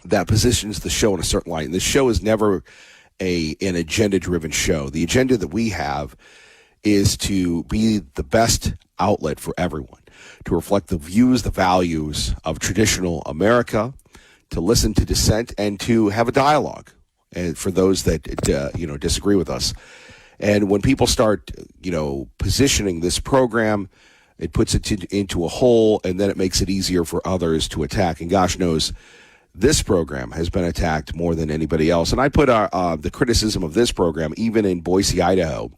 that positions the show in a certain light. And this show is never an agenda-driven show. The agenda that we have is to be the best outlet for everyone, to reflect the views, the values of traditional America, to listen to dissent, and to have a dialogue. And for those that disagree with us, and when people start positioning this program, it puts it into a hole, and then it makes it easier for others to attack. And gosh knows, this program has been attacked more than anybody else. And I put the criticism of this program, even in Boise, Idaho,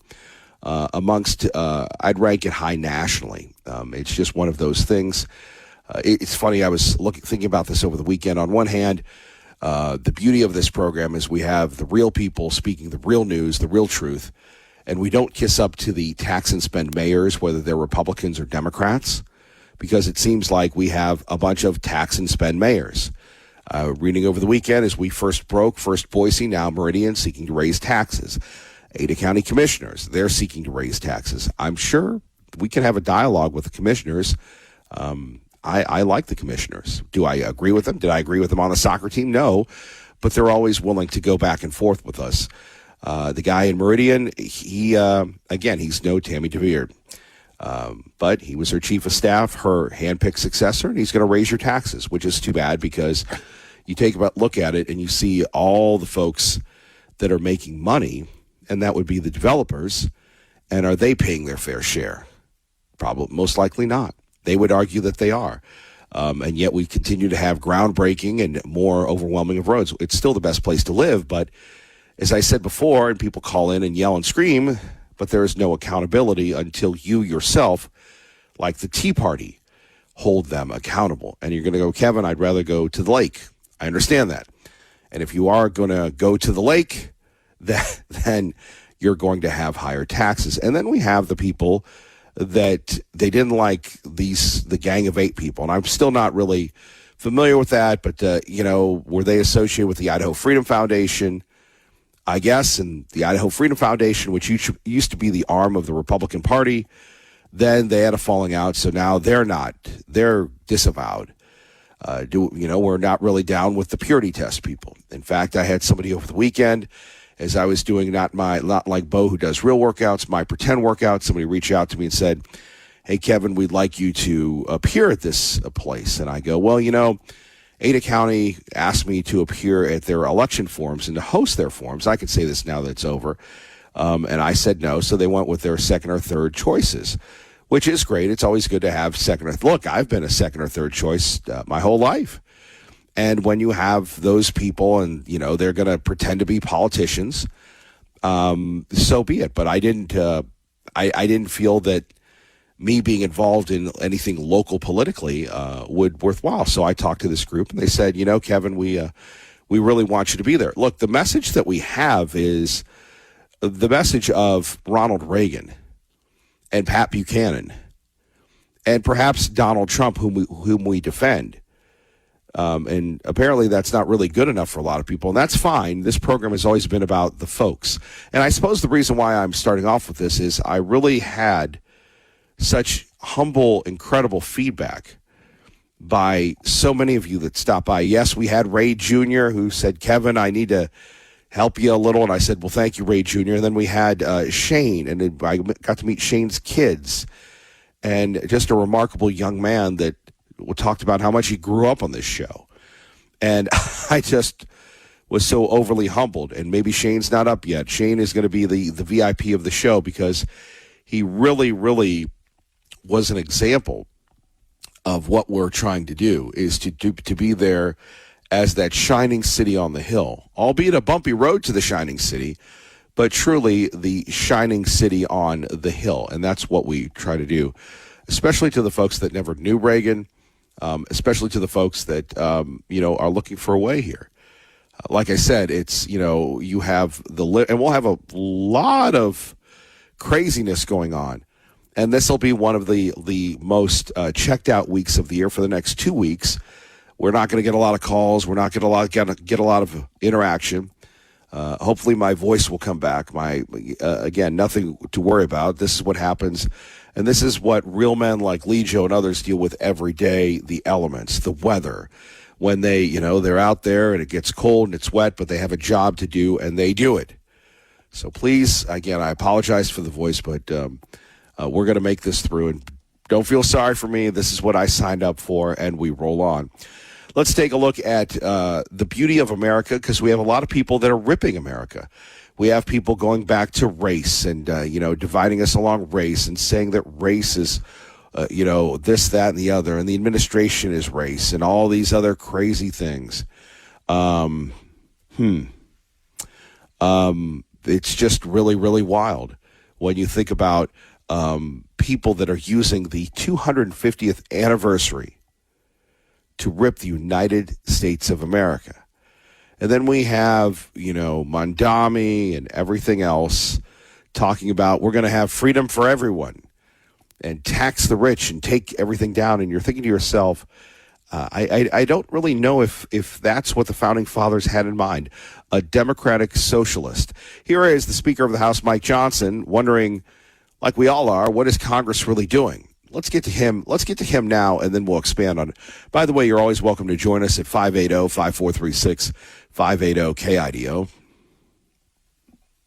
I'd rank it high nationally. It's just one of those things. It's funny, I was thinking about this over the weekend. On one hand, the beauty of this program is we have the real people speaking the real news, the real truth, and we don't kiss up to the tax and spend mayors, whether they're Republicans or Democrats, because it seems like we have a bunch of tax and spend mayors. Reading over the weekend as we first Boise, now Meridian, seeking to raise taxes. Ada County commissioners, they're seeking to raise taxes. I'm sure we can have a dialogue with the commissioners. I like the commissioners. Do I agree with them? Did I agree with them on the soccer team? No, but they're always willing to go back and forth with us. The guy in Meridian, he's no Tammy DeVere. But he was her chief of staff, her handpicked successor, and he's going to raise your taxes, which is too bad because you take a look at it and you see all the folks that are making money, and that would be the developers, and are they paying their fair share? Probably, most likely not. They would argue that they are. And yet we continue to have groundbreaking and more overwhelming of roads. It's still the best place to live, but as I said before, and people call in and yell and scream, but there is no accountability until you yourself, like the Tea Party, hold them accountable. And you're going to go, Kevin, I'd rather go to the lake. I understand that. And if you are going to go to the lake, then you're going to have higher taxes. And then we have the people that they didn't like the Gang of Eight people. And I'm still not really familiar with that, but, were they associated with the Idaho Freedom Foundation? I guess, and the Idaho Freedom Foundation, which used to be the arm of the Republican Party, then they had a falling out, so now they're disavowed. We're not really down with the purity test people. In fact, I had somebody over the weekend, as I was doing not like Bo, who does real workouts, my pretend workouts, somebody reached out to me and said, hey, Kevin, we'd like you to appear at this place. And I go, well, Ada County asked me to appear at their election forums and to host their forums. I can say this now that it's over. And I said no, so they went with their second or third choices, which is great. It's always good to have second or look, I've been a second or third choice my whole life. And when you have those people and, they're going to pretend to be politicians, so be it. But I didn't feel that me being involved in anything local politically would worthwhile. So I talked to this group and they said, Kevin, we really want you to be there. Look, the message that we have is the message of Ronald Reagan and Pat Buchanan and perhaps Donald Trump, whom we defend. And apparently that's not really good enough for a lot of people, and that's fine. This program has always been about the folks. And I suppose the reason why I'm starting off with this is I really had such humble, incredible feedback by so many of you that stopped by. Yes, we had Ray Jr. who said, Kevin, I need to help you a little. And I said, well, thank you, Ray Jr. And then we had Shane, and I got to meet Shane's kids. And just a remarkable young man that talked about how much he grew up on this show. And I just was so overly humbled. And maybe Shane's not up yet. Shane is going to be the VIP of the show because he really, really was an example of what we're trying to do, is to be there as that shining city on the hill, albeit a bumpy road to the shining city, but truly the shining city on the hill. And that's what we try to do, especially to the folks that never knew Reagan, especially to the folks that, are looking for a way here. Like I said, it's, you have and we'll have a lot of craziness going on. And this will be one of the most checked out weeks of the year for the next 2 weeks. We're not going to get a lot of calls. We're not going to get a lot of interaction. Hopefully my voice will come back. Again, nothing to worry about. This is what happens. And this is what real men like Lee Joe and others deal with every day: the elements, the weather, when they're out there and it gets cold and it's wet, but they have a job to do and they do it. So please, again, I apologize for the voice, but we're going to make this through, and don't feel sorry for me. This is what I signed up for, and we roll on. Let's take a look at the beauty of America, because we have a lot of people that are ripping America. We have people going back to race and, dividing us along race and saying that race is, this, that, and the other, and the administration is race and all these other crazy things. It's just really, really wild when you think about people that are using the 250th anniversary to rip the United States of America. And then we have, Mondami and everything else talking about we're going to have freedom for everyone and tax the rich and take everything down. And you're thinking to yourself, I don't really know if that's what the Founding Fathers had in mind, a democratic socialist. Here is the Speaker of the House, Mike Johnson, wondering, like we all are, what is Congress really doing? Let's get to him. Let's get to him now, and then we'll expand on it. By the way, you're always welcome to join us at 580-5436, 580-KIDO.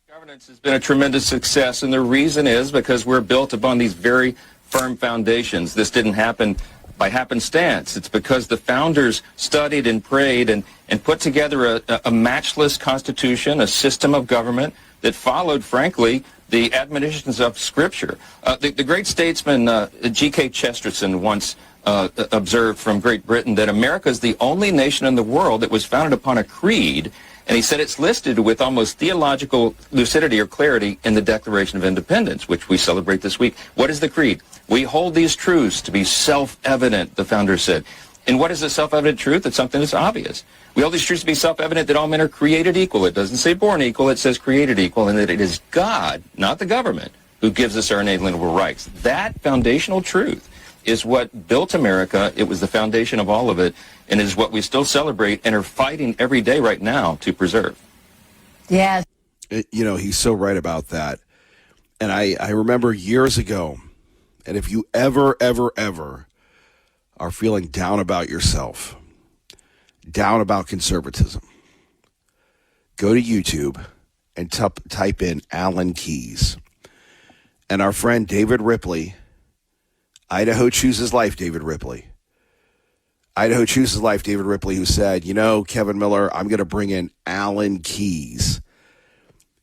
Governance has been a tremendous success, and the reason is because we're built upon these very firm foundations. This didn't happen by happenstance. It's because the founders studied and prayed and put together a matchless constitution, a system of government that followed, frankly, the admonitions of Scripture. The great statesman G.K. Chesterton once observed from Great Britain that America is the only nation in the world that was founded upon a creed, and he said it's listed with almost theological lucidity or clarity in the Declaration of Independence, which we celebrate this week. What is the creed? We hold these truths to be self-evident, the founders said. And what is a self-evident truth? It's something that's obvious. We hold these truths to be self-evident that all men are created equal. It doesn't say born equal, it says created equal, and that it is God, not the government, who gives us our inalienable rights. That foundational truth is what built America. It was the foundation of all of it, and is what we still celebrate and are fighting every day right now to preserve. Yes. He's so right about that. And I remember years ago, and if you ever are feeling down about yourself, down about conservatism, go to YouTube and type in Alan Keyes. And our friend David Ripley, Idaho Chooses Life, David Ripley, who said, Kevin Miller, I'm going to bring in Alan Keyes.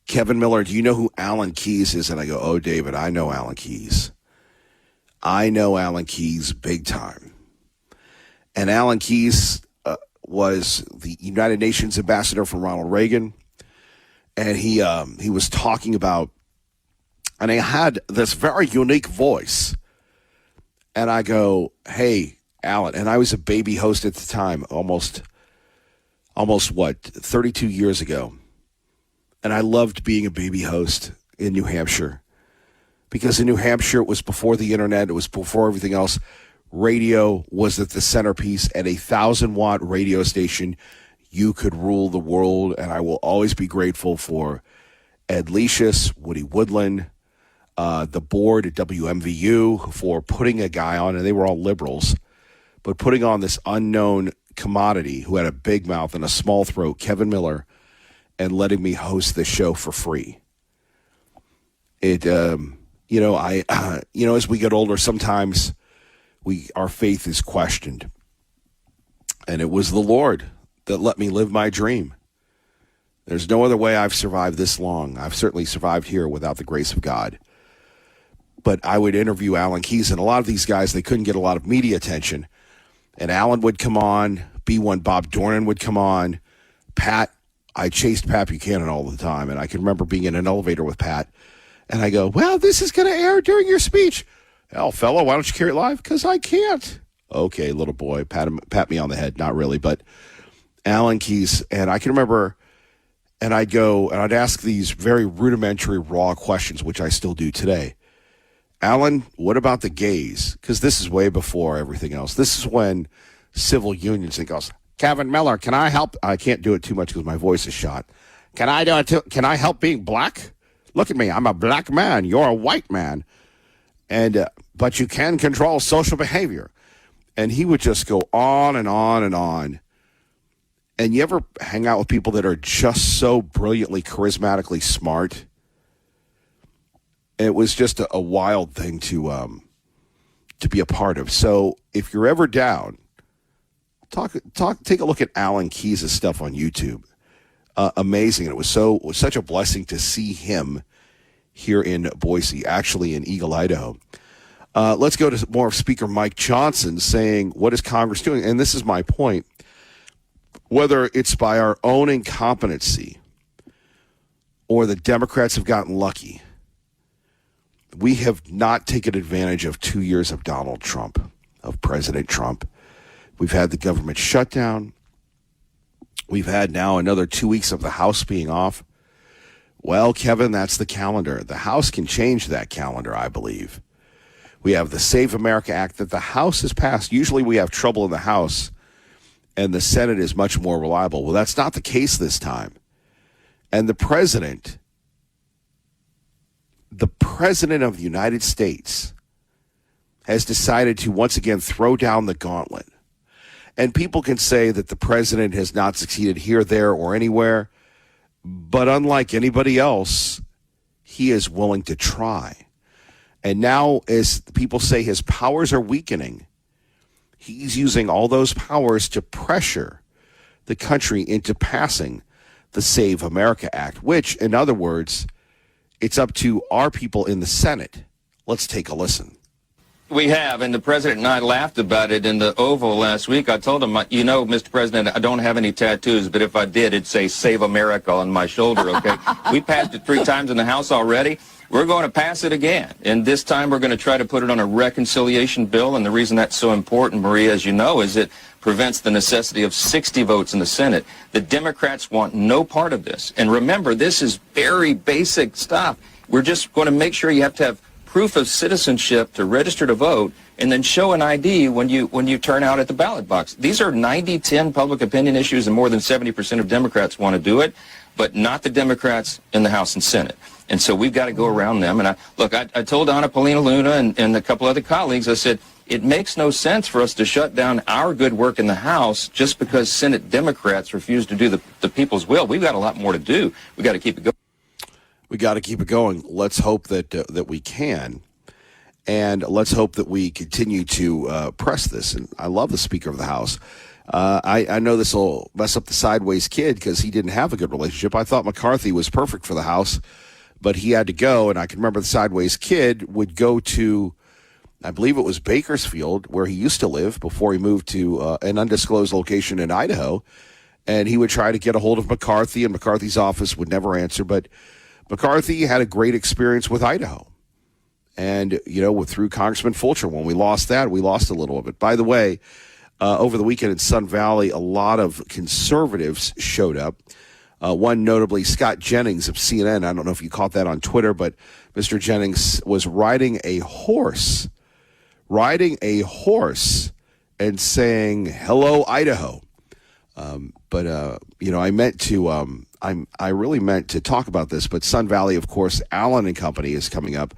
Kevin Miller, do you know who Alan Keyes is? And I go, oh, David, I know Alan Keyes. I know Alan Keyes big time. And Alan Keyes was the United Nations ambassador for Ronald Reagan. And he was talking about, and he had this very unique voice. And I go, hey, Alan, and I was a baby host at the time, almost 32 years ago. And I loved being a baby host in New Hampshire. Because in New Hampshire, it was before the internet, it was before everything else. Radio was at the centerpiece. At a 1,000-watt radio station, you could rule the world. And I will always be grateful for Ed Lecious, Woody Woodland, the board at WMVU for putting a guy on, and they were all liberals, but putting on this unknown commodity who had a big mouth and a small throat, Kevin Miller, and letting me host the show for free. It, as we get older, sometimes our faith is questioned. And it was the Lord that let me live my dream. There's no other way I've survived this long. I've certainly survived here without the grace of God. But I would interview Alan Keyes, and a lot of these guys, they couldn't get a lot of media attention. And Alan would come on, B1 Bob Dornan would come on, Pat, I chased Pat Buchanan all the time, and I can remember being in an elevator with Pat, and I go, well, this is going to air during your speech. Hell, fella, why don't you carry it live? Because I can't. Okay, little boy, pat me on the head. Not really, but Alan Keyes, and I can remember, and I'd go, and I'd ask these very rudimentary, raw questions, which I still do today. Alan, what about the gays? Because this is way before everything else. This is when civil unions, and goes, Kevin Miller, can I help? I can't do it too much because my voice is shot. Can I do it too? Can I help being black? Look at me. I'm a black man. You're a white man. And but you can control social behavior. And he would just go on and on and on And you ever hang out with people that are just so brilliantly, charismatically smart? It was just a wild thing to be a part of. So if you're ever down, take a look at Alan Keyes' stuff on YouTube. Amazing. And it was such a blessing to see him here in Boise, actually in Eagle, Idaho. Let's go to more of Speaker Mike Johnson saying, what is Congress doing? And this is my point. Whether it's by our own incompetency or the Democrats have gotten lucky, we have not taken advantage of 2 years of Donald Trump, of President Trump. We've had the government shutdown. We've had now another 2 weeks of the House being off. Well, Kevin, that's the calendar. The House can change that calendar, I believe. We have the Save America Act that the House has passed. Usually we have trouble in the House, and the Senate is much more reliable. Well, that's not the case this time. And the president of the United States has decided to once again throw down the gauntlet. And people can say that the president has not succeeded here, there, or anywhere. But unlike anybody else, he is willing to try. And now, as people say, his powers are weakening. He's using all those powers to pressure the country into passing the Save America Act, which, in other words, it's up to our people in the Senate. Let's take a listen. We have, and the president and I laughed about it in the Oval last week. I told him, you know, Mr. President, I don't have any tattoos, but if I did, it'd say Save America on my shoulder, okay? We passed it 3 times in the House already. We're going to pass it again, and this time we're going to try to put it on a reconciliation bill, and the reason that's so important, Maria, as you know, is it prevents the necessity of 60 votes in the Senate. The Democrats want no part of this. And remember, this is very basic stuff. We're just going to make sure you have to have proof of citizenship to register to vote, and then show an ID when you turn out at the ballot box. These are 90-10 public opinion issues, and more than 70% of Democrats want to do it, but not the Democrats in the House and Senate. And so we've got to go around them. And I told Anna Paulina Luna and a couple other colleagues, I said, it makes no sense for us to shut down our good work in the House just because Senate Democrats refuse to do the people's will. We've got a lot more to do. We've got to keep it going. We got to keep it going. Let's hope that we can. And let's hope that we continue to press this. And I love the Speaker of the House. I know this will mess up the sideways kid because he didn't have a good relationship. I thought McCarthy was perfect for the House, but he had to go. And I can remember the sideways kid would go to, I believe it was Bakersfield, where he used to live before he moved to an undisclosed location in Idaho. And he would try to get a hold of McCarthy, and McCarthy's office would never answer. But McCarthy had a great experience with Idaho. And, you know, through Congressman Fulcher, when we lost that, we lost a little of it. By the way, over the weekend in Sun Valley, a lot of conservatives showed up. One notably, Scott Jennings of CNN. I don't know if you caught that on Twitter, but Mr. Jennings was riding a horse and saying, "Hello, Idaho." You know, I really meant to talk about this, but Sun Valley, of course, Allen and Company is coming up.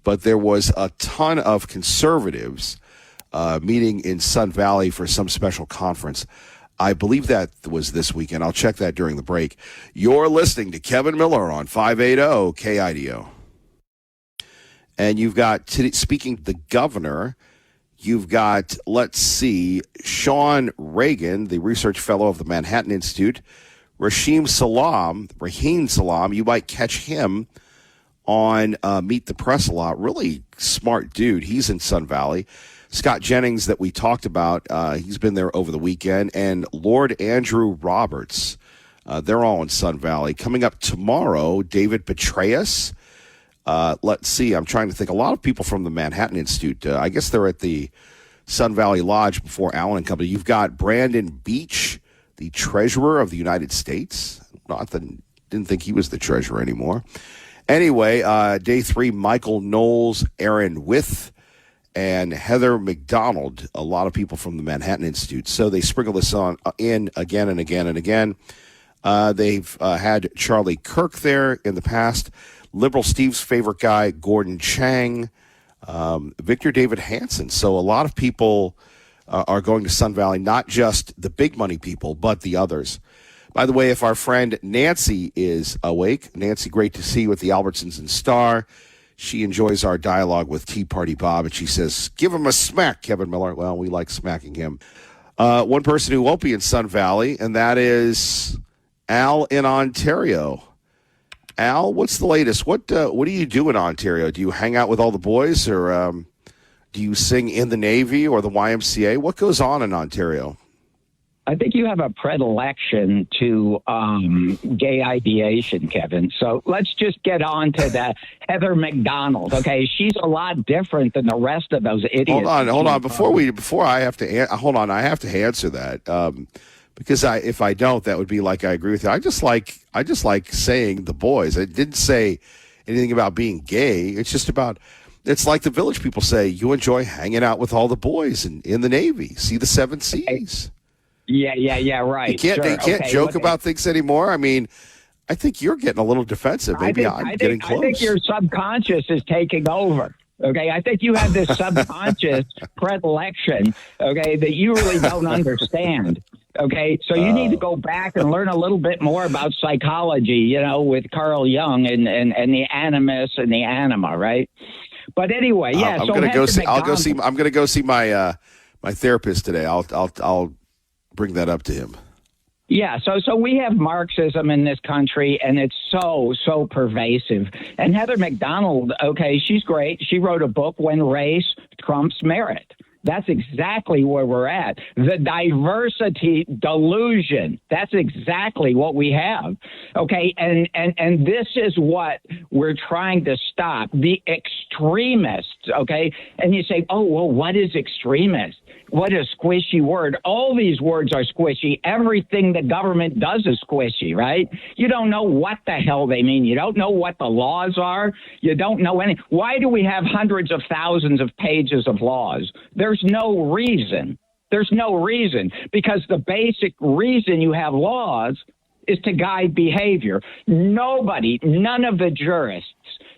But there was a ton of conservatives meeting in Sun Valley for some special conference. I believe that was this weekend. I'll check that during the break. You're listening to Kevin Miller on 580 KIDO. And you've got, speaking to the governor, you've got, let's see, Sean Reagan, the research fellow of the Manhattan Institute, Raheem Salam, you might catch him on Meet the Press a lot. Really smart dude. He's in Sun Valley. Scott Jennings that we talked about, he's been there over the weekend. And Lord Andrew Roberts, they're all in Sun Valley. Coming up tomorrow, David Petraeus. Let's see, I'm trying to think. A lot of people from the Manhattan Institute. I guess they're at the Sun Valley Lodge before Allen and Company. You've got Brandon Beach, the treasurer of the United States. Didn't think he was the treasurer anymore. Anyway, day 3, Michael Knowles, Aaron With, and Heather McDonald, a lot of people from the Manhattan Institute. So they sprinkle this in again and again and again. They've had Charlie Kirk there in the past. Liberal Steve's favorite guy, Gordon Chang, Victor David Hanson. So a lot of people are going to Sun Valley, not just the big money people, but the others. By the way, if our friend Nancy is awake, Nancy, great to see you at the Albertsons and Star. She enjoys our dialogue with Tea Party Bob, and she says, give him a smack, Kevin Miller. Well, we like smacking him. One person who won't be in Sun Valley, and that is Al in Ontario. Al, what's the latest? What do you do in Ontario? Do you hang out with all the boys, or do you sing in the Navy or the YMCA? What goes on in Ontario? I think you have a predilection to gay ideation, Kevin. So let's just get on to that Heather McDonald. Okay, she's a lot different than the rest of those idiots. Hold on. I have to answer that because if I don't, that would be like I agree with you. I just like saying the boys. I didn't say anything about being gay. It's just about. It's like the Village people say. You enjoy hanging out with all the boys in the Navy. See the 7 Seas. Yeah, right. They can't joke about things anymore. I mean, I think you're getting a little defensive. Maybe I'm getting close. I think your subconscious is taking over. Okay, I think you have this subconscious predilection, okay, that you really don't understand. Okay, so you need to go back and learn a little bit more about psychology, with Carl Jung and the animus and the anima, right? But anyway, yeah. I'm gonna go see. I'm gonna go see my my therapist today. I'll bring that up to him. Yeah, so we have Marxism in this country, and it's so pervasive. And Heather McDonald, okay, she's great. She wrote a book, When Race Trumps Merit. That's exactly where we're at. The diversity delusion. That's exactly what we have. Okay, and this is what we're trying to stop. The extremists, okay? And you say, oh, well, what is extremist? What a squishy word. All these words are squishy. Everything the government does is squishy, right? You don't know what the hell they mean. You don't know what the laws are. You don't know any. Why do we have hundreds of thousands of pages of laws? There's no reason. There's no reason, because the basic reason you have laws is to guide behavior. Nobody, none of the jurists,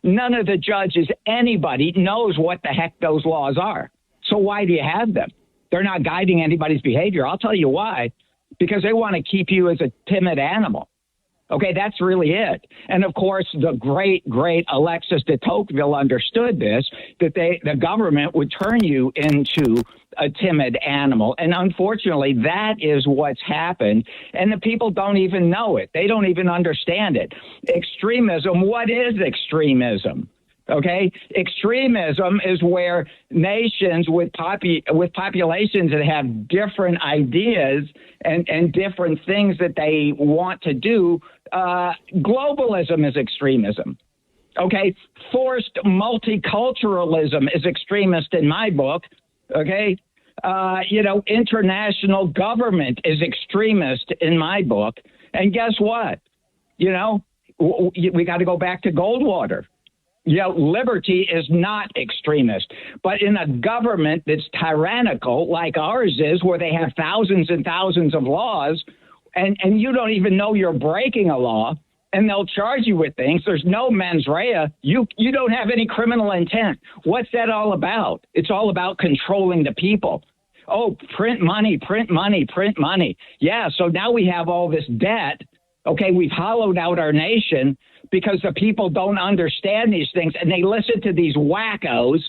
none of the judges, anybody knows what the heck those laws are. So why do you have them? They're not guiding anybody's behavior. I'll tell you why. Because they want to keep you as a timid animal. Okay, that's really it. And of course, the great Alexis de Tocqueville understood this, that the government would turn you into a timid animal. And unfortunately, that is what's happened. And the people don't even know it. They don't even understand it. Extremism, what is extremism? Okay, extremism is where nations with populations that have different ideas and different things that they want to do. Globalism is extremism. Okay, forced multiculturalism is extremist in my book. Okay, international government is extremist in my book. And guess what? We got to go back to Goldwater. Liberty is not extremist. But in a government that's tyrannical like ours is, where they have thousands and thousands of laws, and you don't even know you're breaking a law, and they'll charge you with things. There's no mens rea. You don't have any criminal intent. What's that all about? It's all about controlling the people. Oh, print money, print money, print money. Yeah, so now we have all this debt. Okay, we've hollowed out our nation because the people don't understand these things, and they listen to these wackos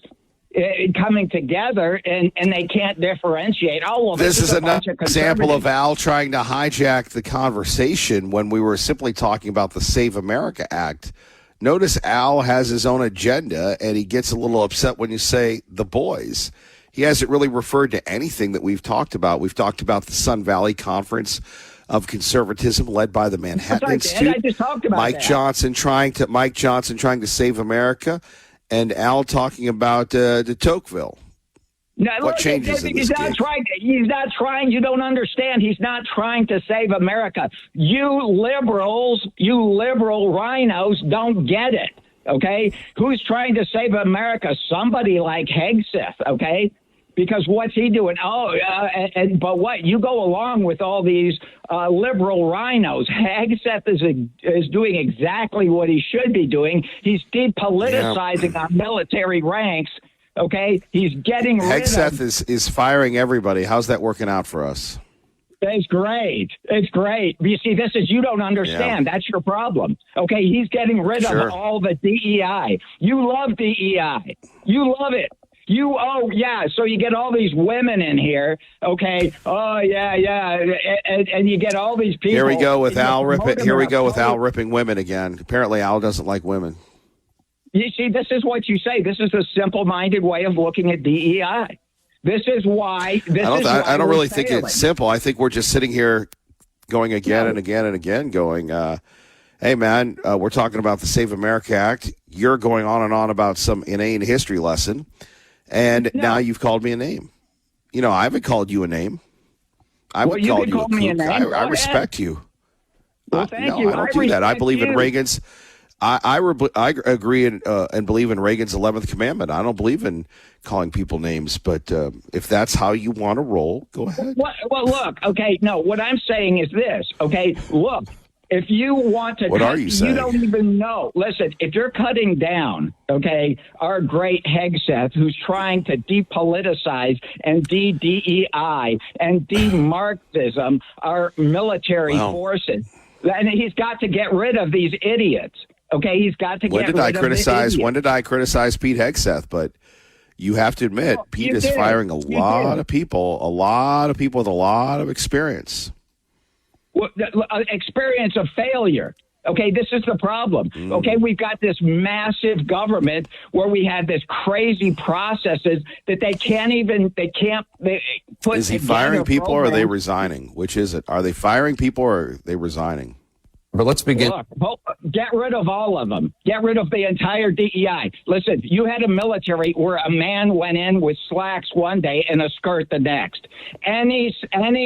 coming together, and they can't differentiate. Oh, well, this is another example of Al trying to hijack the conversation when we were simply talking about the Save America Act. Notice Al has his own agenda, and he gets a little upset when you say the boys. He hasn't really referred to anything that we've talked about. We've talked about the Sun Valley Conference of Conservatism led by the Manhattan Institute. I just talked about Mike Johnson trying to save America, and Al talking about de Tocqueville. No, what changes in this case? He's not trying. You don't understand. He's not trying to save America. You liberal rhinos don't get it. Okay, who's trying to save America? Somebody like Hegseth. Okay. Because what's he doing? But what? You go along with all these liberal rhinos. Hegseth is doing exactly what he should be doing. He's depoliticizing our military ranks. Okay, he's getting rid of. Hegseth is firing everybody. How's that working out for us? It's great. It's great. You see, you don't understand. Yeah. That's your problem. Okay, he's getting rid Sure. of all the DEI. You love DEI. You love it. So you get all these women in here, okay? Oh, yeah, and you get all these people. Here we go with Al promote ripping. them Here in we a go with Al photo- ripping women again. Apparently, Al doesn't like women. You see, this is what you say. This is a simple-minded way of looking at DEI. This is why. I don't we're really think failing. it's simple. I think we're just sitting here going again No. and again and again, going, "Hey, man, we're talking about the Save America Act. You're going on and on about some inane history lesson, and No. now you've called me a name. I haven't called you a name. I would you call can you call a me a kook. name. I Go ahead. respect you. Well, thank no, you. I don't do that. I respect believe in you. Reagan's. I agree and believe in Reagan's 11th commandment. I don't believe in calling people names, but if that's how you want to roll, go ahead. Well, look, okay, no, what I'm saying is this, okay, look, if you want to What are you saying? you don't even know. Listen, if you're cutting down, okay, our great Hegseth, who's trying to depoliticize and de-DEI and de-Marxism our military Wow. forces, and he's got to get rid of these idiots. Okay, he's got to When get did rid I of the criticize? idiots. When did I criticize Pete Hegseth? But you have to admit, Well, Pete you is did. firing a You lot did. of people with a lot of experience. Well, experience of failure. Okay, this is the problem. Okay, we've got this massive government where we have this crazy processes that they can't put. Is he together firing people or are they programs. resigning? Which is it? Are they firing people or are they resigning? But let's begin. Look, get rid of all of them. Get rid of the entire DEI. Listen, you had a military where a man went in with slacks one day and a skirt the next. Any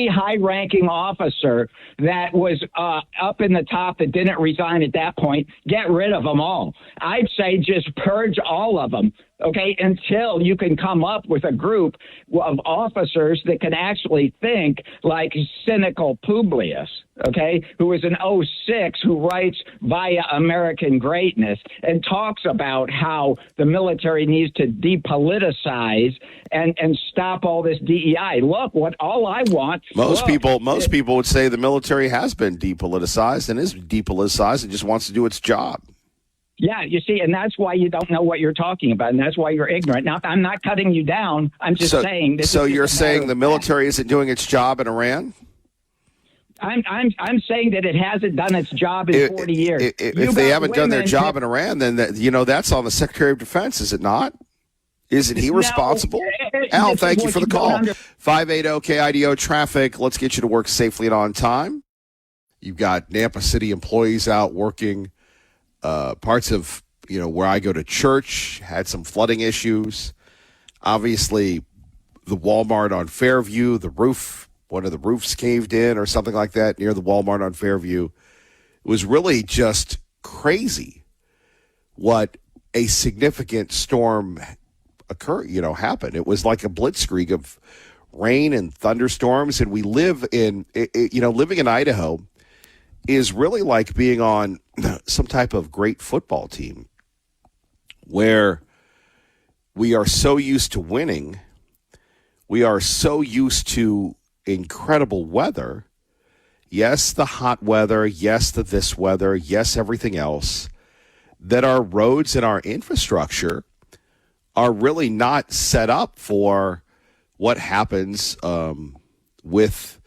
high-ranking officer that was up in the top that didn't resign at that point, get rid of them all. I'd say just purge all of them. Okay, until you can come up with a group of officers that can actually think like cynical Publius, okay, who is an 06 who writes via American Greatness and talks about how the military needs to depoliticize and stop all this DEI. Look, all I want. Most people would say the military has been depoliticized and is depoliticized and just wants to do its job. Yeah, you see, and that's why you don't know what you're talking about, and that's why you're ignorant. Now, I'm not cutting you down. I'm just saying. So you're just a matter saying of the military isn't doing its job in Iran? I'm saying that it hasn't done its job in 40 years. If they haven't done their job in Iran, then that's on the Secretary of Defense, is it not? Isn't he responsible? Al, this thank is you what for the you don't call. under- 580 KIDO traffic. Let's get you to work safely and on time. You've got Nampa City employees out working. Parts of where I go to church had some flooding issues. Obviously, the Walmart on Fairview, one of the roofs caved in or something like that near the Walmart on Fairview. It was really just crazy what a significant storm happened. It was like a blitzkrieg of rain and thunderstorms, and we live in, living in Idaho is really like being on some type of great football team where we are so used to winning. We are so used to incredible weather. Yes, the hot weather. Yes, the this weather. Yes, everything else. That our roads and our infrastructure are really not set up for what happens with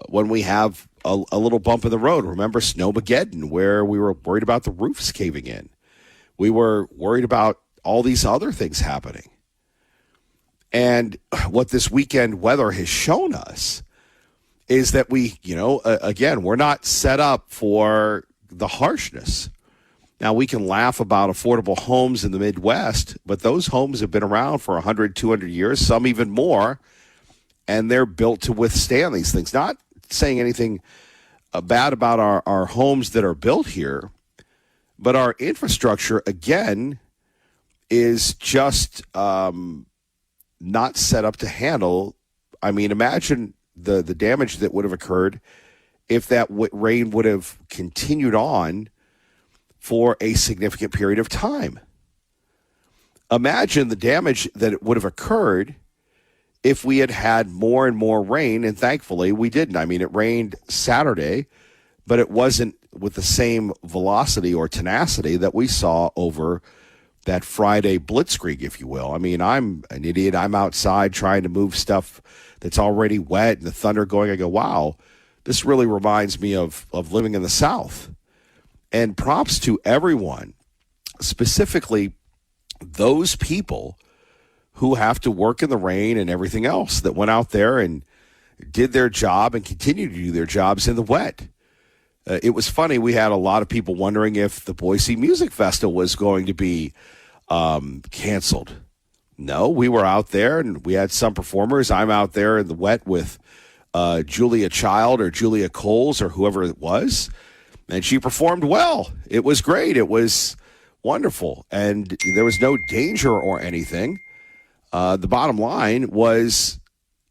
when we have a little bump in the road. Remember Snowmageddon, where we were worried about the roofs caving in. We were worried about all these other things happening. And what this weekend weather has shown us is that we, again, we're not set up for the harshness. Now, we can laugh about affordable homes in the Midwest, but those homes have been around for 100, 200 years, some even more, and they're built to withstand these things. Not saying anything bad about our homes that are built here, but our infrastructure, again, is just not set up to handle. I mean, imagine the damage that would have occurred if that rain would have continued on for a significant period of time. Imagine the damage that would have occurred if we had had more and more rain, and thankfully we didn't. I mean, it rained Saturday, but it wasn't with the same velocity or tenacity that we saw over that Friday blitzkrieg, if you will. I mean, I'm an idiot. I'm outside trying to move stuff that's already wet and the thunder going. I go, wow, this really reminds me of living in the South. And props to everyone, specifically those people who have to work in the rain and everything else that went out there and did their job and continue to do their jobs in the wet. It was funny. We had a lot of people wondering if the Boise Music Festival was going to be canceled. No, we were out there and we had some performers. I'm out there in the wet with Julia Child or Julia Coles or whoever it was. And she performed well. It was great. It was wonderful. And there was no danger or anything. The bottom line was,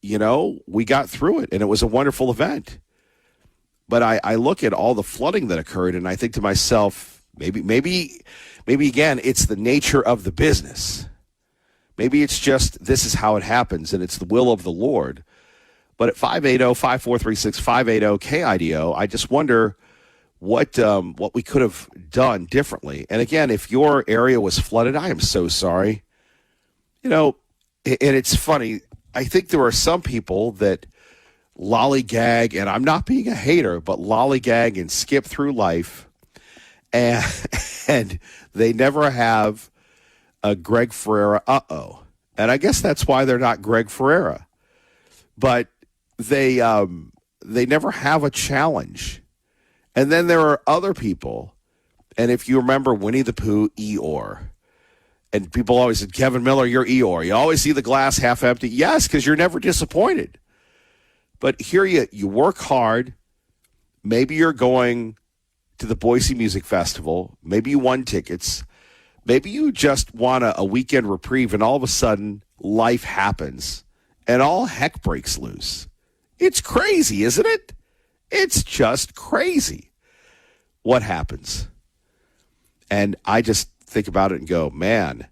we got through it, and it was a wonderful event. But I look at all the flooding that occurred, and I think to myself, maybe again, it's the nature of the business. Maybe it's just this is how it happens, and it's the will of the Lord. But at 580-5436, 580-KIDO, I just wonder what we could have done differently. And again, if your area was flooded, I am so sorry. And it's funny. I think there are some people that lollygag, and I'm not being a hater, but lollygag and skip through life, and they never have a Greg Ferrara And I guess that's why they're not Greg Ferrara. But they never have a challenge. And then there are other people, and if you remember Winnie the Pooh, Eeyore, and people always said, Kevin Miller, you're Eeyore. You always see the glass half empty. Yes, because you're never disappointed. But here you work hard. Maybe you're going to the Boise Music Festival. Maybe you won tickets. Maybe you just want a weekend reprieve, and all of a sudden life happens, and all heck breaks loose. It's crazy, isn't it? It's just crazy what happens. And I just think about it and go, man.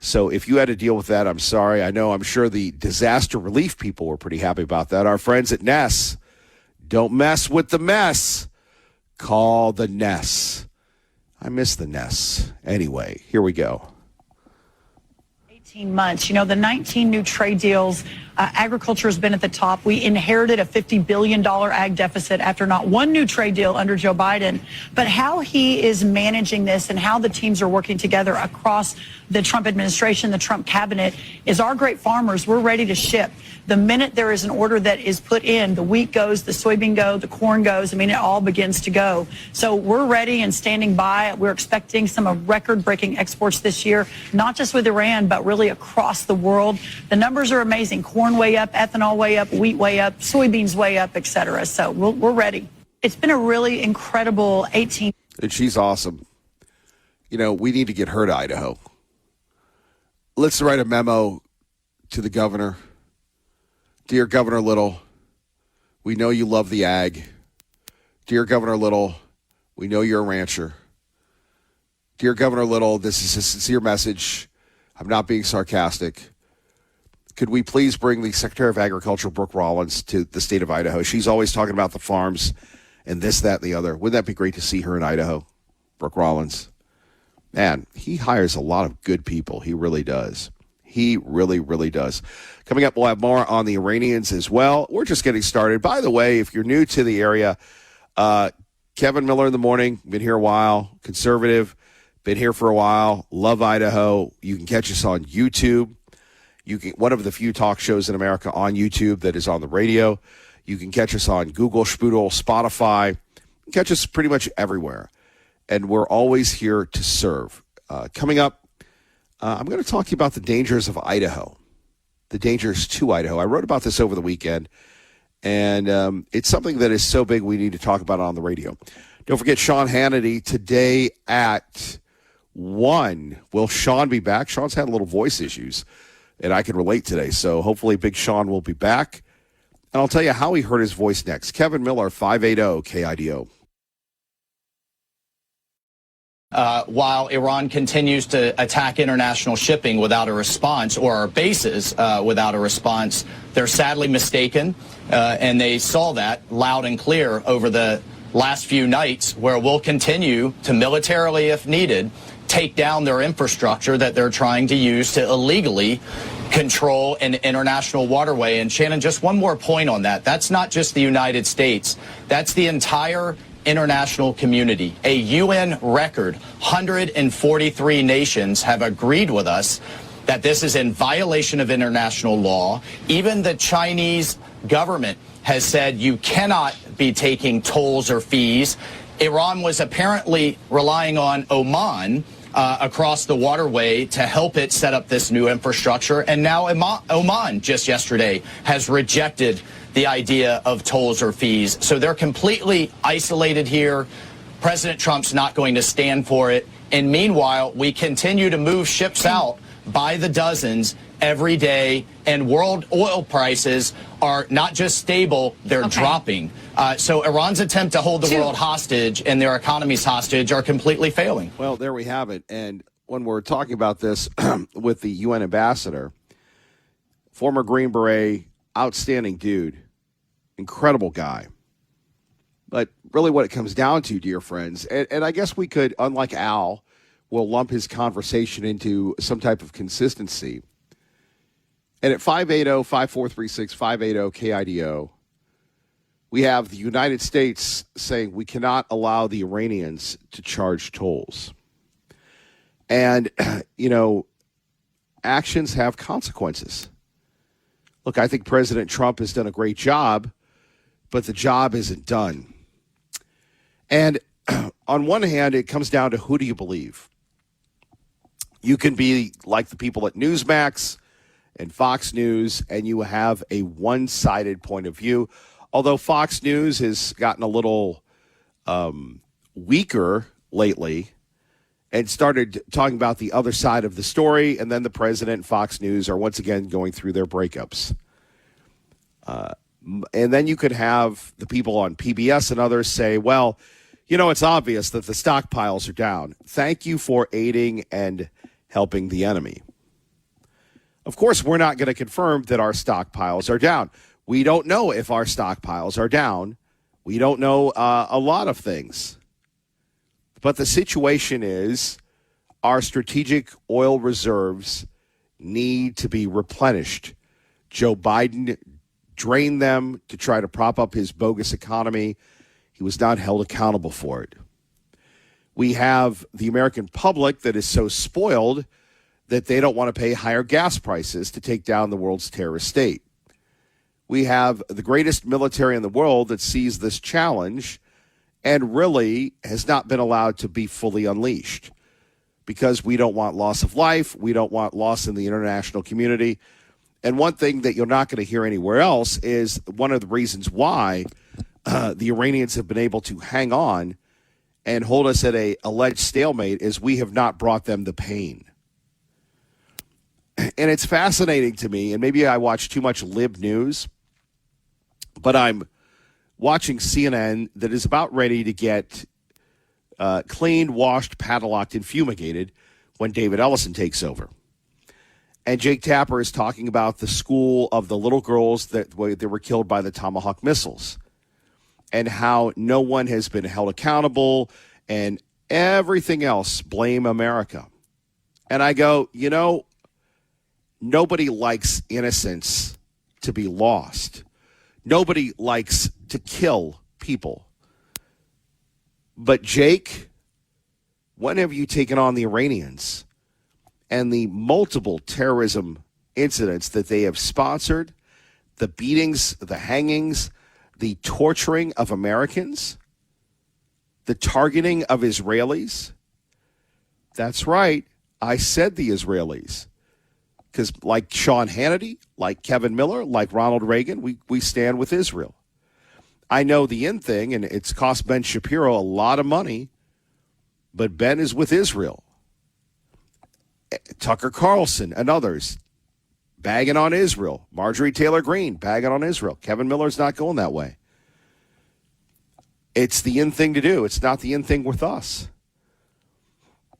So if you had to deal with that, I'm sorry. I'm sure the disaster relief people were pretty happy about that. Our friends at Ness, don't mess with the mess. Call the Ness. I miss the Ness. Anyway, here we go. 18 months. The 19 new trade deals, agriculture has been at the top. We inherited a $50 billion ag deficit after not one new trade deal under Joe Biden. But how he is managing this and how the teams are working together across the Trump administration, the Trump cabinet, is our great farmers. We're ready to ship. The minute there is an order that is put in, the wheat goes, the soybean goes, the corn goes. It all begins to go. So we're ready and standing by. We're expecting some of record-breaking exports this year, not just with Iran, but really across the world. The numbers are amazing. Corn way up, ethanol way up, wheat way up, soybeans way up, et cetera. So we're ready. It's been a really incredible 18. And she's awesome. We need to get her to Idaho. Let's write a memo to the governor. Dear Governor Little, we know you love the ag. Dear Governor Little, we know you're a rancher. Dear Governor Little, this is a sincere message. I'm not being sarcastic. Could we please bring the Secretary of Agriculture, Brooke Rollins, to the state of Idaho? She's always talking about the farms and this, that, and the other. Wouldn't that be great to see her in Idaho? Brooke Rollins. Man, he hires a lot of good people. He really does. He really, really does. Coming up, we'll have more on the Iranians as well. We're just getting started. By the way, if you're new to the area, Kevin Miller in the morning, been here a while, conservative, been here for a while, love Idaho. You can catch us on YouTube. One of the few talk shows in America on YouTube that is on the radio. You can catch us on Google, Spoodle, Spotify. You can catch us pretty much everywhere. And we're always here to serve. Coming up, I'm going to talk to you about the dangers of Idaho, the dangers to Idaho. I wrote about this over the weekend, and it's something that is so big we need to talk about it on the radio. Don't forget Sean Hannity today at 1. Will Sean be back? Sean's had a little voice issues, and I can relate today. So hopefully Big Sean will be back. And I'll tell you how he heard his voice next. Kevin Miller, 580 KIDO. while Iran continues to attack international shipping without a response, or our bases without a response. They're sadly mistaken, and they saw that loud and clear over the last few nights, where we'll continue to militarily, if needed, take down their infrastructure that they're trying to use to illegally control an international waterway. And Shannon, just one more point on that. That's not just the United States. That's the entire international community. A UN record, 143 nations have agreed with us that this is in violation of international law. Even the Chinese government has said you cannot be taking tolls or fees. Iran was apparently relying on Oman across the waterway to help it set up this new infrastructure. And now Oman just yesterday has rejected the idea of tolls or fees. So they're completely isolated here. President Trump's not going to stand for it. And meanwhile, we continue to move ships out by the dozens every day, and world oil prices are not just stable, they're dropping. So Iran's attempt to hold the world hostage and their economies hostage are completely failing. Well, there we have it. And when we're talking about this with the UN ambassador, former Green Beret, outstanding dude, incredible guy. But really what it comes down to, dear friends, and I guess we could, unlike Al, will lump his conversation into some type of consistency. And at 580-5436, 580-KIDO, we have the United States saying we cannot allow the Iranians to charge tolls. And, you know, actions have consequences. Look, I think President Trump has done a great job, but the job isn't done. And on one hand, it comes down to who do you believe? You can be like the people at Newsmax and Fox News, and you have a one-sided point of view. Although Fox News has gotten a little weaker lately and started talking about the other side of the story, and then the president and Fox News are once again going through their breakups. And then you could have the people on PBS and others say, well, you know, it's obvious that the stockpiles are down. Thank you for aiding and helping the enemy. Of course, we're not going to confirm that our stockpiles are down. We don't know if our stockpiles are down. We don't know a lot of things. But the situation is our strategic oil reserves need to be replenished. Joe Biden drained them to try to prop up his bogus economy. He was not held accountable for it. We have the American public that is so spoiled that they don't want to pay higher gas prices to take down the world's terrorist state. We have the greatest military in the world that sees this challenge and really has not been allowed to be fully unleashed because we don't want loss of life. We don't want loss in the international community. And one thing that you're not going to hear anywhere else is one of the reasons why the Iranians have been able to hang on and hold us at a alleged stalemate is we have not brought them the pain. And it's fascinating to me, and maybe I watch too much lib news, but I'm watching CNN that is about ready to get cleaned, washed, padlocked, and fumigated when David Ellison takes over. And Jake Tapper is talking about the school of the little girls that were killed by the Tomahawk missiles and how no one has been held accountable and everything else, blame America. And I go, you know, nobody likes innocence to be lost. Nobody likes to kill people. But Jake, when have you taken on the Iranians and the multiple terrorism incidents that they have sponsored, the beatings, the hangings, the torturing of Americans, the targeting of Israelis? That's right. I said the Israelis. Because like Sean Hannity, like Kevin Miller, like Ronald Reagan, we stand with Israel. I know the end thing, and it's cost Ben Shapiro a lot of money, but Ben is with Israel. Tucker Carlson and others bagging on Israel. Marjorie Taylor Greene bagging on Israel. Kevin Miller's not going that way. It's the in thing to do. It's not the in thing with us.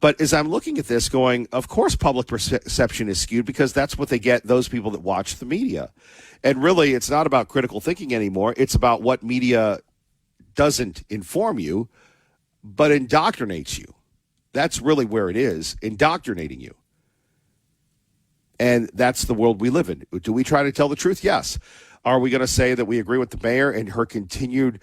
But as I'm looking at this going, of course public perception is skewed because that's what they get, those people that watch the media. And really, it's not about critical thinking anymore. It's about what media doesn't inform you, but indoctrinates you. That's really where it is, indoctrinating you. And that's the world we live in. Do we try to tell the truth? Yes. Are we going to say that we agree with the mayor and her continued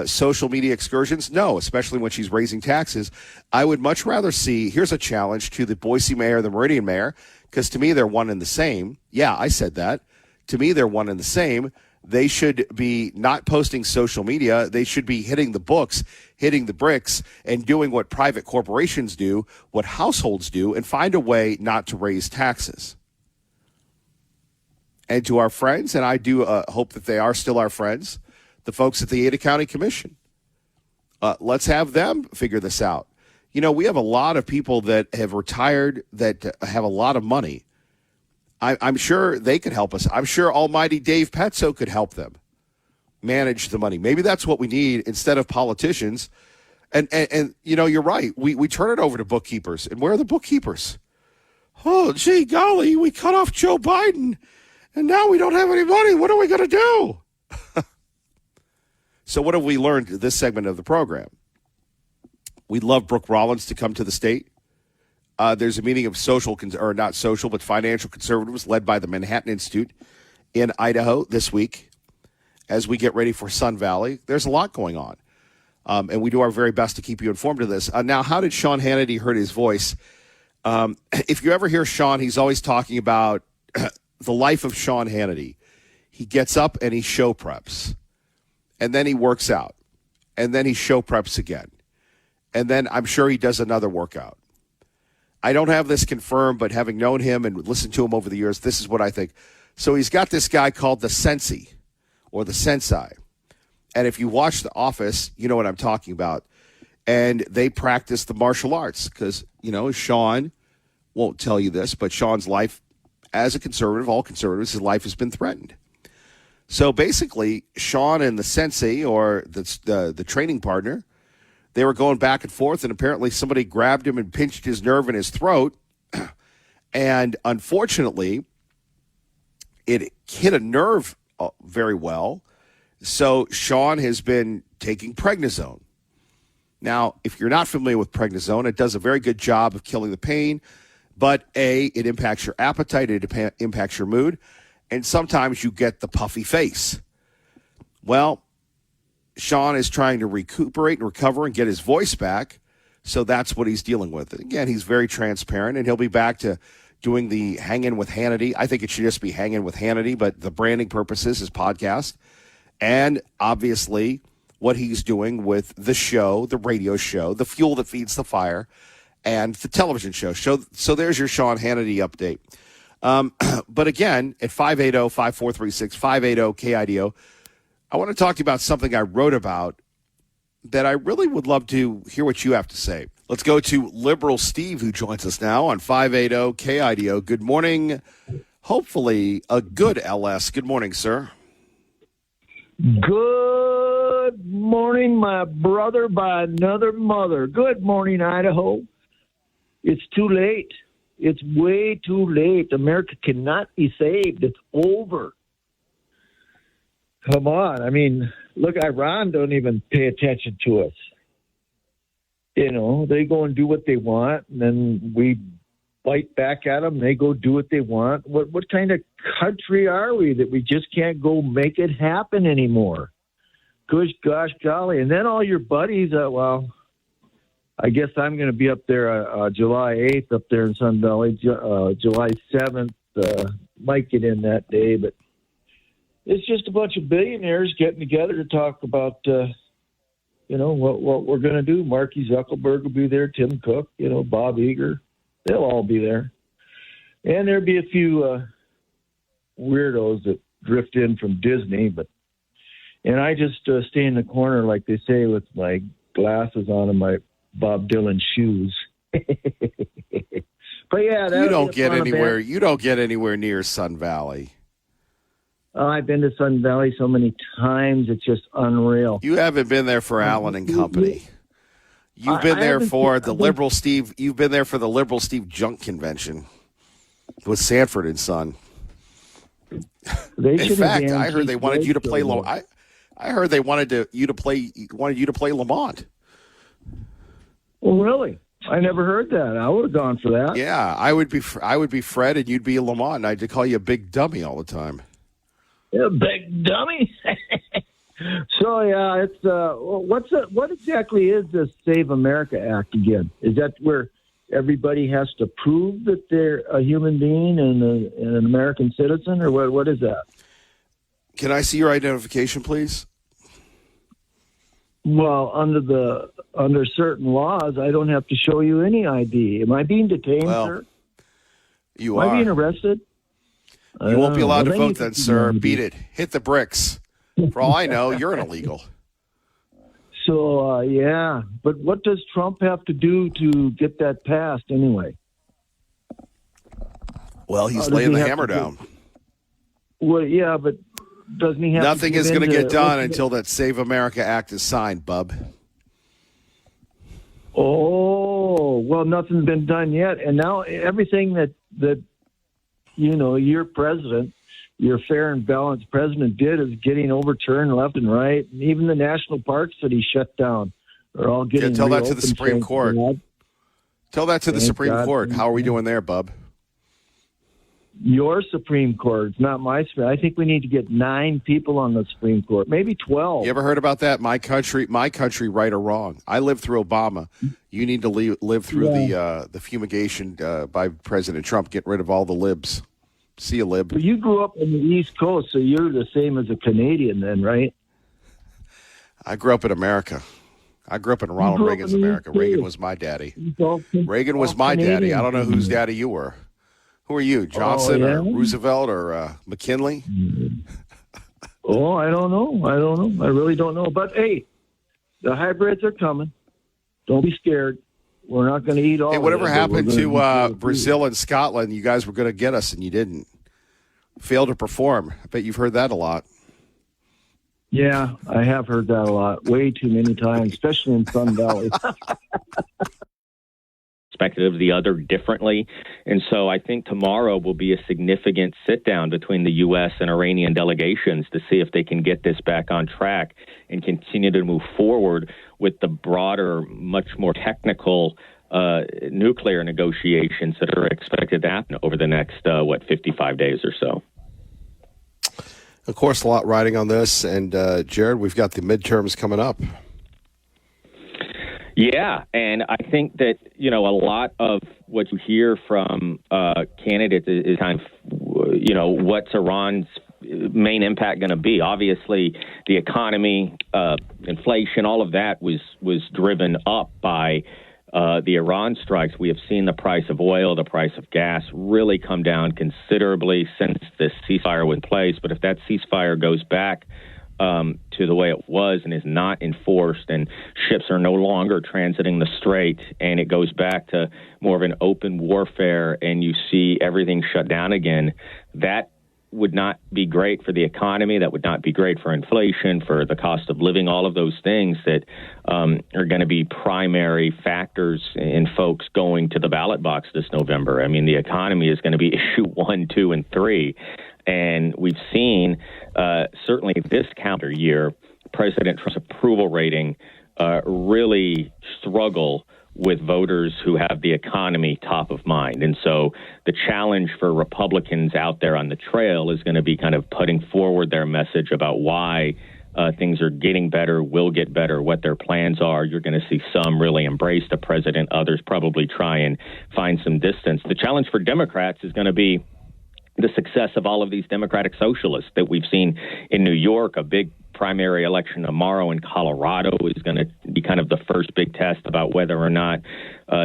social media excursions? No, especially when she's raising taxes. I would much rather see, here's a challenge to the Boise mayor, the Meridian mayor, because to me they're one and the same. Yeah, I said that. To me, they're one and the same. They should be not posting social media. They should be hitting the books, hitting the bricks, and doing what private corporations do, what households do, and find a way not to raise taxes. And to our friends, and I do hope that they are still our friends, the folks at the Ada County Commission, let's have them figure this out. You know, we have a lot of people that have retired that have a lot of money. I'm sure they could help us. I'm sure almighty Dave Petso could help them manage the money. Maybe that's what we need instead of politicians. And you know, you're right. We turn it over to bookkeepers. And where are the bookkeepers? Oh, gee, golly, we cut off Joe Biden, and now we don't have any money. What are we going to do? So what have we learned this segment of the program? We'd love Brooke Rollins to come to the state. There's a meeting of not social, but financial conservatives led by the Manhattan Institute in Idaho this week as we get ready for Sun Valley. There's a lot going on, and we do our very best to keep you informed of this. Now, how did Sean Hannity hurt his voice? If you ever hear Sean, he's always talking about the life of Sean Hannity. He gets up and he show preps, and then he works out, and then he show preps again, and then I'm sure he does another workout. I don't have this confirmed, but having known him and listened to him over the years, this is what I think. So he's got this guy called the Sensei or the Sensei. And if you watch The Office, you know what I'm talking about. And they practice the martial arts because, you know, Sean won't tell you this, but Sean's life as a conservative, all conservatives, his life has been threatened. So basically, Sean and the Sensei or the training partner, they were going back and forth, and apparently somebody grabbed him and pinched his nerve in his throat. And unfortunately, it hit a nerve very well. So Sean has been taking prednisone. Now, if you're not familiar with prednisone, it does a very good job of killing the pain. But it impacts your appetite, it impacts your mood, and sometimes you get the puffy face. Well, Sean is trying to recuperate and recover and get his voice back, so that's what he's dealing with. And again, he's very transparent, and he'll be back to doing the Hangin' with Hannity. I think it should just be Hangin' with Hannity, but the branding purposes, his podcast, and obviously what he's doing with the show, the radio show, the fuel that feeds the fire, and the television show. So there's your Sean Hannity update. But again, at 580-5436, 580-KIDO, I want to talk to you about something I wrote about that I really would love to hear what you have to say. Let's go to Liberal Steve, who joins us now on 580-KIDO. Good morning. Hopefully a good LS. Good morning, sir. Good morning, my brother by another mother. Good morning, Idaho. It's too late. It's way too late. America cannot be saved. It's over. Come on. I mean, look, Iran don't even pay attention to us. You know, they go and do what they want, and then we bite back at them. They go do what they want. What kind of country are we that we just can't go make it happen anymore? Gosh, golly. And then all your buddies, well, I guess I'm going to be up there July 8th up there in Sun Valley, July 7th. Might get in that day, but it's just a bunch of billionaires getting together to talk about, what we're going to do. Marky Zuckerberg will be there, Tim Cook, Bob Iger. They'll all be there. And there'll be a few weirdos that drift in from Disney, and I just stay in the corner, like they say, with my glasses on and my Bob Dylan shoes. But yeah, you don't get anywhere. You don't get anywhere near Sun Valley. I've been to Sun Valley so many times; it's just unreal. You haven't been there for Allen and Company. You've been there for the liberal Steve. You've been there for the liberal Steve Junk convention with Sanford and Son. In fact, I heard they wanted you to play. I heard they wanted you to play Lamont. Oh, really? I never heard that. I would have gone for that. Yeah, I would be Fred, and you'd be Lamont, and I'd call you a big dummy all the time. Yeah, big dummy. So yeah, it's what exactly is this Save America Act again? Is that where everybody has to prove that they're a human being and an American citizen, or what is that? Can I see your identification, please? Well, under certain laws, I don't have to show you any ID. Am I being detained, sir? You Am are. I being arrested? You won't be allowed to vote then, sir. Beat it. Hit the bricks. For all I know, you're an illegal. So, yeah. But what does Trump have to do to get that passed anyway? Well, he's laying the hammer down. Well, yeah, but doesn't he have Nothing to is going to get done until that Save America Act is signed, bub. Oh, well, nothing's been done yet. And now everything that your president, your fair and balanced president did is getting overturned left and right. And even the national parks that he shut down are all getting tell that to the reopened. Supreme Court. Tell that to the Supreme Court. How are we doing there, bub? Your Supreme Court. It's not my Supreme. I think we need to get 9 people on the Supreme Court, maybe 12. You ever heard about that? My country, right or wrong. I lived through Obama. You need to live through the fumigation by President Trump. Get rid of all the libs. See you, lib. But you grew up on the East Coast, so you're the same as a Canadian then, right? I grew up in America. I grew up in Ronald Reagan's America. Reagan was my daddy. Reagan was my daddy. I don't know whose daddy you were. Who are you, Johnson or Roosevelt or McKinley? Oh, I don't know. I really don't know. But, hey, the hybrids are coming. Don't be scared. We're not going to eat all of it. Hey, whatever happened to Brazil and Scotland? You guys were going to get us, and you didn't. Failed to perform. I bet you've heard that a lot. Yeah, I have heard that a lot. Way too many times, especially in Sun Valley. Perspective of the other differently. And so I think tomorrow will be a significant sit down between the U.S. and Iranian delegations to see if they can get this back on track and continue to move forward with the broader, much more technical nuclear negotiations that are expected to happen over the next, 55 days or so. Of course, a lot riding on this. And, Jared, we've got the midterms coming up. Yeah, and I think that, a lot of what you hear from candidates is kind of, what's Iran's main impact going to be. Obviously, the economy, inflation, all of that was driven up by the Iran strikes. We have seen the price of oil, the price of gas really come down considerably since this ceasefire was in place. But if that ceasefire goes back to the way it was and is not enforced, and ships are no longer transiting the strait, and it goes back to more of an open warfare, and you see everything shut down again, that would not be great for the economy. That would not be great for inflation, for the cost of living, all of those things that are going to be primary factors in folks going to the ballot box this November. I mean, the economy is going to be issue 1, 2, and 3. And we've seen, certainly this calendar year, President Trump's approval rating really struggle with voters who have the economy top of mind. And so the challenge for Republicans out there on the trail is going to be kind of putting forward their message about why things are getting better, will get better, what their plans are. You're going to see some really embrace the president, others probably try and find some distance. The challenge for Democrats is going to be the success of all of these Democratic socialists that we've seen in New York. A big primary election tomorrow in Colorado is going to be kind of the first big test about whether or not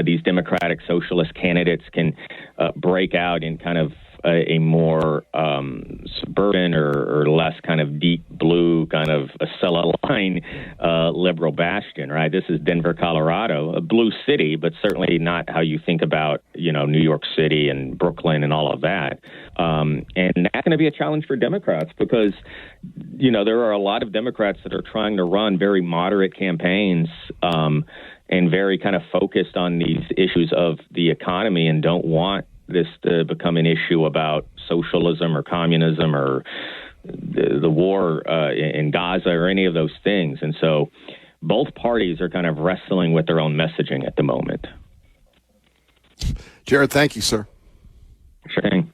these Democratic socialist candidates can break out in kind of a more suburban or less kind of deep blue kind of a Acela line liberal bastion, right? This is Denver, Colorado, a blue city, but certainly not how you think about, New York City and Brooklyn and all of that. And that's going to be a challenge for Democrats because, there are a lot of Democrats that are trying to run very moderate campaigns, and very kind of focused on these issues of the economy and don't want this to become an issue about socialism or communism or the war in Gaza or any of those things. And so both parties are kind of wrestling with their own messaging at the moment. Jared, thank you, sir. Sure thing.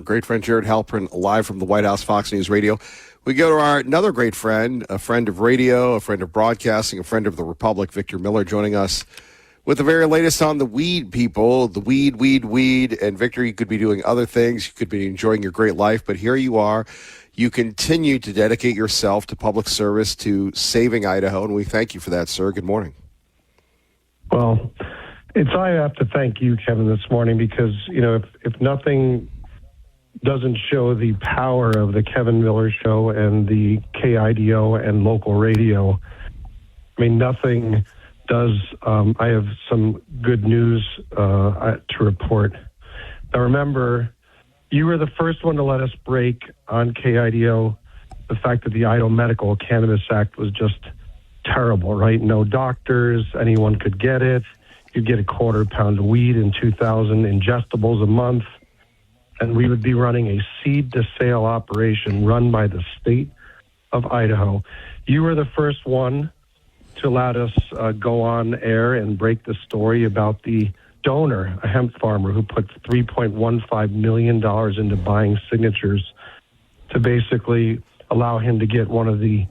Great friend Jared Halpern, live from the White House, Fox News Radio. We go to our another great friend, a friend of radio, a friend of broadcasting, a friend of the Republic, Victor Miller, joining us with the very latest on the weed, people. The weed. And Victor, you could be doing other things. You could be enjoying your great life, but here you are. You continue to dedicate yourself to public service, to saving Idaho, and we thank you for that, sir. Good morning. Well, I have to thank you, Kevin, this morning because, if nothing doesn't show the power of the Kevin Miller Show and the KIDO and local radio, nothing does. I have some good news to report. Now, remember, you were the first one to let us break on KIDO the fact that the Idaho Medical Cannabis Act was just terrible, right? No doctors, anyone could get it. You'd get a quarter pound of weed and 2,000 ingestibles a month. And we would be running a seed-to-sale operation run by the state of Idaho. You were the first one to let us go on air and break the story about the donor, a hemp farmer who put $3.15 million into buying signatures to basically allow him to get one of the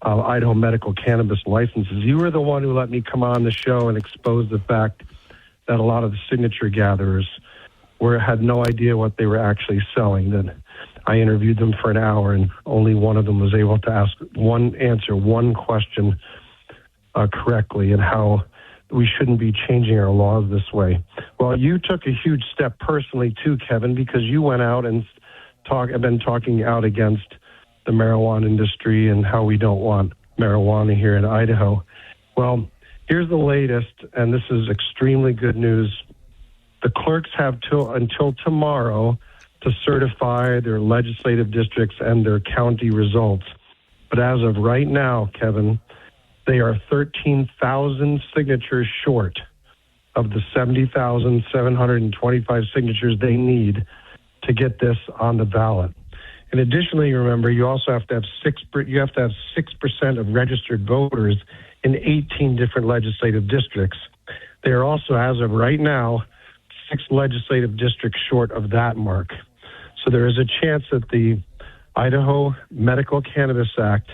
Idaho medical cannabis licenses. You were the one who let me come on the show and expose the fact that a lot of the signature gatherers had no idea what they were actually selling. That I interviewed them for an hour and only one of them was able to answer one question correctly, and how we shouldn't be changing our laws this way. Well, you took a huge step personally too, Kevin, because you went out and have been talking out against the marijuana industry and how we don't want marijuana here in Idaho. Well, here's the latest, and this is extremely good news. The clerks have until tomorrow to certify their legislative districts and their county results. But as of right now, Kevin, they are 13,000 signatures short of the 70,725 signatures they need to get this on the ballot. And additionally, remember, you also have to have 6% of registered voters in 18 different legislative districts. They are also, as of right now, 6 legislative districts short of that mark. So there is a chance that the Idaho Medical Cannabis Act,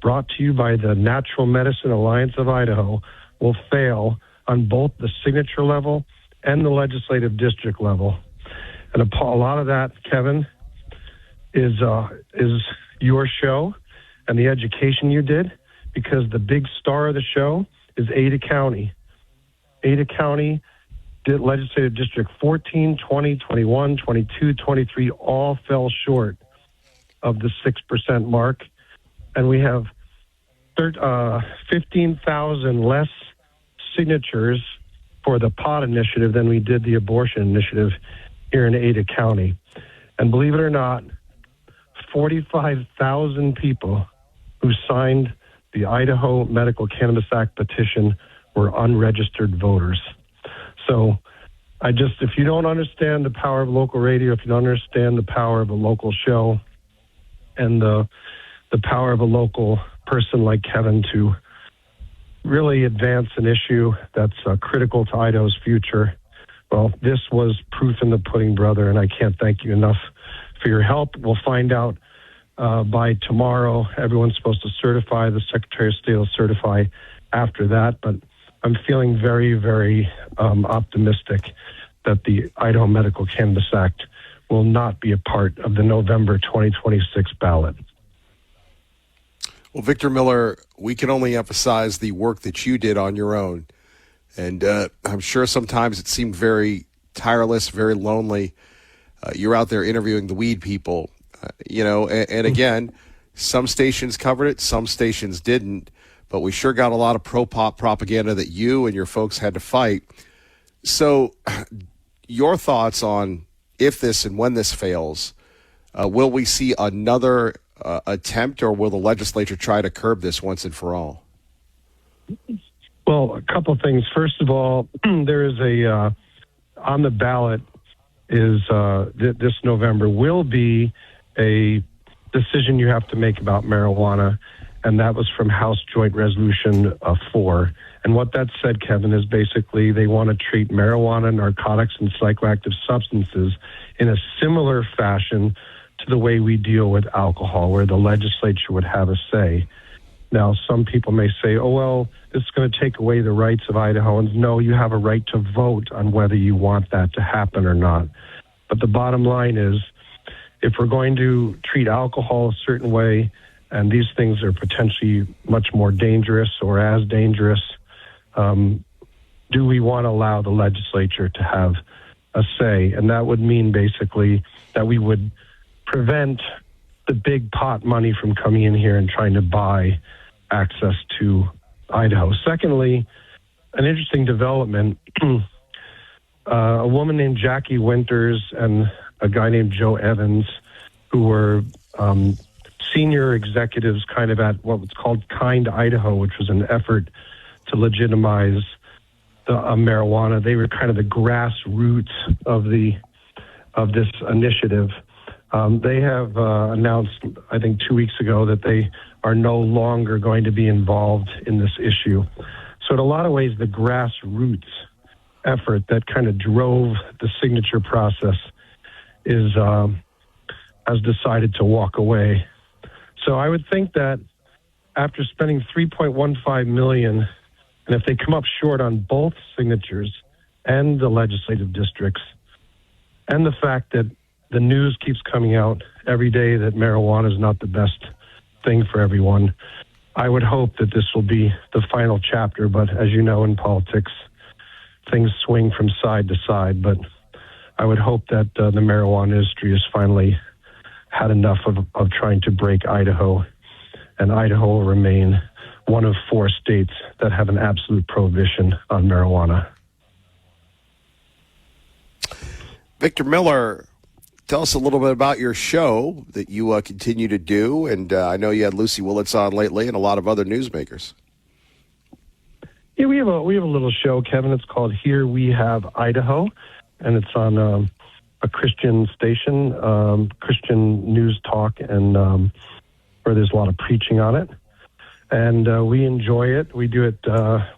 brought to you by the Natural Medicine Alliance of Idaho, will fail on both the signature level and the legislative district level. And a lot of that, Kevin, is your show and the education you did, because the big star of the show is Ada County. Ada County did legislative district 14, 20, 21, 22, 23 all fell short of the 6% mark. And we have 15,000 less signatures for the pot initiative than we did the abortion initiative here in Ada County. And believe it or not, 45,000 people who signed the Idaho Medical Cannabis Act petition were unregistered voters. So if you don't understand the power of local radio, if you don't understand the power of a local show and the power of a local person like Kevin to really advance an issue that's critical to Idaho's future, well, this was proof in the pudding, brother, and I can't thank you enough for your help. We'll find out by tomorrow. Everyone's supposed to certify. The Secretary of State will certify after that, but I'm feeling very, very optimistic that the Idaho Medical Cannabis Act will not be a part of the November 2026 ballot. Well, Victor Miller, we can only emphasize the work that you did on your own. And I'm sure sometimes it seemed very tireless, very lonely. You're out there interviewing the weed people, and again, some stations covered it, some stations didn't. But we sure got a lot of pro-pop propaganda that you and your folks had to fight. So your thoughts on if this and when this fails, will we see another attempt, or will the legislature try to curb this once and for all? Well, a couple things. First of all, there is on the ballot is this November will be a decision you have to make about marijuana, and that was from House Joint Resolution 4. And what that said, Kevin, is basically they want to treat marijuana, narcotics, and psychoactive substances in a similar fashion to the way we deal with alcohol, where the legislature would have a say. Now, some people may say, oh, well, this is going to take away the rights of Idahoans. No, you have a right to vote on whether you want that to happen or not. But the bottom line is, if we're going to treat alcohol a certain way, and these things are potentially much more dangerous or as dangerous, do we want to allow the legislature to have a say? And that would mean basically that we would prevent the big pot money from coming in here and trying to buy access to Idaho. Secondly, an interesting development, a woman named Jackie Winters and a guy named Joe Evans, who were senior executives kind of at what was called Kind Idaho, which was an effort to legitimize the marijuana. They were kind of the grassroots of this initiative. They have announced, I think 2 weeks ago, that they are no longer going to be involved in this issue. So in a lot of ways, the grassroots effort that kind of drove the signature process has decided to walk away. So I would think that after spending $3.15 million, and if they come up short on both signatures and the legislative districts, and the fact that the news keeps coming out every day that marijuana is not the best thing for everyone, I would hope that this will be the final chapter. But as you know, in politics, things swing from side to side. But I would hope that the marijuana industry has finally had enough of trying to break Idaho, and Idaho will remain one of 4 states that have an absolute prohibition on marijuana. Victor Miller, tell us a little bit about your show that you continue to do. And I know you had Lucy Willits on lately and a lot of other newsmakers. Yeah, we have a little show, Kevin. It's called Here We Have Idaho, and it's on a Christian station, Christian news talk, and where there's a lot of preaching on it. And we enjoy it. We do it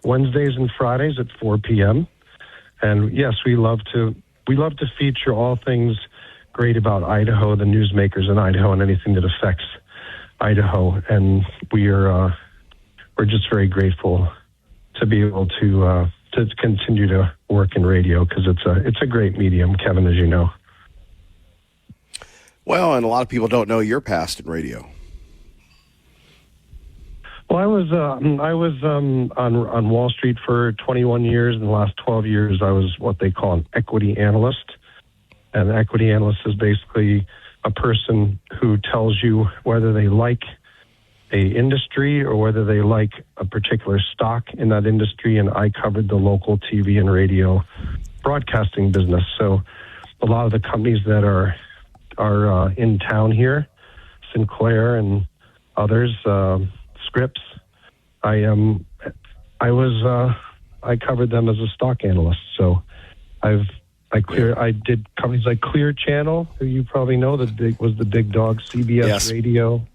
Wednesdays and Fridays at 4 p.m. And yes, we love to feature all things great about Idaho, the newsmakers in Idaho, and anything that affects Idaho. And we're just very grateful to be able to continue to work in radio, because it's a great medium, Kevin, as you know. Well, and a lot of people don't know your past in radio. Well, I was on Wall Street for 21 years. In the last 12 years, I was what they call an equity analyst. And an equity analyst is basically a person who tells you whether they like a industry or whether they like a particular stock in that industry. And I covered the local TV and radio broadcasting business. So a lot of the companies that are in town here, Sinclair and others, Scripps, I covered them as a stock analyst. So I did companies like Clear Channel, who you probably know, was the big dog, CBS Yes. Radio.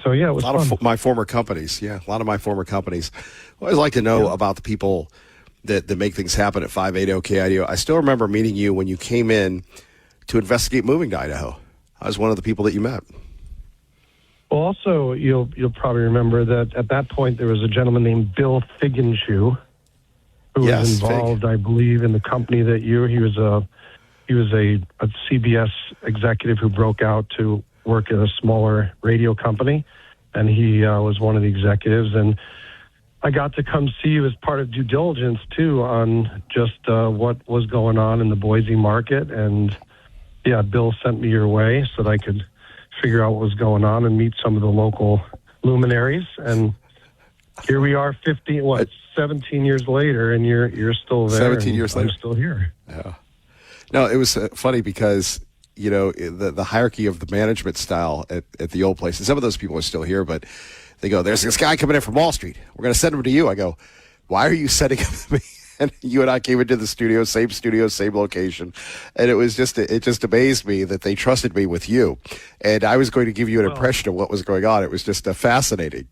So yeah, it was a lot fun. of my former companies. Yeah, a lot of my former companies. I always like to know about the people that make things happen at 580 KIDO. I still remember meeting you when you came in to investigate moving to Idaho. I was one of the people that you met. Well, also, you'll probably remember that at that point there was a gentleman named Bill Figgenshoe who was involved, I believe, in the company that he was a CBS executive who broke out to work at a smaller radio company, and he was one of the executives. And I got to come see you as part of due diligence too on just what was going on in the Boise market. And yeah, Bill sent me your way so that I could figure out what was going on and meet some of the local luminaries. And here we are 17 years later, and you're still there. 17 years later. I'm still here. Yeah. No, it was funny because, the hierarchy of the management style at the old place, and some of those people are still here, but They go, there's this guy coming in from Wall Street. We're going to send him to you. I go, why are you sending him to me? And you and I came into the studio, same location. And it just amazed me that they trusted me with you. And I was going to give you an impression of what was going on. It was just fascinating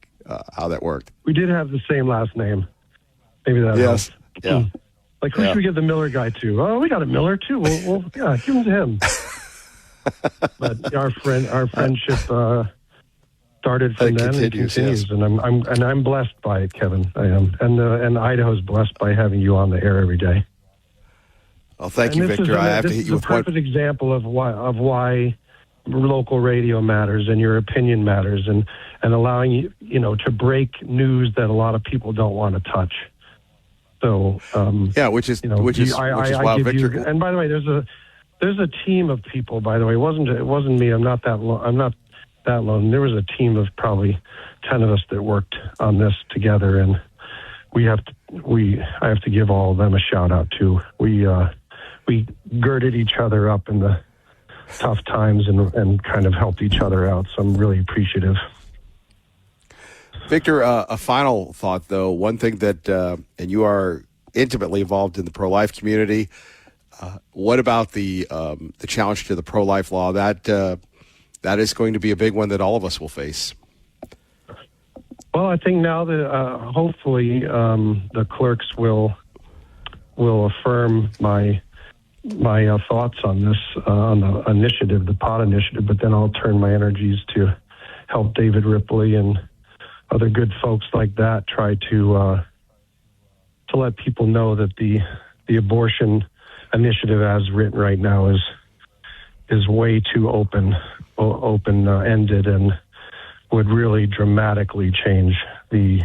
how that worked. We did have the same last name. Maybe that helps. Yeah. Like, who should we give the Miller guy to? Oh, we got a Miller, too. Well, yeah, give him to him. But our friendship started from then and continues. Yes. And I'm blessed by it, Kevin. I am. And Idaho's blessed by having you on the air every day. Well, thank you, Victor. I have to hit you with one. This is a perfect example of why local radio matters and your opinion matters and allowing you to break news that a lot of people don't want to touch. So which is why Victor. And by the way, there's a team of people. By the way, it wasn't me. I'm not that alone. There was a team of probably 10 of us that worked on this together, and I have to give all of them a shout out too. We girded each other up in the tough times and kind of helped each other out. So I'm really appreciative. Victor, a final thought, though. One thing that, and you are intimately involved in the pro-life community. What about the challenge to the pro-life law? That is going to be a big one that all of us will face. Well, I think now that hopefully the clerks will affirm my thoughts on this on the initiative, the pot initiative. But then I'll turn my energies to help David Ripley and other good folks like that try to let people know that the abortion initiative as written right now is way too open ended and would really dramatically change the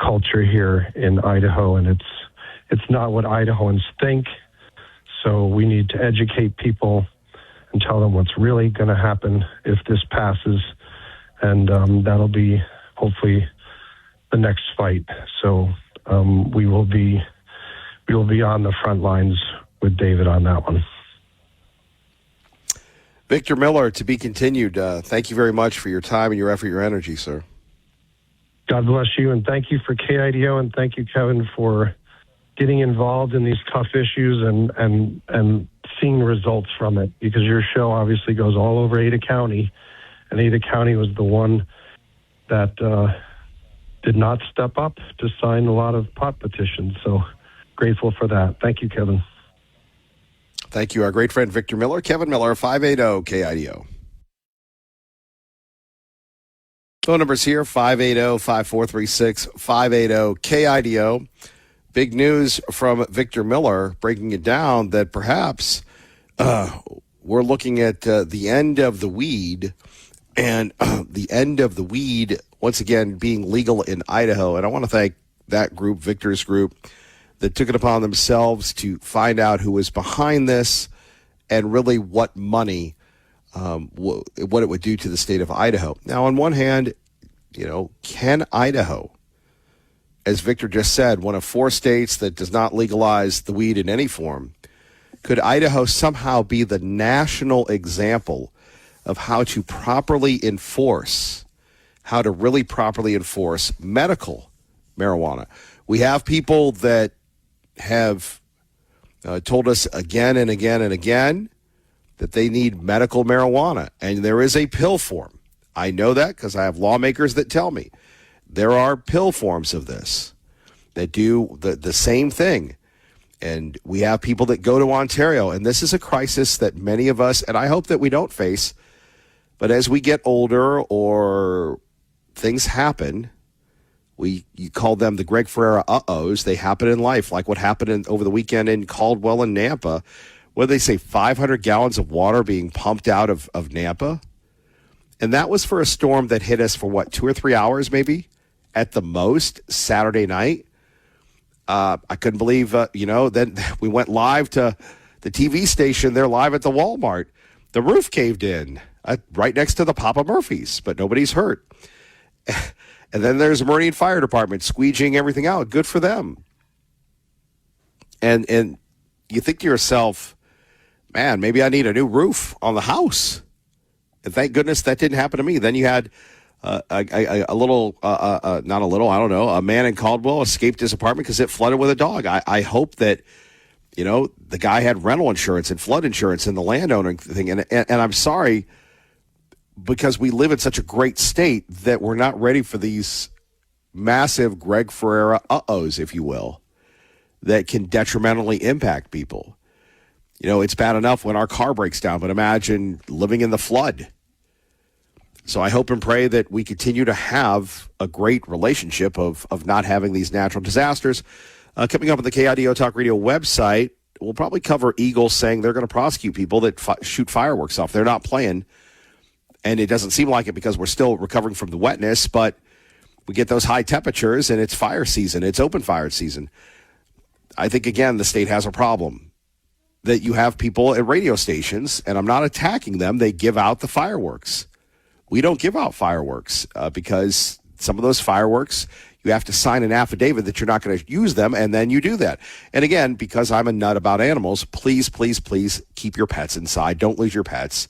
culture here in Idaho, and it's not what Idahoans think. So we need to educate people and tell them what's really going to happen if this passes, and that'll be hopefully the next fight. So we will be on the front lines with David on that one. Victor Miller, to be continued. Thank you very much for your time and your effort, your energy, sir. God bless you, and thank you for KIDO, and thank you, Kevin, for getting involved in these tough issues and seeing results from it, because your show obviously goes all over Ada County, and Ada County was the one that did not step up to sign a lot of pot petitions. So grateful for that. Thank you, Kevin. Thank you. Our great friend Victor Miller, Kevin Miller, 580-KIDO. Phone numbers here, 580-5436, 580-KIDO. Big news from Victor Miller, breaking it down that perhaps we're looking at the end of the weed, and the end of the weed, once again, being legal in Idaho. And I want to thank that group, Victor's group, that took it upon themselves to find out who was behind this and really what money, what it would do to the state of Idaho. Now, on one hand, can Idaho, as Victor just said, one of 4 states that does not legalize the weed in any form, could Idaho somehow be the national example of how to really properly enforce medical marijuana? We have people that have told us again and again and again that they need medical marijuana, and there is a pill form. I know that because I have lawmakers that tell me there are pill forms of this that do the same thing. And we have people that go to Ontario, and this is a crisis that many of us, and I hope that we don't face, but as we get older or things happen, you call them the Greg Ferrara uh-ohs. They happen in life, like what happened over the weekend in Caldwell and Nampa. What did they say, 500 gallons of water being pumped out of Nampa? And that was for a storm that hit us for, 2 or 3 hours maybe, at the most, Saturday night. I couldn't believe, then we went live to the TV station. They're live at the Walmart. The roof caved in right next to the Papa Murphy's, but nobody's hurt. And then there's the Marine Fire Department squeegeeing everything out. Good for them. And you think to yourself, man, maybe I need a new roof on the house. And thank goodness that didn't happen to me. Then you had a little, not a little, I don't know, a man in Caldwell escaped his apartment because it flooded with a dog. I hope that, the guy had rental insurance and flood insurance and the landowner thing. And I'm sorry, because we live in such a great state that we're not ready for these massive Greg Ferrara uh-ohs, if you will, that can detrimentally impact people. It's bad enough when our car breaks down, but imagine living in the flood. So I hope and pray that we continue to have a great relationship of not having these natural disasters. Coming up on the KIDO Talk Radio website, we'll probably cover Eagles saying they're going to prosecute people that shoot fireworks off. They're not playing, and it doesn't seem like it because we're still recovering from the wetness, but we get those high temperatures, and it's fire season. It's open fire season. I think, again, the state has a problem that you have people at radio stations, and I'm not attacking them, they give out the fireworks. We don't give out fireworks because some of those fireworks, you have to sign an affidavit that you're not going to use them, and then you do that. And again, because I'm a nut about animals, please, please, please keep your pets inside. Don't lose your pets.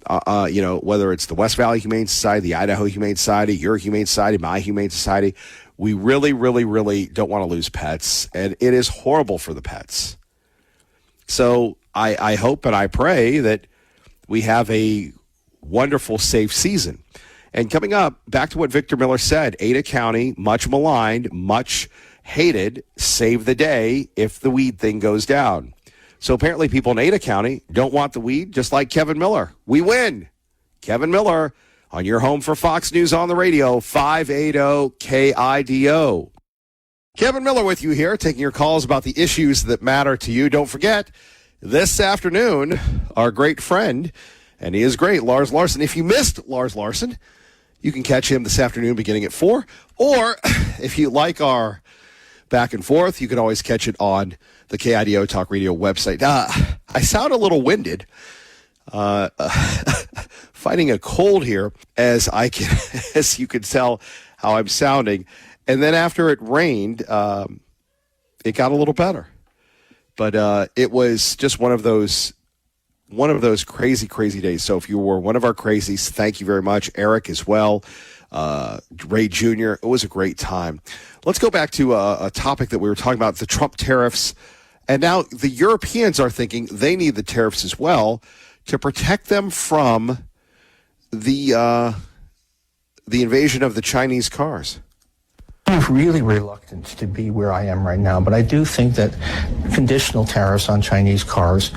Whether it's the West Valley Humane Society, the Idaho Humane Society, your Humane Society, my Humane Society, we really, really, really don't want to lose pets, and it is horrible for the pets. So I hope and I pray that we have a wonderful, safe season. And coming up, back to what Victor Miller said, Ada County, much maligned, much hated, save the day if the weed thing goes down. So apparently people in Ada County don't want the weed, just like Kevin Miller. We win. Kevin Miller on your home for Fox News on the radio, 580 KIDO. Kevin Miller with you here, taking your calls about the issues that matter to you. Don't forget, this afternoon, our great friend, and he is great, Lars Larson. If you missed Lars Larson, you can catch him this afternoon beginning at 4. Or if you like our back and forth, you can always catch it on the KIDO Talk Radio website. I sound a little winded. Fighting a cold here as you can tell how I'm sounding. And then after it rained, it got a little better. But it was just one of those crazy, crazy days. So if you were one of our crazies, thank you very much. Eric as well. Ray Jr. It was a great time. Let's go back to a topic that we were talking about, the Trump tariffs. And now the Europeans are thinking they need the tariffs as well to protect them from the invasion of the Chinese cars. I'm really reluctant to be where I am right now, but I do think that conditional tariffs on Chinese cars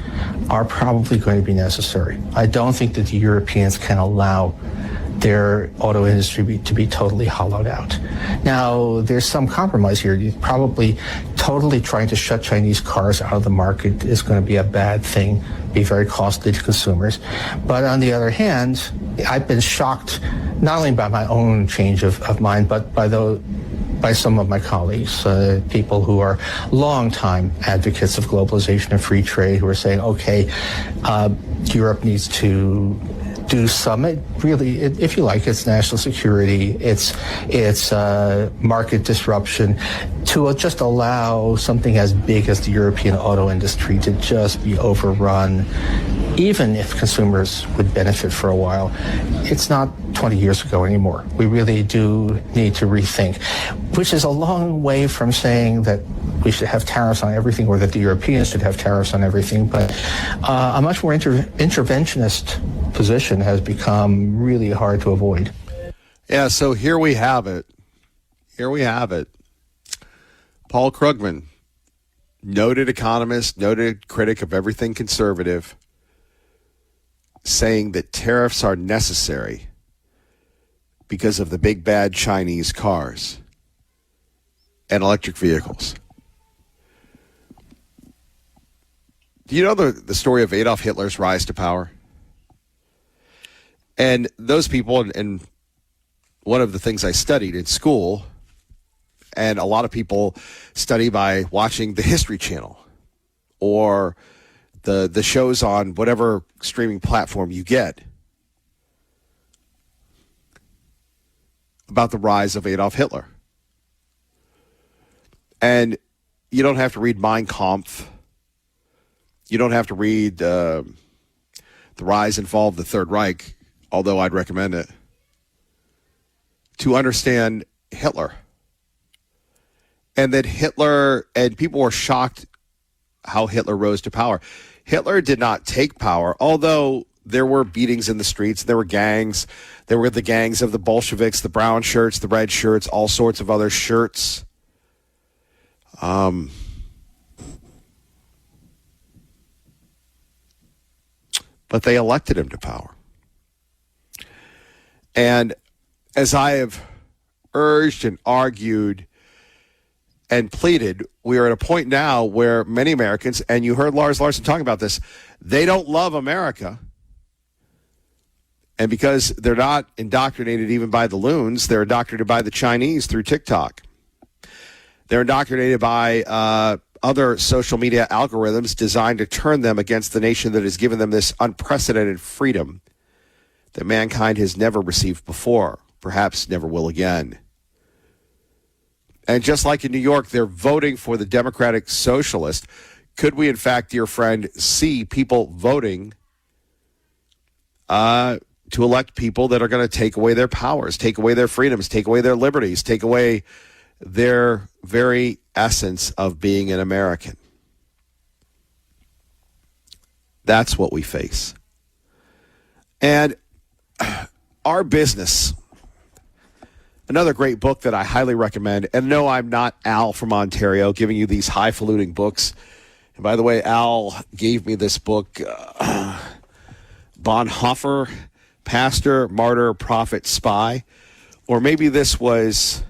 are probably going to be necessary. I don't think that the Europeans can allow their auto industry to be totally hollowed out. Now, there's some compromise here. You're probably totally trying to shut Chinese cars out of the market is going to be a bad thing, be very costly to consumers. But on the other hand, I've been shocked not only by my own change of mind, but by some of my colleagues, people who are longtime advocates of globalization and free trade, who are saying, okay, Europe needs to do some, if you like, it's national security, it's market disruption, to just allow something as big as the European auto industry to just be overrun, even if consumers would benefit for a while. It's not 20 years ago anymore. We really do need to rethink, which is a long way from saying that we should have tariffs on everything or that the Europeans should have tariffs on everything. But a much more interventionist position has become really hard to avoid. Yeah, so here we have it. Paul Krugman, noted economist, noted critic of everything conservative, saying that tariffs are necessary because of the big bad Chinese cars and electric vehicles. Do you know the story of Adolf Hitler's rise to power? And those people, and one of the things I studied in school, and a lot of people study by watching the History Channel or the shows on whatever streaming platform you get about the rise of Adolf Hitler. And you don't have to read Mein Kampf. You don't have to read The Rise and Fall of the Third Reich, although I'd recommend it. to understand Hitler. And that Hitler, and people were shocked how Hitler rose to power. Hitler did not take power, although there were beatings in the streets. There were gangs. There were the gangs of the Bolsheviks, the brown shirts, the red shirts, all sorts of other shirts. But they elected him to power. And as I have urged and argued and pleaded, we are at a point now where many Americans, and you heard Lars Larson talking about this, they don't love America. And because they're not indoctrinated even by the loons, they're indoctrinated by the Chinese through TikTok. They're indoctrinated by other social media algorithms designed to turn them against the nation that has given them this unprecedented freedom that mankind has never received before, perhaps never will again. And just like in New York, they're voting for the Democratic Socialist. Could we, in fact, dear friend, see people voting to elect people that are going to take away their powers, take away their freedoms, take away their liberties, take away their very essence of being an American? That's what we face. And our business, another great book that I highly recommend, and no, I'm not Al from Ontario giving you these highfalutin books. And by the way, Al gave me this book, Bonhoeffer, Pastor, Martyr, Prophet, Spy. Or maybe this was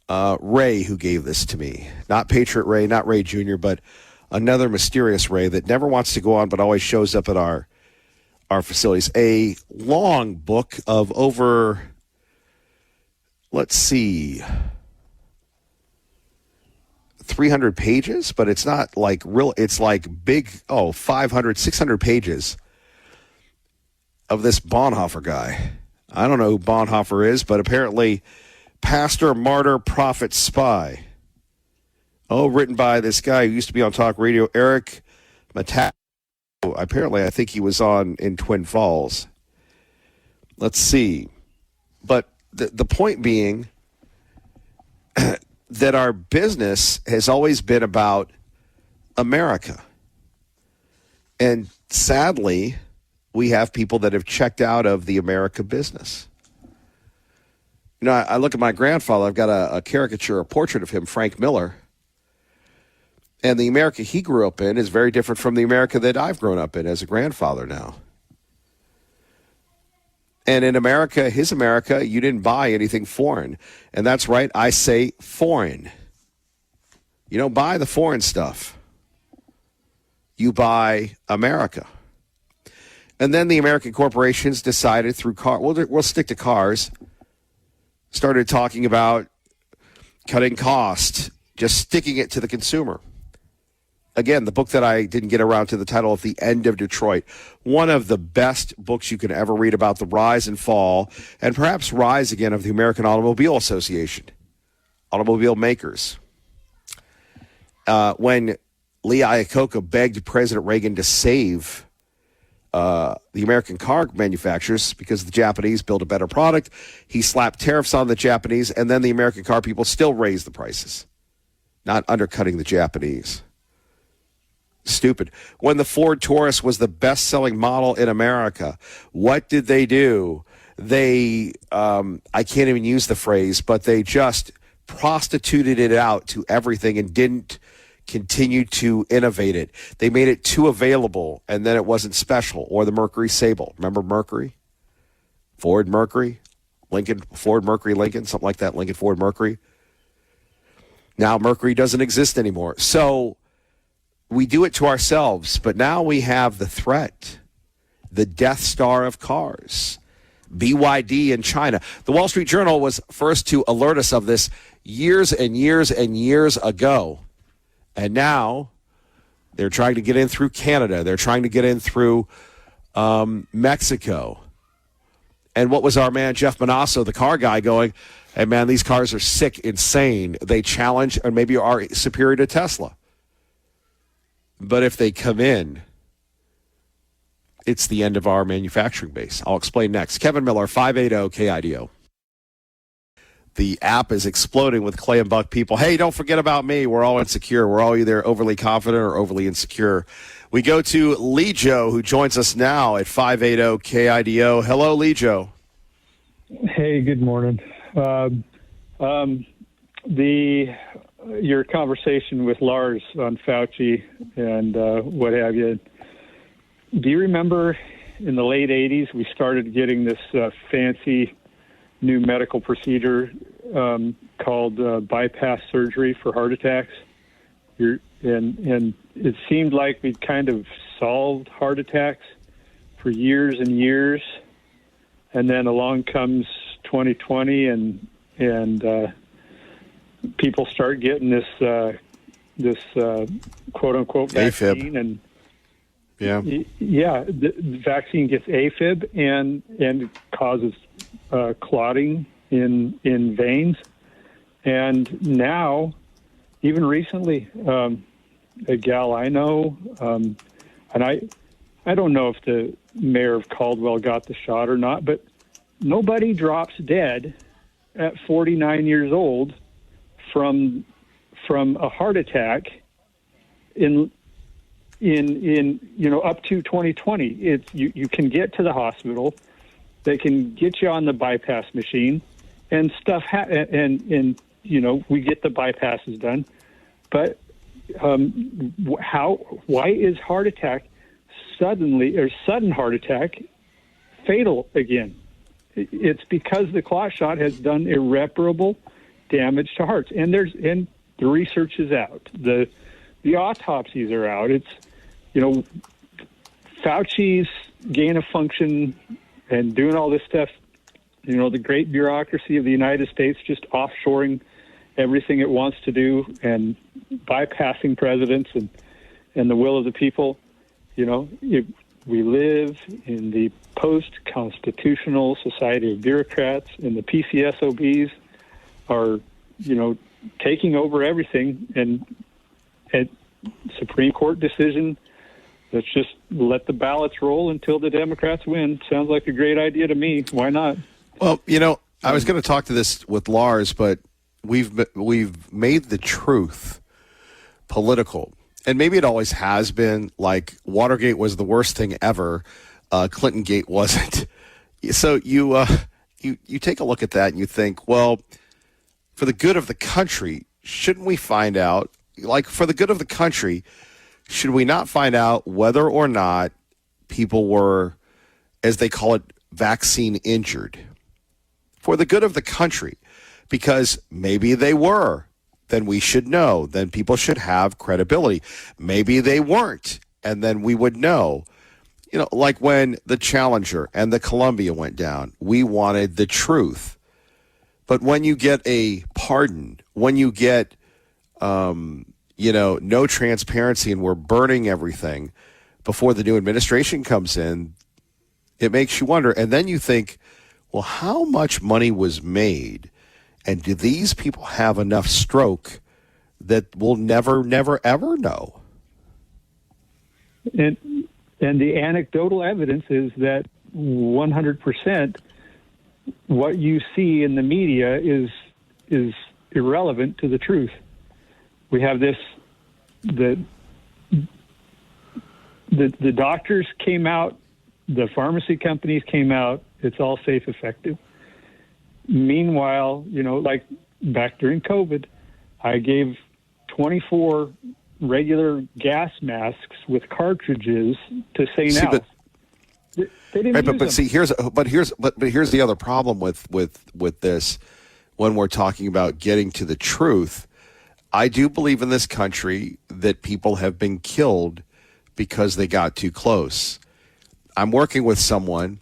Ray who gave this to me. Not Patriot Ray, not Ray Jr., but another mysterious Ray that never wants to go on but always shows up at our facilities. A long book of over, let's see, 300 pages, but it's not like real, it's like big, 500, 600 pages of this Bonhoeffer guy. I don't know who Bonhoeffer is, but apparently Pastor, Martyr, Prophet, Spy. Written by this guy who used to be on talk radio, Eric Mata. Apparently, I think he was on in Twin Falls. Let's see. But the point being that our business has always been about America. And sadly, we have people that have checked out of the America business. You know, I look at my grandfather. I've got a caricature, a portrait of him, Frank Miller. And the America he grew up in is very different from the America that I've grown up in as a grandfather now. And in America, his America, you didn't buy anything foreign. And that's right, I say foreign. You don't buy the foreign stuff. You buy America. And then the American corporations decided through we'll stick to cars, started talking about cutting costs, just sticking it to the consumer. Again, the book that I didn't get around to, the title of The End of Detroit, one of the best books you can ever read about the rise and fall, and perhaps rise again of the American Automobile Association, automobile makers. When Lee Iacocca begged President Reagan to save the American car manufacturers because the Japanese built a better product, he slapped tariffs on the Japanese, and then the American car people still raised the prices, not undercutting the Japanese. Stupid. When the Ford Taurus was the best-selling model in America, what did they do? They, I can't even use the phrase, but they just prostituted it out to everything and didn't continue to innovate it. They made it too available, and then it wasn't special. Or the Mercury Sable. Remember Mercury? Ford Mercury? Lincoln, Ford Mercury Lincoln, something like that, Lincoln Ford Mercury. Now Mercury doesn't exist anymore. So we do it to ourselves, but now we have the threat, the Death Star of cars, BYD in China. The Wall Street Journal was first to alert us of this years and years and years ago. And now they're trying to get in through Canada. They're trying to get in through Mexico. And what was our man, Jeff Manasso, the car guy, going, hey, man, these cars are sick, insane. They challenge or maybe are superior to Tesla. But if they come in, it's the end of our manufacturing base. I'll explain next. Kevin Miller, 580 KIDO. The app is exploding with Clay and Buck people. Hey, don't forget about me. We're all insecure. We're all either overly confident or overly insecure. We go to Lejo, who joins us now at 580 KIDO. Hello, Lejo. Hey, good morning. Your conversation with Lars on Fauci and what have you. Do you remember in the late 80s we started getting this fancy new medical procedure called bypass surgery for heart attacks? And it seemed like we'd kind of solved heart attacks for years and years, and then along comes 2020 and people start getting this quote unquote vaccine. AFib. And yeah, the vaccine gets AFib and causes clotting in veins. And now, even recently, a gal I know, and I don't know if the mayor of Caldwell got the shot or not, but nobody drops dead at 49 years old from a heart attack in up to 2020. It's you can get to the hospital, they can get you on the bypass machine, and stuff and we get the bypasses done. But why is sudden heart attack fatal again? It's because the clot shot has done irreparable damage to hearts, and the research is out. The autopsies are out. It's Fauci's gain of function and doing all this stuff. The great bureaucracy of the United States just offshoring everything it wants to do and bypassing presidents and the will of the people. We live in the post-constitutional society of bureaucrats, and the PCSOBs are, taking over everything. And a Supreme Court decision, let's just let the ballots roll until the Democrats win. Sounds like a great idea to me. Why not? Well, I was going to talk to this with Lars, but we've made the truth political. And maybe it always has been. Like Watergate was the worst thing ever. Clinton Gate wasn't. So you take a look at that and you think, well, for the good of the country, shouldn't we find out? Like, for the good of the country, should we not find out whether or not people were, as they call it, vaccine injured? For the good of the country, because maybe they were. Then we should know. Then people should have credibility. Maybe they weren't, and then we would know. Like when the Challenger and the Columbia went down, we wanted the truth. But when you get a pardon, when you get, no transparency, and we're burning everything before the new administration comes in, it makes you wonder. And then you think, well, how much money was made? And do these people have enough stroke that we'll never, ever know? And the anecdotal evidence is that 100% what you see in the media is irrelevant to the truth. We have this, the doctors came out, the pharmacy companies came out, it's all safe, effective. Meanwhile, like back during COVID, I gave 24 regular gas masks with cartridges to St. Al's. They didn't right, use but them. see, here's the other problem with this. When we're talking about getting to the truth, I do believe in this country that people have been killed because they got too close. I'm working with someone.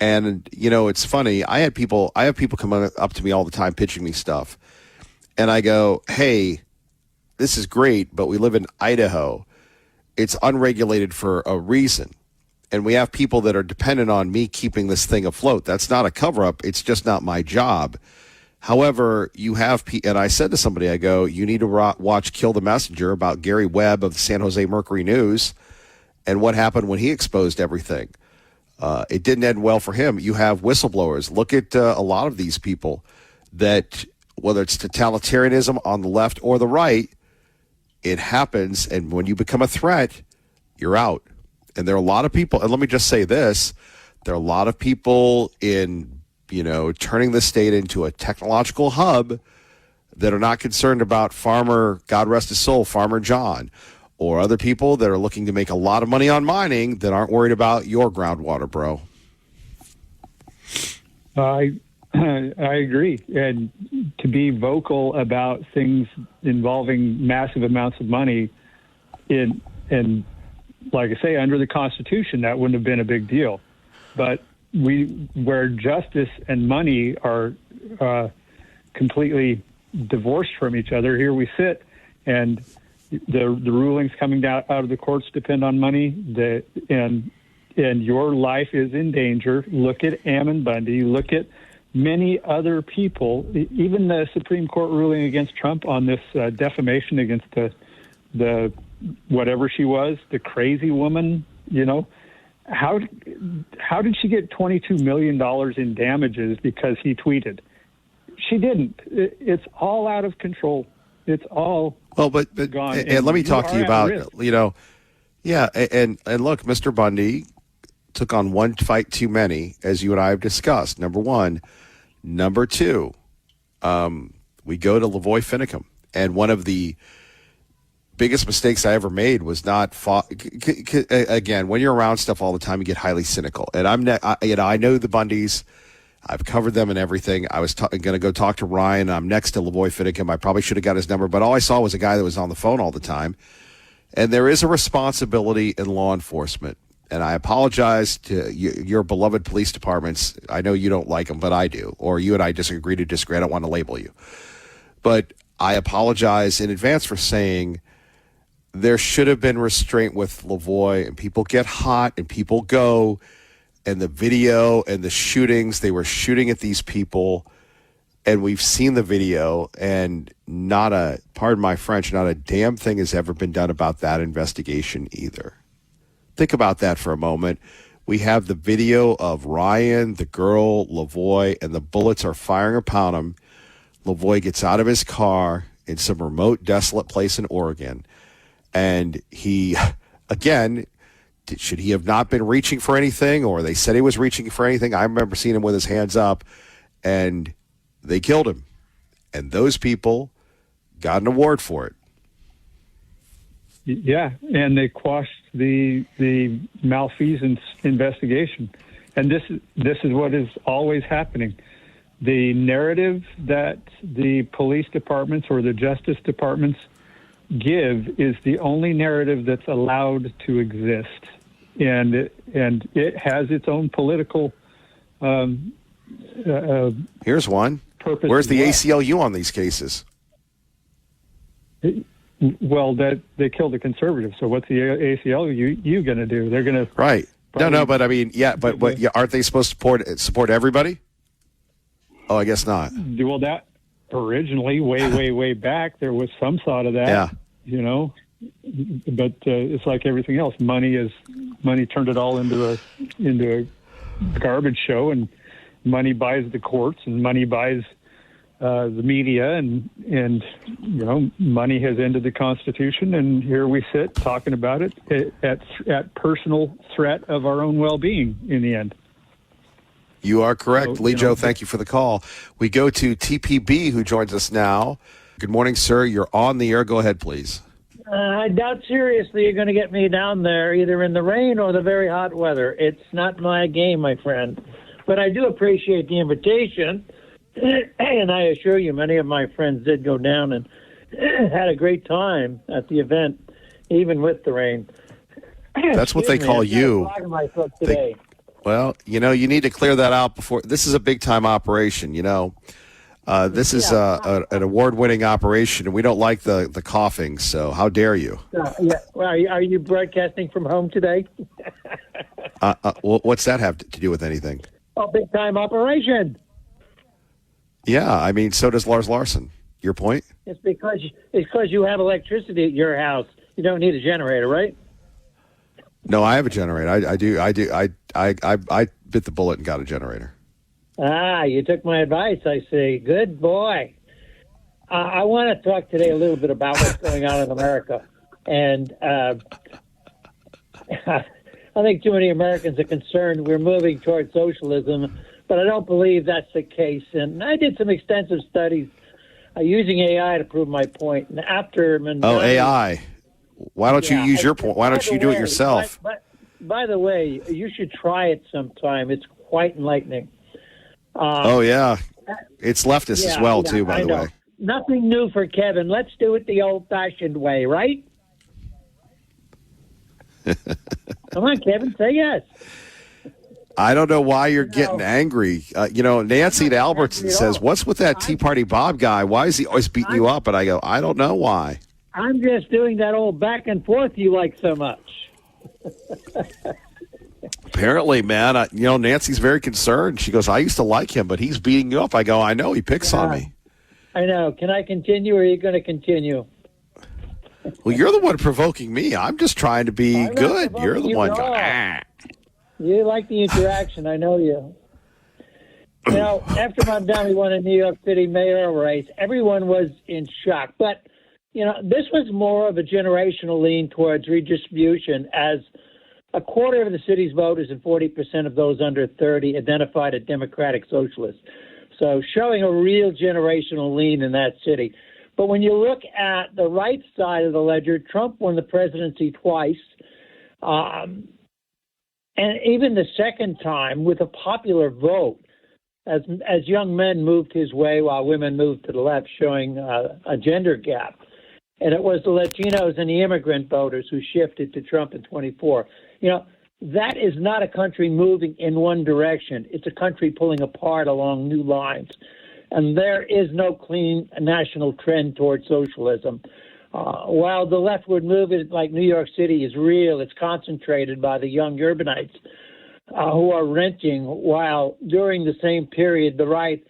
And, it's funny. I have people coming up to me all the time pitching me stuff. And I go, hey, this is great, but we live in Idaho. It's unregulated for a reason. And we have people that are dependent on me keeping this thing afloat. That's not a cover-up. It's just not my job. However, you have and I said to somebody, I go, you need to watch Kill the Messenger about Gary Webb of the San Jose Mercury News and what happened when he exposed everything. It didn't end well for him. You have whistleblowers. Look at a lot of these people that whether it's totalitarianism on the left or the right, it happens. And when you become a threat, you're out. And there are a lot of people, and let me just say this, there are a lot of people in, turning the state into a technological hub that are not concerned about Farmer, God rest his soul, Farmer John, or other people that are looking to make a lot of money on mining that aren't worried about your groundwater, bro. I agree. And to be vocal about things involving massive amounts of money and like I say, under the Constitution, that wouldn't have been a big deal. But where justice and money are completely divorced from each other, here we sit, and the rulings coming out of the courts depend on money, and your life is in danger. Look at Ammon Bundy. Look at many other people. Even the Supreme Court ruling against Trump on this defamation against the whatever she was, the crazy woman, how did she get $22 million in damages because he tweeted? She didn't. It's all out of control. It's all but gone. And let me talk to you about, and look, Mr. Bundy took on one fight too many, as you and I have discussed, number one. Number two, we go to Lavoy Finicum, and one of the biggest mistakes I ever made was not again, when you're around stuff all the time, you get highly cynical. And I know the Bundys. I've covered them and everything. I was going to go talk to Ryan. I'm next to Lavoy Finicum. I probably should have got his number, but all I saw was a guy that was on the phone all the time. And there is a responsibility in law enforcement. And I apologize to your beloved police departments. I know you don't like them, but I do. Or you and I disagree to disagree. I don't want to label you. But I apologize in advance for saying there should have been restraint with Lavoy, and people get hot and people go, and the video and the shootings, they were shooting at these people, and we've seen the video, and pardon my French, not a damn thing has ever been done about that investigation either. Think about that for a moment. We have the video of Ryan, the girl, Lavoy, and the bullets are firing upon him. Lavoy gets out of his car in some remote, desolate place in Oregon. And he, again, should he have not been reaching for anything, or they said he was reaching for anything? I remember seeing him with his hands up, and they killed him. And those people got an award for it. Yeah, and they quashed the malfeasance investigation. And this is what is always happening. The narrative that the police departments or the justice departments give is the only narrative that's allowed to exist, and it has its own political here's one purpose. Where's the ACLU on these cases? Well, that they killed the conservatives, so what's the ACLU going to do? They're going to right. No, but I mean, but aren't they supposed to support everybody? Oh, I guess not. Well, that originally, way back, there was some thought of that. Yeah. But it's like everything else. Money turned it all into a garbage show, and money buys the courts, and money buys the media, and money has ended the Constitution, and here we sit talking about it at personal threat of our own well-being in the end. You are correct. Lee Joe, thank you for the call. We go to TPB, who joins us now. Good morning, sir. You're on the air. Go ahead, please. I doubt seriously you're going to get me down there either in the rain or the very hot weather. It's not my game, my friend. But I do appreciate the invitation. And I assure you, many of my friends did go down and had a great time at the event, even with the rain. That's what they call you. Well, you need to clear that out before. This is a big-time operation, This is an award-winning operation, and we don't like the coughing, so how dare you? Yeah. Well, are you broadcasting from home today? What's that have to do with anything? Oh, big-time operation. Yeah, I mean, so does Lars Larson. Your point? It's because you have electricity at your house. You don't need a generator, right? No, I have a generator. I do. I bit the bullet and got a generator. You took my advice, I see. Good boy. I want to talk today a little bit about what's going on in America. And I think too many Americans are concerned we're moving toward socialism, but I don't believe that's the case. And I did some extensive studies using AI to prove my point. And after AI. Why don't you use your point? Why don't you do it yourself? By the way, you should try it sometime. It's quite enlightening. Yeah. It's leftist as well, too, by the way. Nothing new for Kevin. Let's do it the old-fashioned way, right? Come on, Kevin, say yes. I don't know why you're getting angry. Nancy Albertson says, what's with that Tea Party Bob guy? Why is he always beating you up? And I go, I don't know why. I'm just doing that old back and forth you like so much. Apparently, man, Nancy's very concerned. She goes, I used to like him, but he's beating you up. I go, I know, he picks on me. I know. Can I continue, or are you going to continue? Well, you're the one provoking me. I'm just trying to be good. You're the one going, You like the interaction. I know you. After Montgomery won a New York City mayoral race, everyone was in shock. But, this was more of a generational lean towards redistribution, as a quarter of the city's voters and 40% of those under 30 identified as Democratic Socialists. So showing a real generational lean in that city. But when you look at the right side of the ledger, Trump won the presidency twice. And even the second time with a popular vote, as young men moved his way while women moved to the left, showing a gender gap. And it was the Latinos and the immigrant voters who shifted to Trump in 24. That is not a country moving in one direction. It's a country pulling apart along new lines. And there is no clean national trend toward socialism. While the leftward movement like New York City is real, it's concentrated by the young urbanites who are renting, while during the same period the right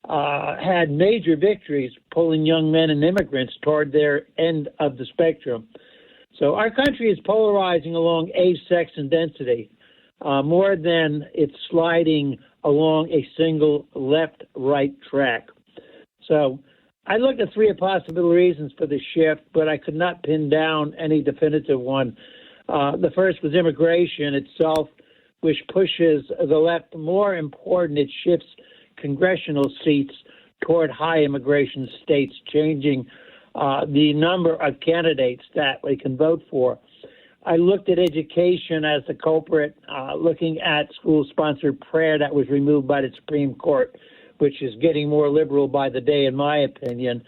had major victories pulling young men and immigrants toward their end of the spectrum. So our country is polarizing along age, sex, and density more than it's sliding along a single left-right track. So I looked at three possible reasons for the shift, but I could not pin down any definitive one. The first was immigration itself, which pushes the left. More important, it shifts congressional seats toward high immigration states, changing the number of candidates that we can vote for. I looked at education as the culprit, looking at school-sponsored prayer that was removed by the Supreme Court, which is getting more liberal by the day, in my opinion,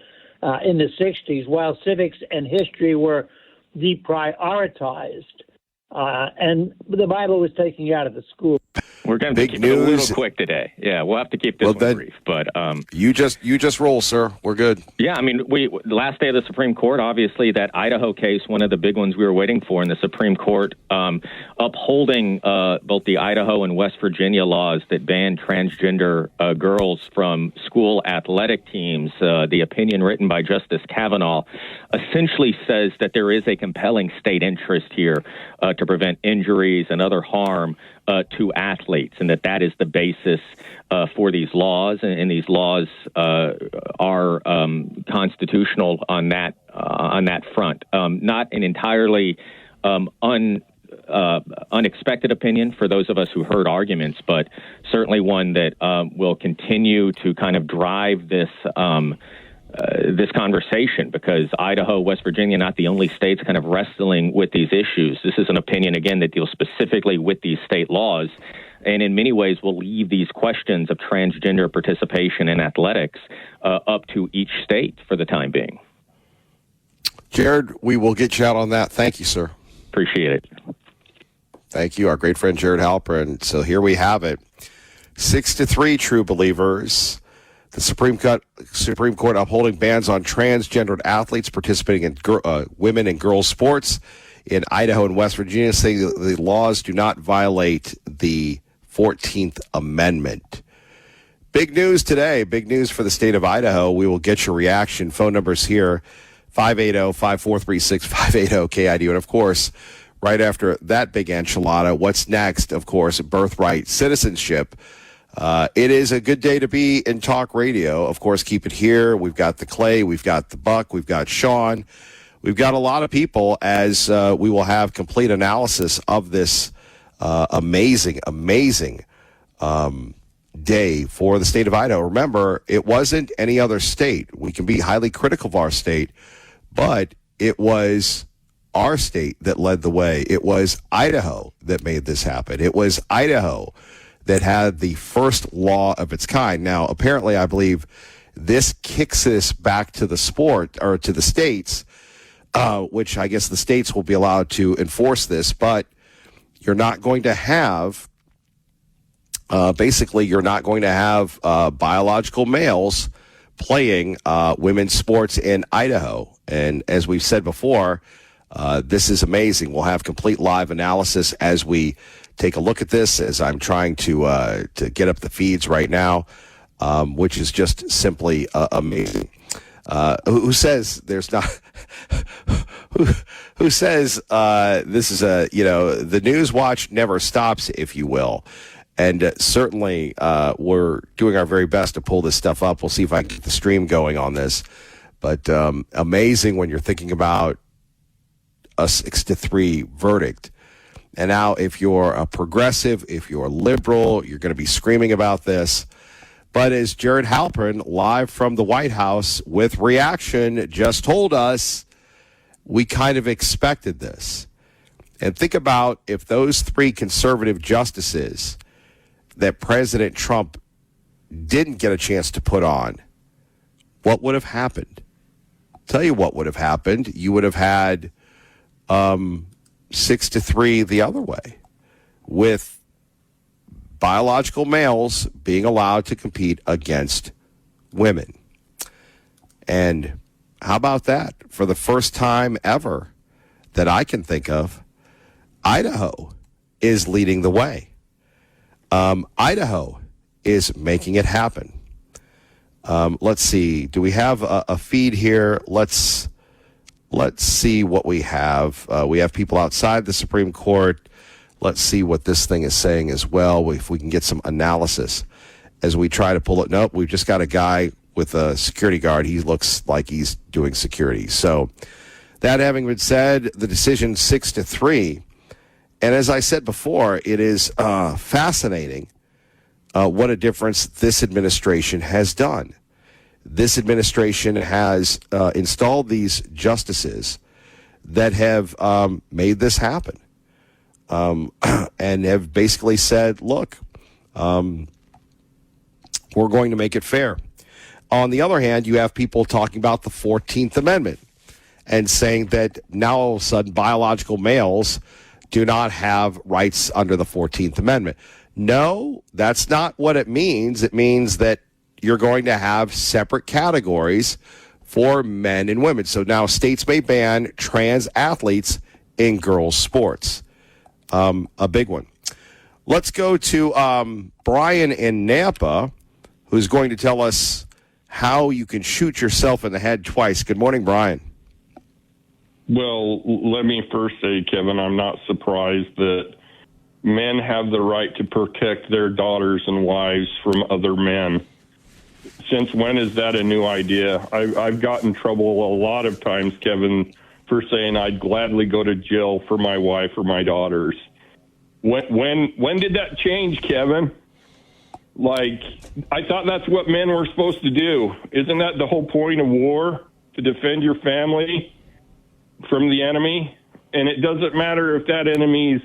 in the 60s, while civics and history were deprioritized, and the Bible was taken out of the school. We're going to keep it a little quick today. Yeah, we'll have to keep this one brief. But you just roll, sir. We're good. Yeah, I mean, the last day of the Supreme Court, obviously, that Idaho case, one of the big ones we were waiting for in the Supreme Court, upholding both the Idaho and West Virginia laws that ban transgender girls from school athletic teams. The opinion written by Justice Kavanaugh essentially says that there is a compelling state interest here to prevent injuries and other harm to athletes, and that is the basis for these laws, and these laws are constitutional on that front. Not an entirely unexpected opinion for those of us who heard arguments, but certainly one that will continue to kind of drive this conversation, because Idaho, West Virginia, not the only states kind of wrestling with these issues. This is an opinion, again, that deals specifically with these state laws, and in many ways will leave these questions of transgender participation in athletics up to each state for the time being. Jared, we will get you out on that. Thank you, sir. Appreciate it. Thank you, our great friend Jared Halpern. So here we have it. 6-3, true believers. The Supreme Court upholding bans on transgendered athletes participating in women and girls sports in Idaho and West Virginia, saying that the laws do not violate the 14th Amendment. Big news today. Big news for the state of Idaho. We will get your reaction. Phone numbers here, 580-5436, 580-KIDO. And, of course, right after that big enchilada, what's next? Of course, birthright citizenship. It is a good day to be in talk radio. Of course, keep it here. We've got the Clay, we've got the Buck, we've got Sean. We've got a lot of people as we will have complete analysis of this amazing day for the state of Idaho. Remember, it wasn't any other state. We can be highly critical of our state, but it was our state that led the way. It was Idaho that made this happen. It was Idaho that had the first law of its kind. Now, apparently, I believe this kicks this back to the sport or to the states, which I guess the states will be allowed to enforce this, but you're not going to have, biological males playing women's sports in Idaho. And as we've said before, this is amazing. We'll have complete live analysis as we take a look at this, as I'm trying to get up the feeds right now, which is just simply amazing. Who says there's not? Who says this is the news watch never stops, if you will, and certainly we're doing our very best to pull this stuff up. We'll see if I can get the stream going on this, but amazing when you're thinking about a 6-3 verdict. And now, if you're a progressive, if you're liberal, you're going to be screaming about this. But as Jared Halpern, live from the White House with reaction, just told us, we kind of expected this. And think about if those three conservative justices that President Trump didn't get a chance to put on, what would have happened? Tell you what would have happened. You would have had 6-3 the other way, with biological males being allowed to compete against women. And how about that? For the first time ever that I can think of, Idaho is leading the way. Idaho is making it happen. Let's see. Do we have a feed here? Let's see what we have. We have people outside the Supreme Court. Let's see what this thing is saying as well, if we can get some analysis as we try to pull it. Nope, we've just got a guy with a security guard. He looks like he's doing security. So that having been said, the decision 6-3. And as I said before, it is fascinating what a difference this administration has done. This administration has installed these justices that have made this happen, and have basically said, look, we're going to make it fair. On the other hand, you have people talking about the 14th Amendment and saying that now all of a sudden biological males do not have rights under the 14th Amendment. No, that's not what it means. It means that you're going to have separate categories for men and women. So now states may ban trans athletes in girls' sports. A big one. Let's go to Brian in Nampa, who's going to tell us how you can shoot yourself in the head twice. Good morning, Brian. Well, let me first say, Kevin, I'm not surprised that men have the right to protect their daughters and wives from other men. Since when is that a new idea? I've gotten in trouble a lot of times, Kevin, for saying I'd gladly go to jail for my wife or my daughters. When did that change, Kevin? Like, I thought that's what men were supposed to do. Isn't that the whole point of war? To defend your family from the enemy? And it doesn't matter if that enemy's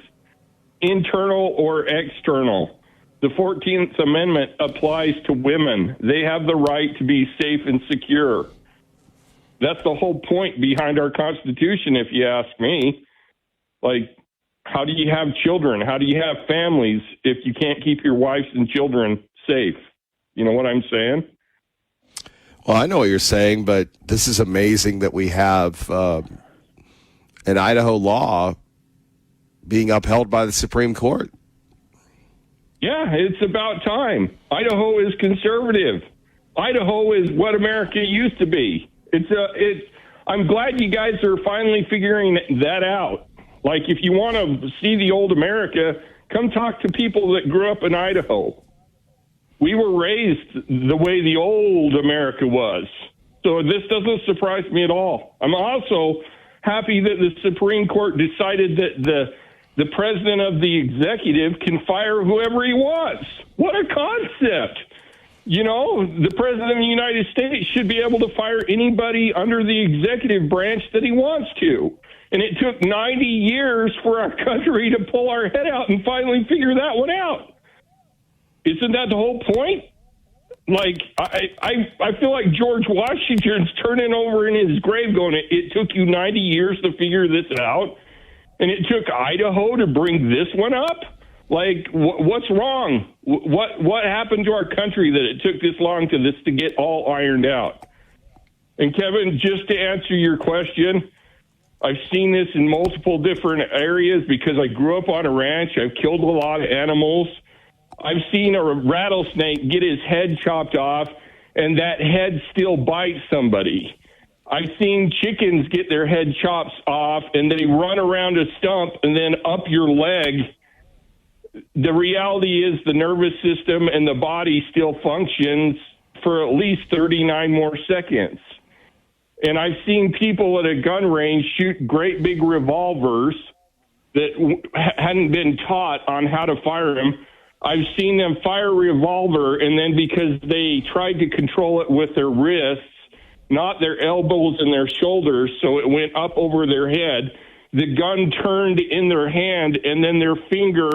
internal or external. The 14th Amendment applies to women. They have the right to be safe and secure. That's the whole point behind our Constitution, if you ask me. Like, how do you have children? How do you have families if you can't keep your wives and children safe? You know what I'm saying? Well, I know what you're saying, but this is amazing that we have an Idaho law being upheld by the Supreme Court. Yeah, it's about time. Idaho is conservative. Idaho is what America used to be. I'm glad you guys are finally figuring that out. Like, if you want to see the old America, come talk to people that grew up in Idaho. We were raised the way the old America was. So this doesn't surprise me at all. I'm also happy that the Supreme Court decided that the president of the executive can fire whoever he wants. What a concept. You know, the president of the United States should be able to fire anybody under the executive branch that he wants to. And it took 90 years for our country to pull our head out and finally figure that one out. Isn't that the whole point? Like, I feel like George Washington's turning over in his grave going, it took you 90 years to figure this out, and it took Idaho to bring this one up? Like, what's wrong? What happened to our country that it took this long to get all ironed out? And, Kevin, just to answer your question, I've seen this in multiple different areas because I grew up on a ranch. I've killed a lot of animals. I've seen a rattlesnake get his head chopped off, and that head still bites somebody. I've seen chickens get their head chopped off, and they run around a stump and then up your leg. The reality is the nervous system and the body still functions for at least 39 more seconds. And I've seen people at a gun range shoot great big revolvers that hadn't been taught on how to fire them. I've seen them fire a revolver, and then because they tried to control it with their wrists, not their elbows and their shoulders, so it went up over their head, the gun turned in their hand, and then their finger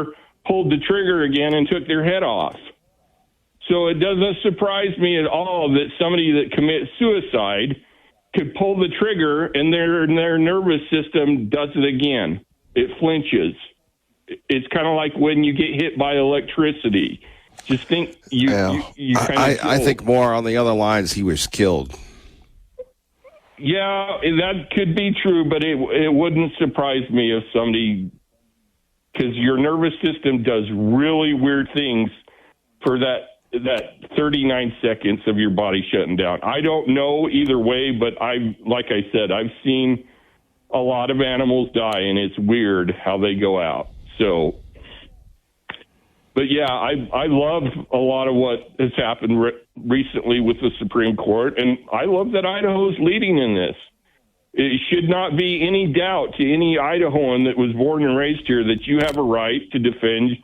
pulled the trigger again and took their head off. So it doesn't surprise me at all that somebody that commits suicide could pull the trigger and their nervous system does it again. It flinches. It's kind of like when you get hit by electricity. Just think you kind of. I think more on the other lines. He was killed. Yeah, that could be true, but it wouldn't surprise me if somebody, because your nervous system does really weird things for that 39 seconds of your body shutting down. I don't know either way, but like I said, I've seen a lot of animals die, and it's weird how they go out. So, but yeah, I love a lot of what has happened recently with the Supreme Court, and I love that Idaho's leading in this. It should not be any doubt to any Idahoan that was born and raised here that you have a right to defend,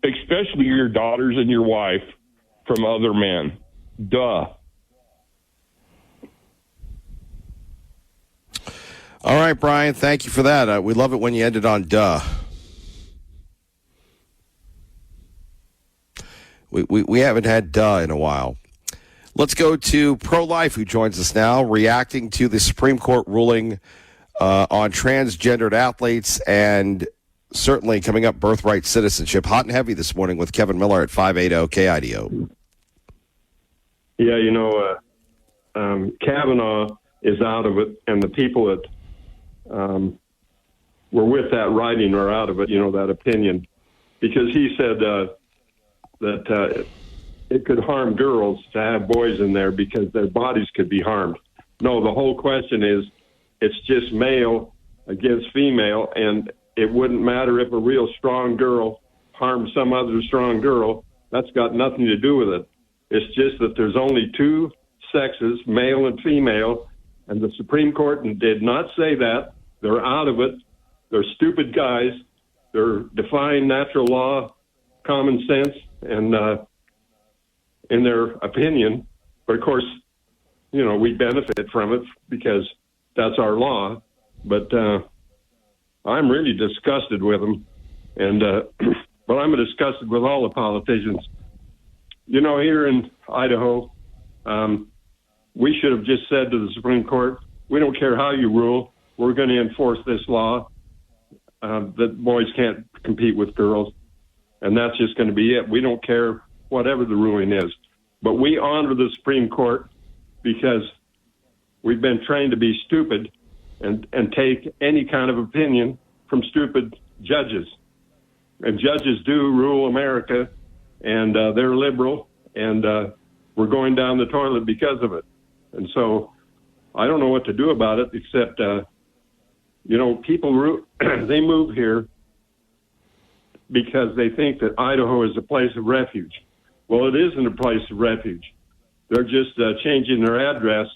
especially your daughters and your wife, from other men. Duh. All right, Brian, thank you for that. We love it when you ended on duh. We haven't had duh in a while. Let's go to Pro-Life, who joins us now, reacting to the Supreme Court ruling on transgendered athletes and certainly coming up birthright citizenship. Hot and heavy this morning with Kevin Miller at 580 KIDO. Yeah, you know, Kavanaugh is out of it, and the people that were with that writing are out of it, you know, that opinion, because he said that it could harm girls to have boys in there because their bodies could be harmed. No, the whole question is it's just male against female, and it wouldn't matter if a real strong girl harmed some other strong girl. That's got nothing to do with it. It's just that there's only two sexes, male and female, and the Supreme Court did not say that. They're out of it. They're stupid guys. They're defying natural law, common sense, and in their opinion. But, of course, you know, we benefit from it because that's our law. But I'm really disgusted with them. And well, I'm disgusted with all the politicians. You know, here in Idaho, we should have just said to the Supreme Court, we don't care how you rule. We're going to enforce this law that boys can't compete with girls. And that's just going to be it. We don't care whatever the ruling is. But we honor the Supreme Court because we've been trained to be stupid and take any kind of opinion from stupid judges. And judges do rule America, and they're liberal, and we're going down the toilet because of it. And so I don't know what to do about it except, you know, people, they move here because they think that Idaho is a place of refuge. Well, it isn't a place of refuge. They're just changing their address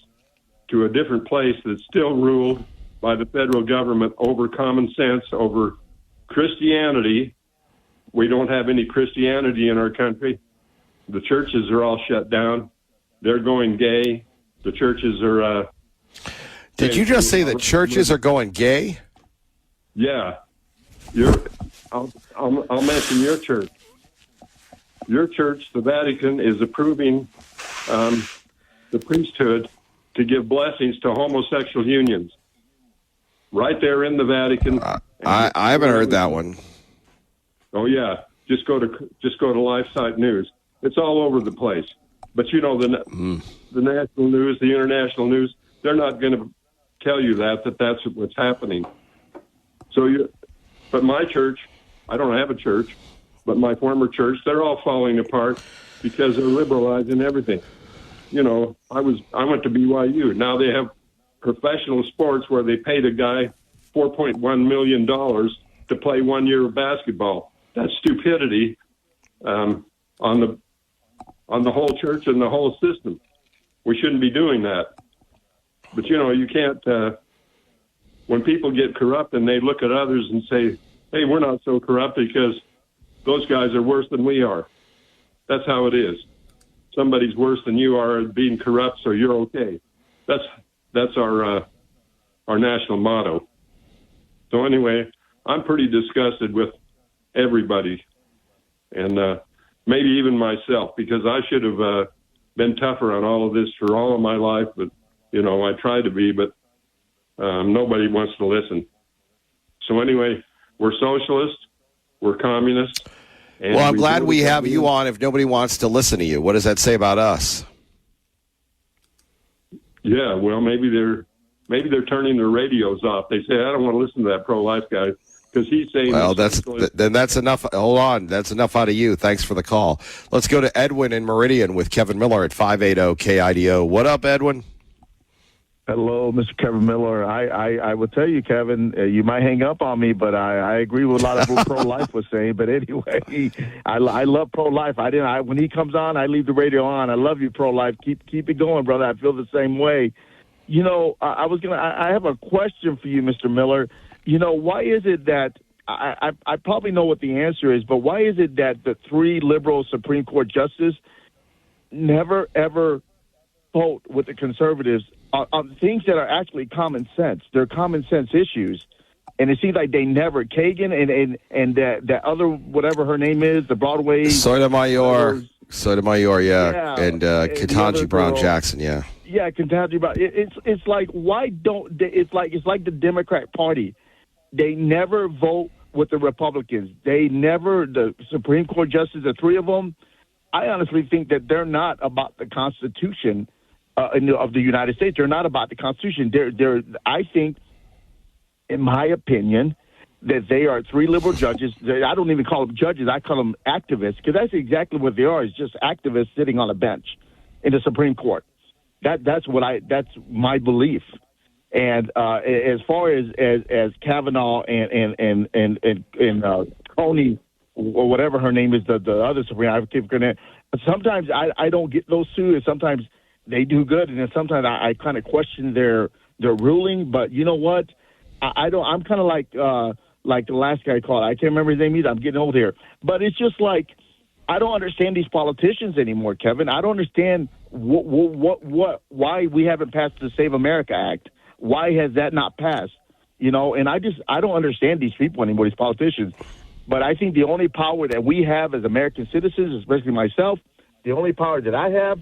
to a different place that's still ruled by the federal government over common sense, over Christianity. We don't have any Christianity in our country. The churches are all shut down. They're going gay. The churches are... Did you just say that churches are going gay? Yeah. I'll mention your church. Your church, the Vatican, is approving the priesthood to give blessings to homosexual unions. Right there in the Vatican. I haven't heard that one. Oh yeah, just go to LifeSite News. It's all over the place. But you know the national news, the international news, they're not going to tell you that's what's happening. But my church, I don't have a church, but my former church, they're all falling apart because they're liberalizing everything. You know, I went to BYU. Now they have professional sports where they paid a guy $4.1 million to play 1 year of basketball. That's stupidity on the whole church and the whole system. We shouldn't be doing that. But, you know, you can't, when people get corrupt and they look at others and say, hey, we're not so corrupt because those guys are worse than we are. That's how it is. Somebody's worse than you are at being corrupt, so you're okay. That's our national motto. So anyway, I'm pretty disgusted with everybody, and maybe even myself, because I should have been tougher on all of this for all of my life. But you know, I tried to be, but nobody wants to listen. So anyway, we're socialists, we're communists. And well, I'm glad we have you on if nobody wants to listen to you. What does that say about us? Yeah, well, maybe they're turning their radios off. They say, I don't want to listen to that pro-life guy because he's saying... Well, that's enough. Hold on. That's enough out of you. Thanks for the call. Let's go to Edwin in Meridian with Kevin Miller at 580 KIDO. What up, Edwin? Hello, Mr. Kevin Miller. I will tell you, Kevin, you might hang up on me, but I agree with a lot of what pro-life was saying. But anyway, I love pro-life. When he comes on, I leave the radio on. I love you, pro-life. Keep it going, brother. I feel the same way. You know, I have a question for you, Mr. Miller. You know, why is it that I probably know what the answer is, but why is it that the 3 liberal Supreme Court justices never ever vote with the conservatives on things that are actually common sense? They're common sense issues. And it seems like they never, Kagan and that other, whatever her name is, the Broadway. Sotomayor, yeah. And Ketanji Brown Jackson, yeah. Yeah, Ketanji Brown. It's like, why don't, it's like the Democrat Party. They never vote with the Republicans. The Supreme Court justices, the 3 of them, I honestly think that they're not about the Constitution of the United States. They're not about the Constitution. I think, in my opinion, that they are 3 liberal judges. I don't even call them judges. I call them activists, because that's exactly what they are. It's just activists sitting on a bench in the Supreme Court. That's my belief. And as far as Kavanaugh and Coney, or whatever her name is, the other Supreme, I keep forgetting. Sometimes I don't get those 2, and sometimes they do good, and then sometimes I kind of question their ruling. But you know what? I don't. I'm kind of like the last guy called. I can't remember his name either. I'm getting old here. But it's just like I don't understand these politicians anymore, Kevin. I don't understand why we haven't passed the Save America Act. Why has that not passed? You know, and I don't understand these people anymore, these politicians. But I think the only power that we have as American citizens, especially myself, the only power that I have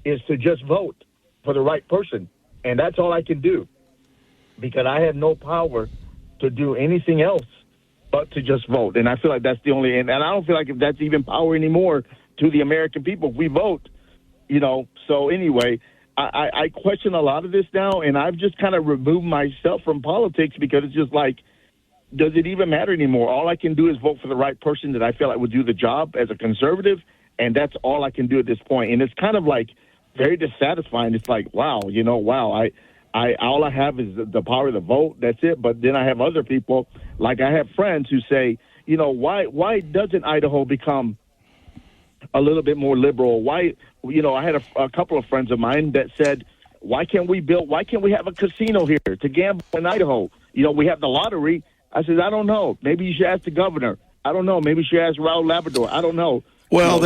is to just vote for the right person. And that's all I can do, because I have no power to do anything else but to just vote. And I feel like that's the only, and I don't feel like if that's even power anymore to the American people. We vote, you know. So anyway, I question a lot of this now, and I've just kind of removed myself from politics, because it's just like, does it even matter anymore? All I can do is vote for the right person that I feel like would do the job as a conservative, and that's all I can do at this point. And it's kind of like very dissatisfying. It's like, wow, all I have is the power to vote. That's it. But then I have other people, like I have friends who say, you know, why doesn't Idaho become a little bit more liberal? Why, I had a couple of friends of mine that said, why can't we have a casino here to gamble in Idaho? We have the lottery. I said, I don't know. Maybe you should ask the governor. I don't know. Maybe you should ask Raul Labrador. I don't know. Well,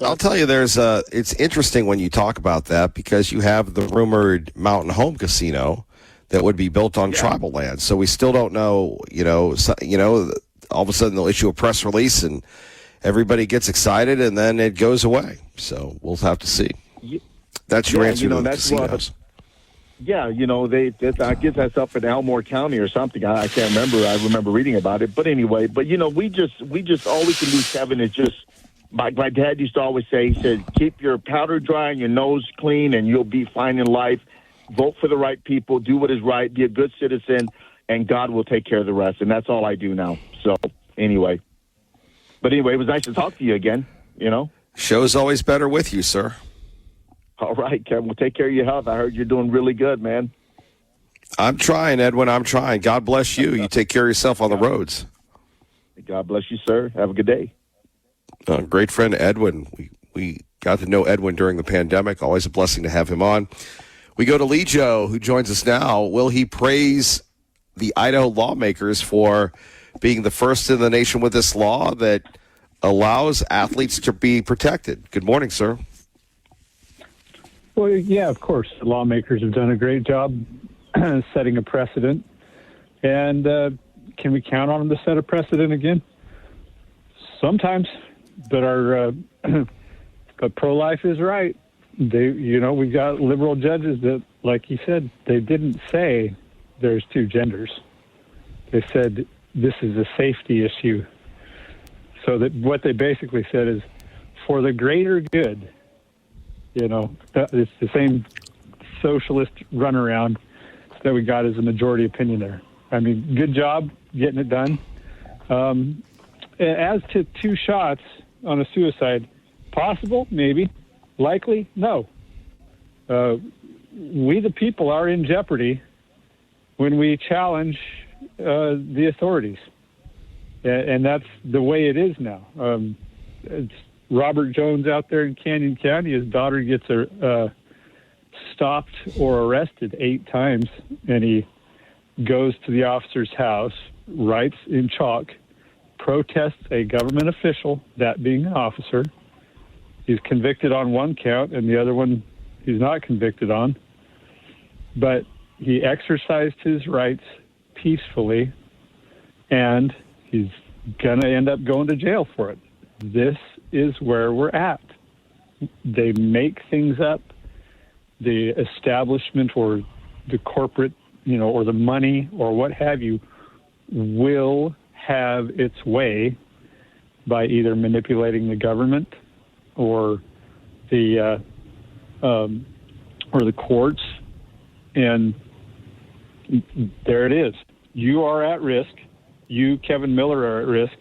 I'll tell you, it's interesting when you talk about that because you have the rumored Mountain Home Casino that would be built on tribal land. So we still don't know, all of a sudden they'll issue a press release and everybody gets excited and then it goes away. So we'll have to see. That's your answer to the casinos. I guess that's up in Elmore County or something. I can't remember. I remember reading about it. But anyway, we just all we can do, Kevin, is just, my dad used to always say, he said, keep your powder dry and your nose clean and you'll be fine in life. Vote for the right people, do what is right, be a good citizen, and God will take care of the rest. And that's all I do now. So anyway. But anyway, it was nice to talk to you again, Show's always better with you, sir. All right, Kevin. Well, take care of your health. I heard you're doing really good, man. I'm trying, Edwin. I'm trying. God bless you. You take care of yourself on the roads. God bless you, sir. Have a good day. Great friend, Edwin. We got to know Edwin during the pandemic. Always a blessing to have him on. We go to Lee Joe, who joins us now. Will he praise the Idaho lawmakers for being the first in the nation with this law that allows athletes to be protected? Good morning, sir. Well, yeah, of course. The lawmakers have done a great job setting a precedent. And can we count on them to set a precedent again? Sometimes. But but pro-life is right. We got liberal judges that, like you said, they didn't say there's two genders. They said this is a safety issue. So that what they basically said is, for the greater good, it's the same socialist runaround that we got as a majority opinion there. I mean, good job getting it done. As to two shots on a suicide, possible, maybe. Likely, no. We, the people, are in jeopardy when we challenge the authorities. And that's the way it is now. It's Robert Jones out there in Canyon County. His daughter gets stopped or arrested 8 times, and he goes to the officer's house, writes in chalk, protests a government official, that being an officer. He's convicted on one count, and the other one he's not convicted on. But he exercised his rights peacefully, and he's going to end up going to jail for it. This is where we're at. They make things up. The establishment or the corporate, or the money or what have you will have its way by either manipulating the government or the courts. And there it is. You are at risk. You, Kevin Miller, are at risk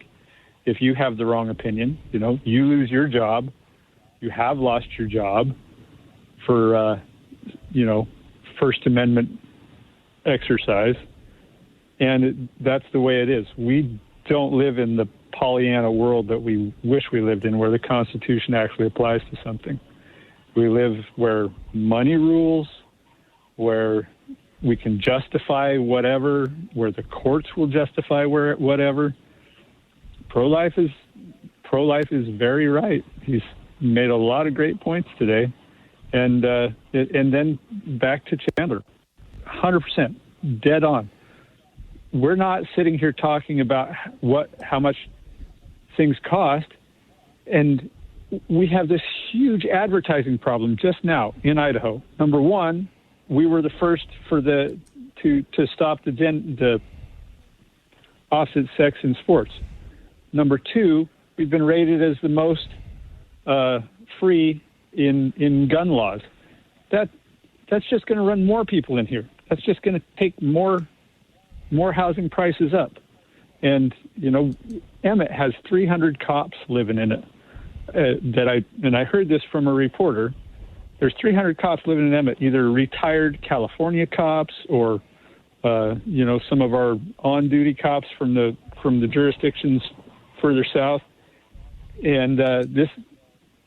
if you have the wrong opinion. You lose your job. You have lost your job for, First Amendment exercise. And that's the way it is. We don't live in the Pollyanna world that we wish we lived in, where the Constitution actually applies to something. We live where money rules, where we can justify whatever, where the courts will justify whatever. Pro-life is very right. He's made a lot of great points today. And then back to Chandler, 100%, dead on. We're not sitting here talking about how much things cost, and we have this huge advertising problem just now in Idaho. Number one, we were the first to stop the opposite sex in sports. Number two, we've been rated as the most free in gun laws. That's just going to run more people in here. That's just going to take more housing prices up. And Emmett has 300 cops living in it. I heard this from a reporter. There's 300 cops living in Emmett, either retired California cops or some of our on-duty cops from the jurisdictions further south. And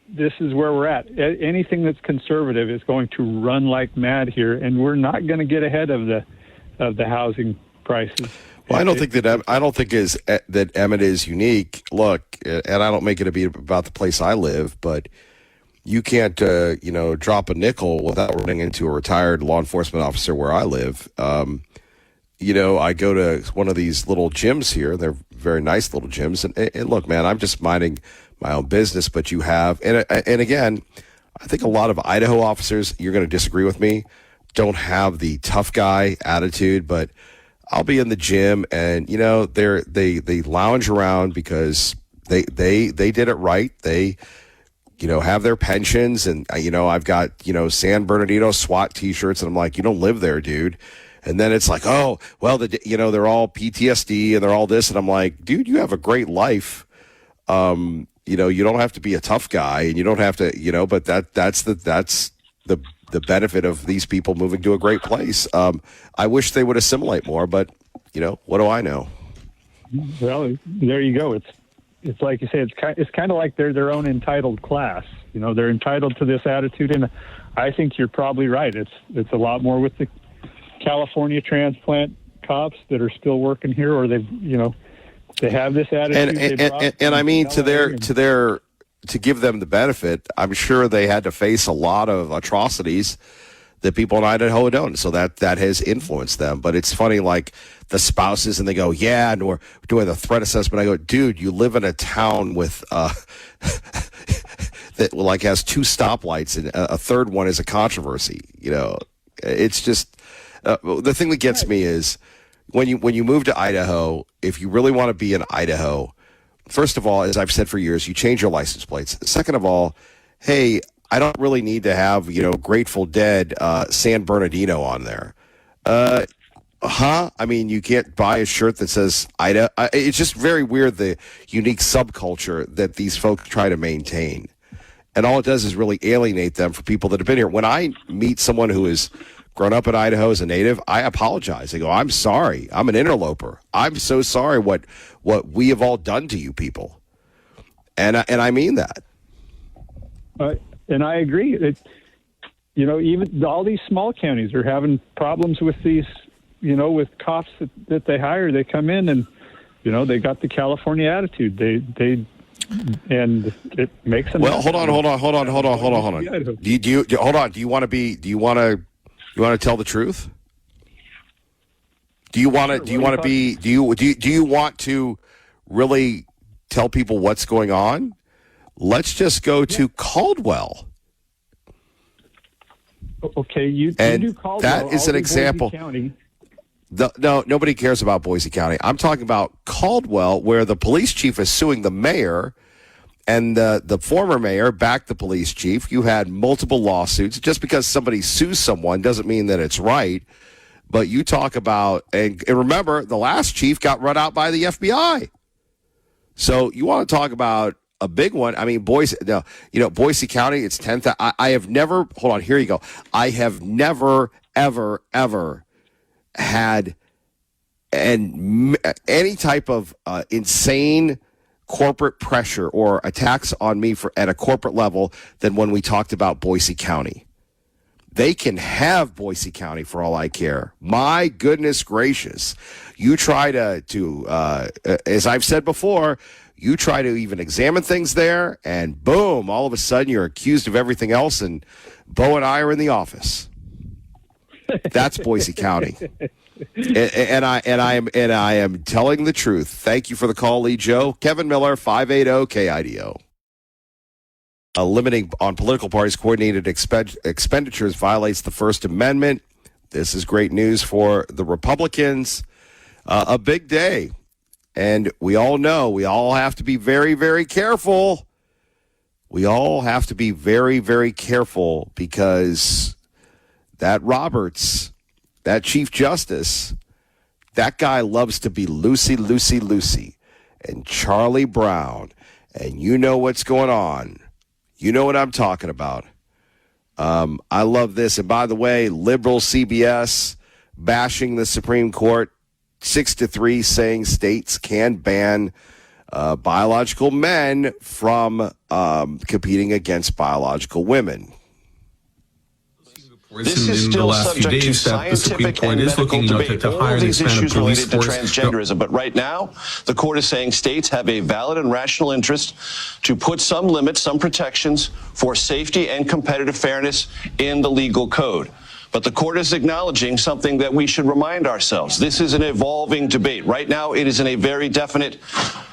this is where we're at. Anything that's conservative is going to run like mad here, and we're not going to get ahead of the housing prices. Well, I don't think that Emmett is unique. Look, and I don't make it to be about the place I live, but you can't, drop a nickel without running into a retired law enforcement officer where I live. I go to one of these little gyms here. They're very nice little gyms. And look, man, I'm just minding my own business, but you have, and again, I think a lot of Idaho officers, you're going to disagree with me, don't have the tough guy attitude, but I'll be in the gym and, they lounge around because they did it right. They, have their pensions and, I've got, San Bernardino SWAT t-shirts and I'm like, you don't live there, dude. And then it's like, oh, well, they're all PTSD and they're all this. And I'm like, dude, you have a great life. You don't have to be a tough guy and you don't have to, but that's the benefit of these people moving to a great place. I wish they would assimilate more, but what do I know? Well, there you go. It's like you say, it's kind of like they're their own entitled class. They're entitled to this attitude. And I think you're probably right. It's a lot more with the California transplant cops that are still working here, or they have this attitude. And I mean, to give them the benefit, I'm sure they had to face a lot of atrocities that people in Idaho don't. So that has influenced them. But it's funny, like the spouses, and they go, yeah, and we're doing the threat assessment. I go, dude, you live in a town with that like has 2 stoplights, and a third one is a controversy. It's just the thing that gets me is when you move to Idaho, if you really want to be in Idaho, first of all, as I've said for years, you change your license plates. Second of all, hey, I don't really need to have, Grateful Dead, San Bernardino on there. I mean, you can't buy a shirt that says Idaho. It's just very weird, the unique subculture that these folks try to maintain. And all it does is really alienate them for people that have been here. When I meet someone who has grown up in Idaho as a native, I apologize. I go, I'm sorry. I'm an interloper. I'm so sorry what we have all done to you people. And I mean that. And I agree. Even all these small counties are having problems with these, with cops that they hire. They come in and, they got the California attitude. And it makes them. Well, hold on. Do you want to tell the truth? Do you want to really tell people what's going on? Let's just go to Caldwell. Okay, you do Caldwell. That is an example. No, nobody cares about Boise County. I'm talking about Caldwell, where the police chief is suing the mayor, and the former mayor backed the police chief. You had multiple lawsuits. Just because somebody sues someone doesn't mean that it's right. But you talk about, and remember, the last chief got run out by the FBI. So you want to talk about a big one. I mean, Boise County, it's 10,000. I have never, hold on, here you go. I have never, ever, ever had any type of insane corporate pressure or attacks on me at a corporate level than when we talked about Boise County. They can have Boise County for all I care. My goodness gracious. You try to as I've said before, you try to even examine things there, and boom, all of a sudden you're accused of everything else, and Bo and I are in the office. That's Boise County. And I am telling the truth. Thank you for the call, Lee Joe. Kevin Miller, 580 KIDO. Limiting on political parties' coordinated expenditures violates the First Amendment. This is great news for the Republicans. A big day. And we all know we all have to be very, very careful. We all have to be very, very careful because that Roberts, that Chief Justice, that guy loves to be Lucy, and Charlie Brown. And you know what's going on. You know what I'm talking about. I love this. And by the way, liberal CBS bashing the Supreme Court 6-3, saying states can ban biological men from competing against biological women. This is still subject to scientific and medical debate. All of these issues related to transgenderism. But right now, the court is saying states have a valid and rational interest to put some limits, some protections for safety and competitive fairness in the legal code. But the court is acknowledging something that we should remind ourselves. This is an evolving debate. Right now, it is in a very definite,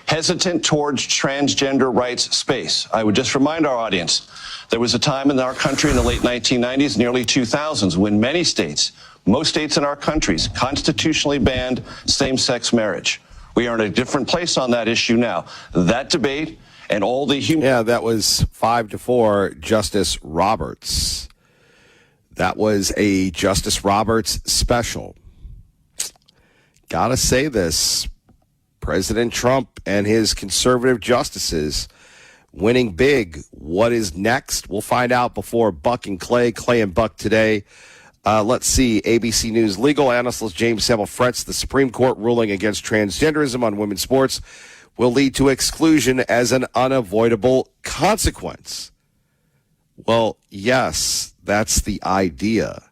hesitant towards transgender rights space. I would just remind our audience, there was a time in our country in the late 1990s and early 2000s when many states, most states in our countries, constitutionally banned same-sex marriage. We are in a different place on that issue now. That debate and all the human... Yeah, that was 5-4, Justice Roberts. That was a Justice Roberts special. Gotta say this, President Trump and his conservative justices winning big. What is next? We'll find out before Buck and Clay and Buck today. Let's see. ABC News legal analyst James Semel frets the Supreme Court ruling against transgenderism on women's sports will lead to exclusion as an unavoidable consequence. Well, yes, that's the idea.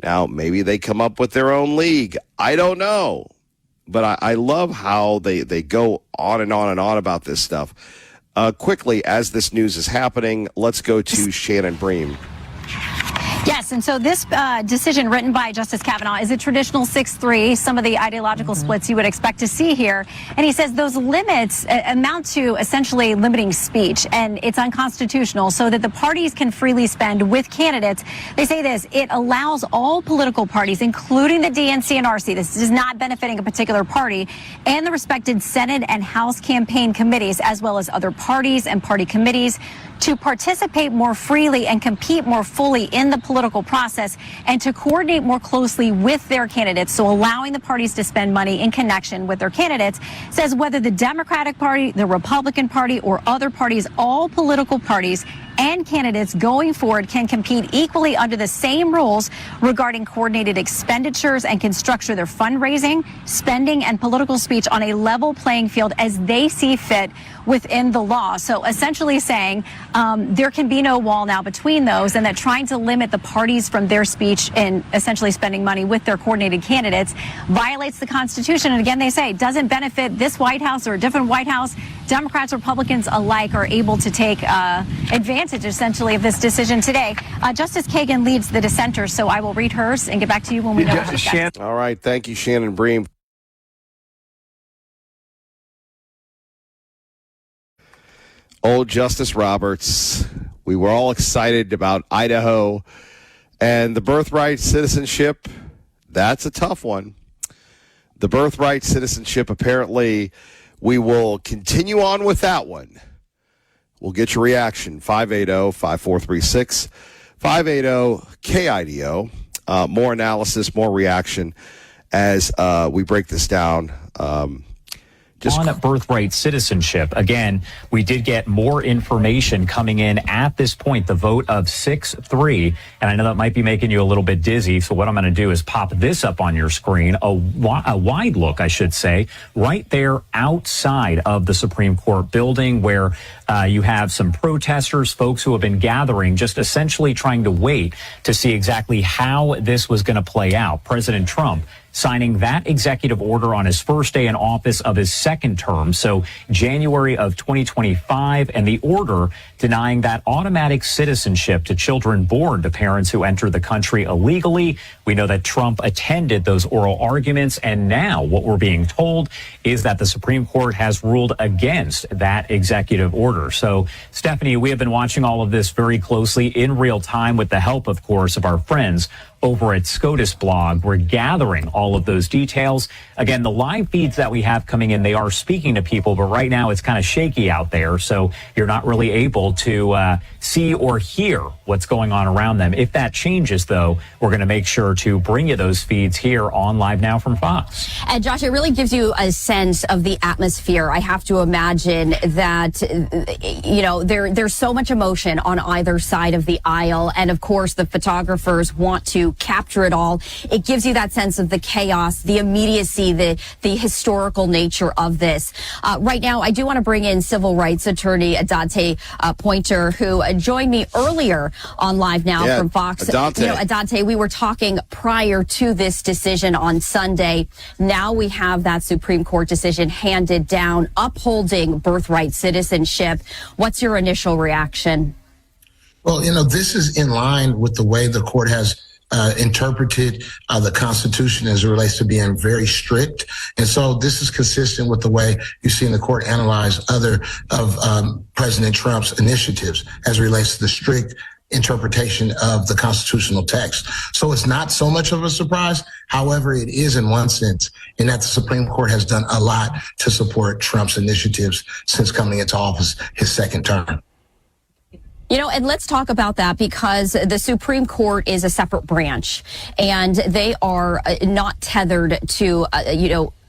Now, maybe they come up with their own league. I don't know. But I love how they go on and on and on about this stuff. Quickly, as this news is happening, let's go to Shannon Bream. Yes, and so this decision written by Justice Kavanaugh is a traditional 6-3, some of the ideological splits you would expect to see here. And he says those limits amount to essentially limiting speech, and it's unconstitutional so that the parties can freely spend with candidates. They say this, it allows all political parties, including the DNC and RC, this is not benefiting a particular party, and the respected Senate and House campaign committees, as well as other parties and party committees, to participate more freely and compete more fully in the political process and to coordinate more closely with their candidates. So allowing the parties to spend money in connection with their candidates says whether the Democratic Party, the Republican Party, or other parties, all political parties and candidates going forward can compete equally under the same rules regarding coordinated expenditures and can structure their fundraising, spending, and political speech on a level playing field as they see fit within the law. So essentially saying there can be no wall now between those, and that trying to limit the parties from their speech and essentially spending money with their coordinated candidates violates the Constitution. And again, they say it doesn't benefit this White House or a different White House. Democrats, Republicans alike are able to take advantage essentially of this decision today. Justice Kagan leads the dissenters, so I will read hers and get back to you when we know what's next. All right. Thank you, Shannon Bream. Old Justice Roberts. We were all excited about Idaho and the birthright citizenship. That's a tough one. The birthright citizenship, apparently, we will continue on with that one. We'll get your reaction, 580-5436, 580-KIDO. More analysis, more reaction as we break this down. On birthright citizenship, again, we did get more information coming in at this point, the vote of 6-3, and I know that might be making you a little bit dizzy, so what I'm going to do is pop this up on your screen, a wide look, I should say, right there outside of the Supreme Court building where you have some protesters, folks who have been gathering, just essentially trying to wait to see exactly how this was going to play out. President Trump signing that executive order on his first day in office of his second term, so January of 2025, and the order denying that automatic citizenship to children born to parents who enter the country illegally. We know that Trump attended those oral arguments, and now what we're being told is that the Supreme Court has ruled against that executive order. So, Stephanie, we have been watching all of this very closely in real time with the help, of course, of our friends over at SCOTUS blog. We're gathering all of those details. Again, the live feeds that we have coming in, they are speaking to people, but right now it's kind of shaky out there, so you're not really able to see or hear what's going on around them. If that changes, though, we're going to make sure to bring you those feeds here on Live Now from Fox. And Josh, it really gives you a sense of the atmosphere. I have to imagine that, you know, there's so much emotion on either side of the aisle, and of course the photographers want to to capture it all. It gives you that sense of the chaos, the immediacy, the historical nature of this. Right now, I do want to bring in civil rights attorney Adante Pointer, who joined me earlier on Live Now from Fox. Adante. Adante, we were talking prior to this decision on Sunday. Now we have that Supreme Court decision handed down, upholding birthright citizenship. What's your initial reaction? Well, this is in line with the way the court has interpreted the Constitution as it relates to being very strict. And so this is consistent with the way you've seen the court analyze other of President Trump's initiatives as it relates to the strict interpretation of the constitutional text. So it's not so much of a surprise. However, it is in one sense in that the Supreme Court has done a lot to support Trump's initiatives since coming into office his second term. And let's talk about that, because the Supreme Court is a separate branch and they are not tethered to,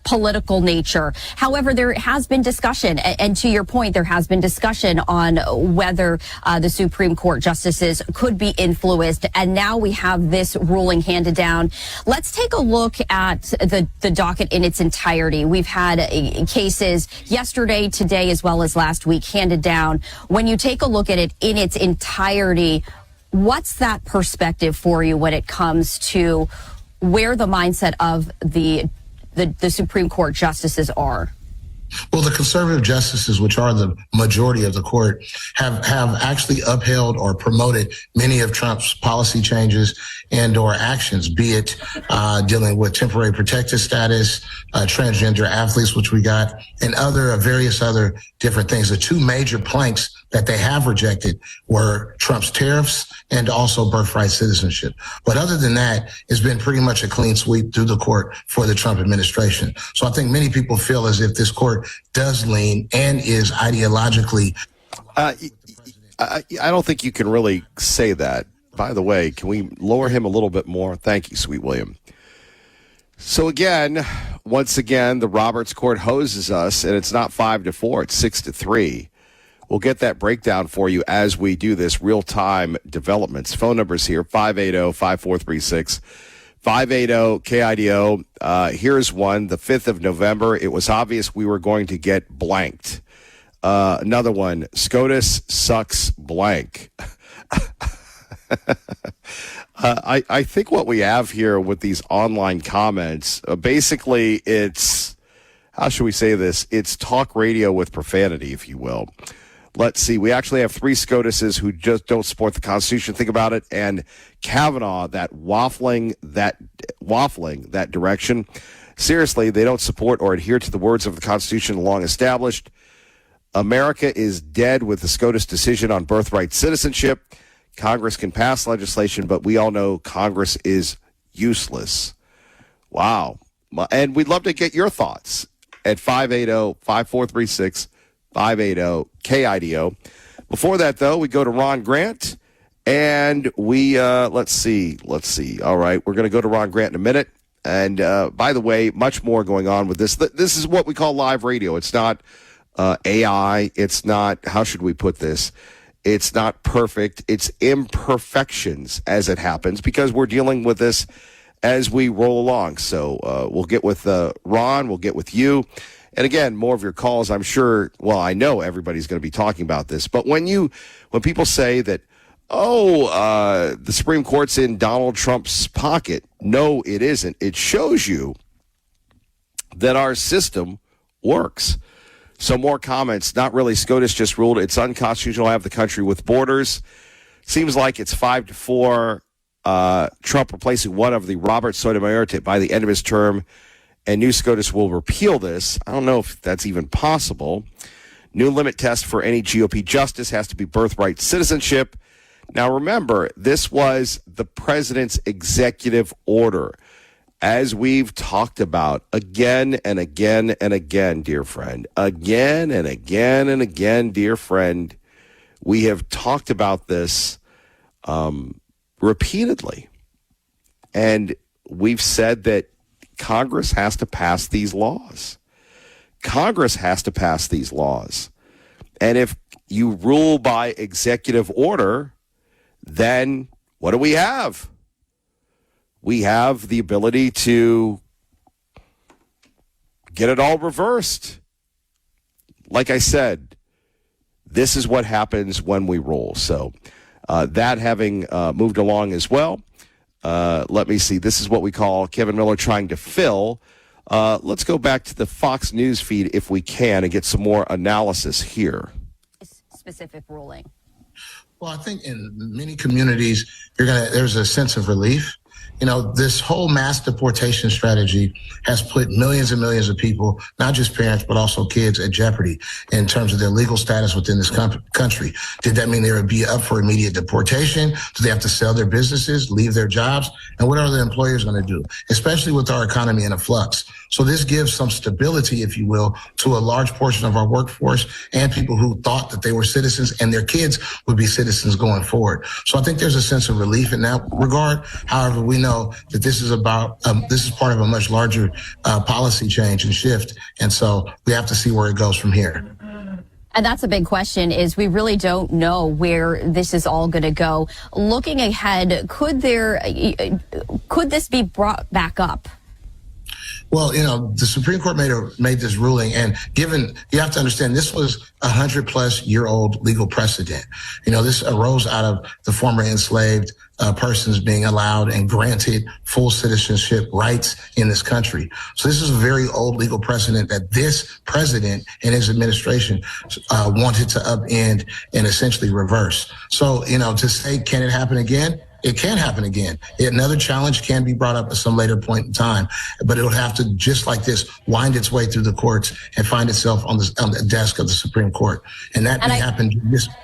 political nature. However, there has been discussion, and to your point, there has been discussion on whether the Supreme Court justices could be influenced, and now we have this ruling handed down. Let's take a look at the docket in its entirety. We've had cases yesterday, today, as well as last week handed down. When you take a look at it in its entirety, what's that perspective for you when it comes to where the mindset of the Supreme Court justices are? Well, the conservative justices, which are the majority of the court, have actually upheld or promoted many of Trump's policy changes and or actions, be it dealing with temporary protected status, transgender athletes, which we got, and various other different things. The two major planks that they have rejected were Trump's tariffs and also birthright citizenship. But other than that, it's been pretty much a clean sweep through the court for the Trump administration. So I think many people feel as if this court does lean and is ideologically. I don't think you can really say that. By the way, can we lower him a little bit more? Thank you, Sweet William. So once again, the Roberts Court hoses us, and it's not 5-4, it's 6-3. We'll get that breakdown for you as we do this real-time developments. Phone numbers here, 580-5436, 580-KIDO. Here's one, the 5th of November. It was obvious we were going to get blanked. Another one, SCOTUS sucks blank. I think what we have here with these online comments, basically it's, how should we say this? It's talk radio with profanity, if you will. Let's see. We actually have 3 SCOTUSes who just don't support the Constitution. Think about it. And Kavanaugh, that waffling that direction. Seriously, they don't support or adhere to the words of the Constitution long established. America is dead with the SCOTUS decision on birthright citizenship. Congress can pass legislation, but we all know Congress is useless. Wow. And we'd love to get your thoughts at 580-5436, 580-KIDO. Before that, though, we go to Ron Grant, and we, let's see. All right, we're going to go to Ron Grant in a minute. And by the way, much more going on with this. This is what we call live radio. It's not AI. It's not, how should we put this? It's not perfect. It's imperfections as it happens, because we're dealing with this as we roll along. So we'll get with Ron. We'll get with you. And again, more of your calls, I'm sure. Well, I know everybody's going to be talking about this. But when people say that, the Supreme Court's in Donald Trump's pocket, no, it isn't. It shows you that our system works. So more comments. Not really. SCOTUS just ruled it's unconstitutional to have the country with borders. Seems like it's 5-4. Trump replacing one of the Robert Sotomayor by the end of his term, and new SCOTUS will repeal this. I don't know if that's even possible. New limit test for any GOP justice has to be birthright citizenship. Now remember, this was the president's executive order. As we've talked about again and again and again, dear friend, again and again and again, dear friend, we have talked about this repeatedly. And we've said that Congress has to pass these laws. Congress has to pass these laws. And if you rule by executive order, then what do we have? we have the ability to get it all reversed. Like I said, this is what happens when we roll. So that having moved along as well, let me see. This is what we call Kevin Miller trying to fill. Let's go back to the Fox News feed if we can and get some more analysis here. Specific ruling. Well, I think in many communities, there's a sense of relief. You know, this whole mass deportation strategy has put millions and millions of people, not just parents, but also kids, at jeopardy in terms of their legal status within this country. Did that mean they would be up for immediate deportation? Do they have to sell their businesses, leave their jobs? And what are the employers going to do, especially with our economy in a flux? So this gives some stability, if you will, to a large portion of our workforce and people who thought that they were citizens and their kids would be citizens going forward. So I think there's a sense of relief in that regard. However, we know that this is part of a much larger policy change and shift. And so we have to see where it goes from here. And that's a big question, is we really don't know where this is all going to go. Looking ahead, could this be brought back up? Well, you know, the Supreme Court made this ruling, and given, you have to understand, this was 100-plus-year-old legal precedent. You know, this arose out of the former enslaved persons being allowed and granted full citizenship rights in this country. So this is a very old legal precedent that this president and his administration wanted to upend and essentially reverse. So, you know, to say, can it happen again? It can happen again. Another challenge can be brought up at some later point in time, but it'll have to, just like this, wind its way through the courts and find itself on the desk of the Supreme Court. And that may happen.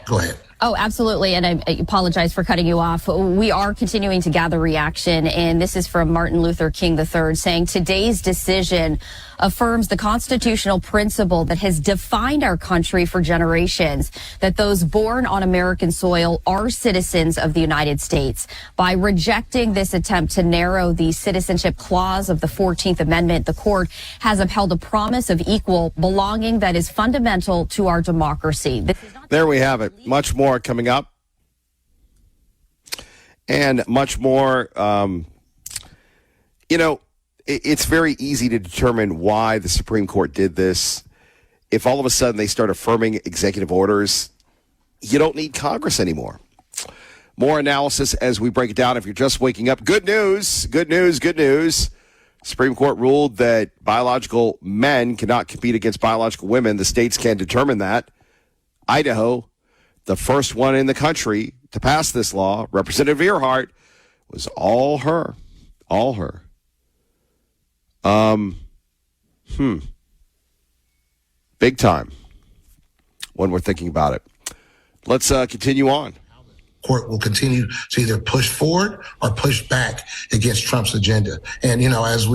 Go ahead. Oh, absolutely. And I apologize for cutting you off. We are continuing to gather reaction. And this is from Martin Luther King III saying, today's decision affirms the constitutional principle that has defined our country for generations, that those born on American soil are citizens of the United States. By rejecting this attempt to narrow the citizenship clause of the 14th Amendment, the court has upheld a promise of equal belonging that is fundamental to our democracy. There we have it. Much more coming up. And much more, it's very easy to determine why the Supreme Court did this. If all of a sudden they start affirming executive orders, you don't need Congress anymore. More analysis as we break it down. If you're just waking up, good news, good news, good news. Supreme Court ruled that biological men cannot compete against biological women. The states can determine that. Idaho, the first one in the country to pass this law, Representative Earhart, was all her. Big time when we're thinking about it. Let's continue on. Court will continue to either push forward or push back against Trump's agenda. And, you know, as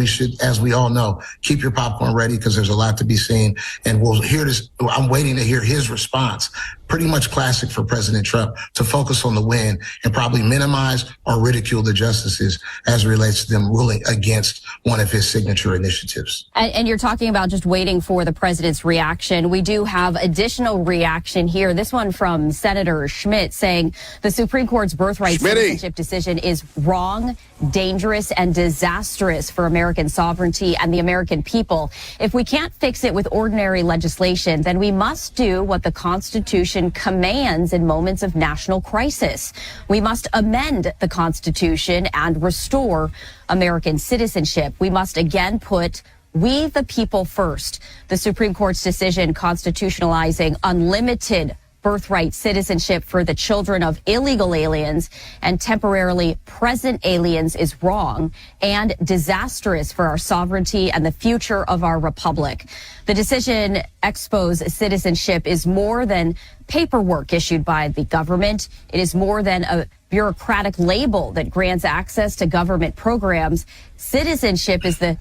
we all know, keep your popcorn ready because there's a lot to be seen. And we'll hear this. I'm waiting to hear his response. Pretty much classic for President Trump to focus on the win and probably minimize or ridicule the justices as it relates to them ruling against one of his signature initiatives. And you're talking about just waiting for the president's reaction. We do have additional reaction here. This one from Senator Schmidt saying the Supreme Court's birthright citizenship decision is wrong, dangerous, and disastrous for American sovereignty and the American people. If we can't fix it with ordinary legislation, then we must do what the Constitution commands in moments of national crisis. We must amend the Constitution and restore American citizenship. We must again put we the people first. The Supreme Court's decision constitutionalizing unlimited birthright citizenship for the children of illegal aliens and temporarily present aliens is wrong and disastrous for our sovereignty and the future of our republic. The decision expose citizenship is more than paperwork issued by the government. It is more than a bureaucratic label that grants access to government programs. Citizenship is the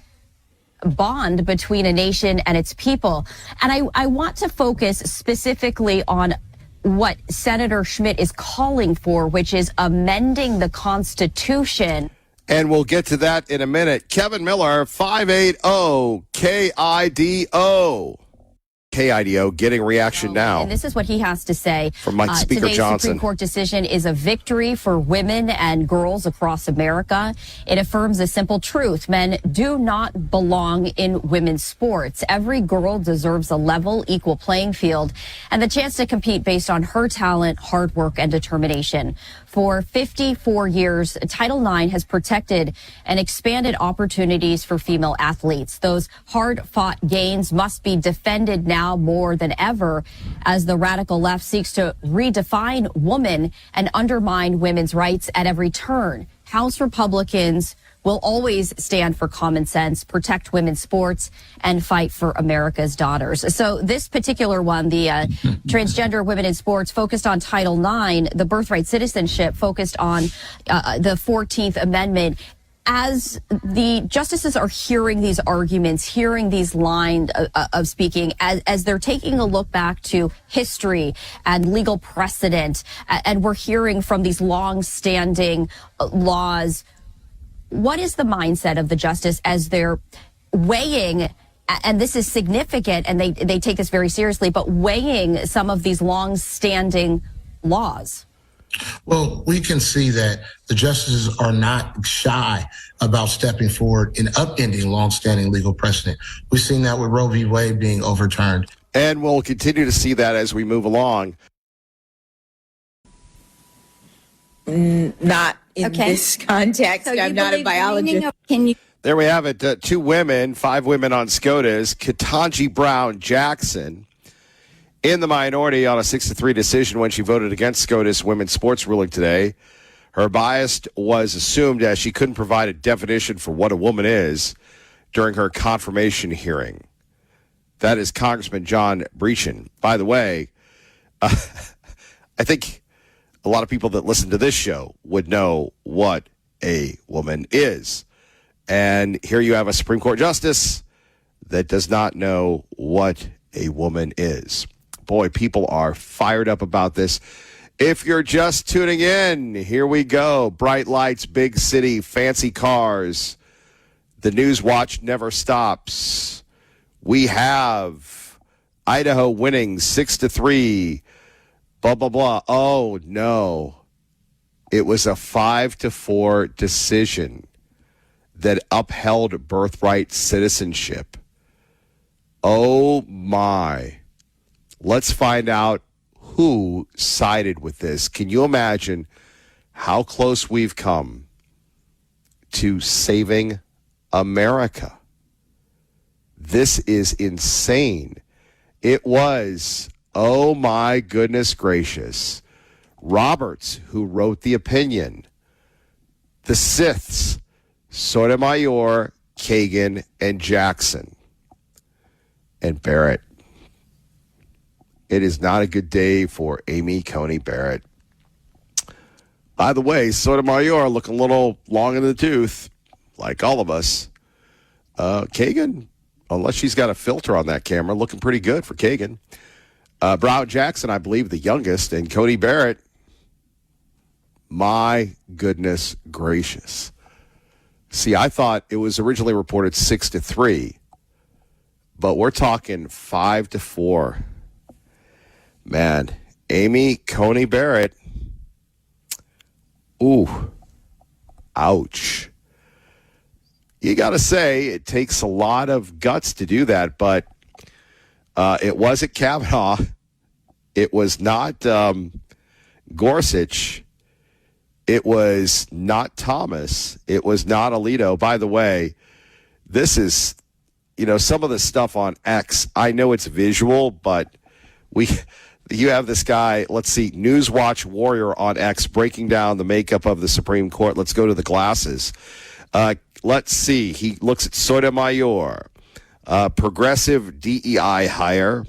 bond between a nation and its people. And I want to focus specifically on what Senator Schmidt is calling for, which is amending the Constitution. And we'll get to that in a minute. Kevin Miller, 580 KIDO. KIDO getting reaction now. And this is what he has to say. From Mike Speaker Today's Johnson. Supreme Court decision is a victory for women and girls across America. It affirms a simple truth. Men do not belong in women's sports. Every girl deserves a level, equal playing field and the chance to compete based on her talent, hard work, and determination. For 54 years, Title IX has protected and expanded opportunities for female athletes. Those hard-fought gains must be defended now more than ever as the radical left seeks to redefine woman and undermine women's rights at every turn. House Republicans will always stand for common sense, protect women's sports, and fight for America's daughters. So this particular one, the transgender women in sports, focused on Title IX, the birthright citizenship focused on the 14th Amendment. As the justices are hearing these arguments, hearing these lines of speaking, as they're taking a look back to history and legal precedent, and we're hearing from these long-standing laws, what is the mindset of the justice as they're weighing, and this is significant, and they take this very seriously, but weighing some of these long-standing laws? Well, we can see that the justices are not shy about stepping forward and upending longstanding legal precedent. We've seen that with Roe v. Wade being overturned. And we'll continue to see that as we move along. Not in this context. So I'm not a biologist. There we have it. 2 women, 5 women on SCOTUS. Ketanji Brown Jackson in the minority on a 6-3 decision when she voted against SCOTUS women's sports ruling today. Her bias was assumed as she couldn't provide a definition for what a woman is during her confirmation hearing. That is Congressman John Brechen. By the way, I think a lot of people that listen to this show would know what a woman is. And here you have a Supreme Court justice that does not know what a woman is. Boy, people are fired up about this. If you're just tuning in, here we go. Bright lights, big city, fancy cars. The news watch never stops. We have Idaho winning 6-3. Blah, blah, blah. Oh, no. It was a 5-4 decision that upheld birthright citizenship. Oh, my. Let's find out who sided with this. Can you imagine how close we've come to saving America? This is insane. It was, oh my goodness gracious, Roberts who wrote the opinion. The Siths, Sotomayor, Kagan, and Jackson. And Barrett. It is not a good day for Amy Coney Barrett. By the way, Sotomayor looking a little long in the tooth, like all of us. Kagan, unless she's got a filter on that camera, looking pretty good for Kagan. Brown Jackson, I believe, the youngest, and Coney Barrett. My goodness gracious. See, I thought it was originally reported 6-3, but we're talking 5-4. Man, Amy Coney Barrett. Ooh, ouch. You got to say, it takes a lot of guts to do that, but it wasn't Kavanaugh. It was not Gorsuch. It was not Thomas. It was not Alito. By the way, this is, some of the stuff on X, I know it's visual, but you have this guy, let's see, Newswatch Warrior on X breaking down the makeup of the Supreme Court. Let's go to the glasses. Let's see. He looks at Sotomayor, progressive DEI hire,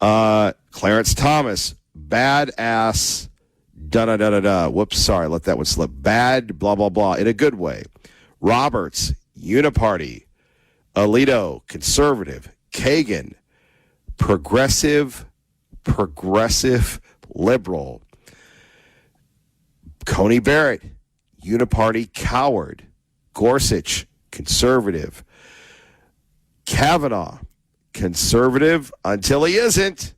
Clarence Thomas, badass, da-da-da-da-da. Whoops, sorry, let that one slip. Bad, blah, blah, blah, in a good way. Roberts, uniparty. Alito, conservative. Kagan, progressive liberal. Coney Barrett, uniparty coward. Gorsuch, conservative. Kavanaugh, conservative until he isn't.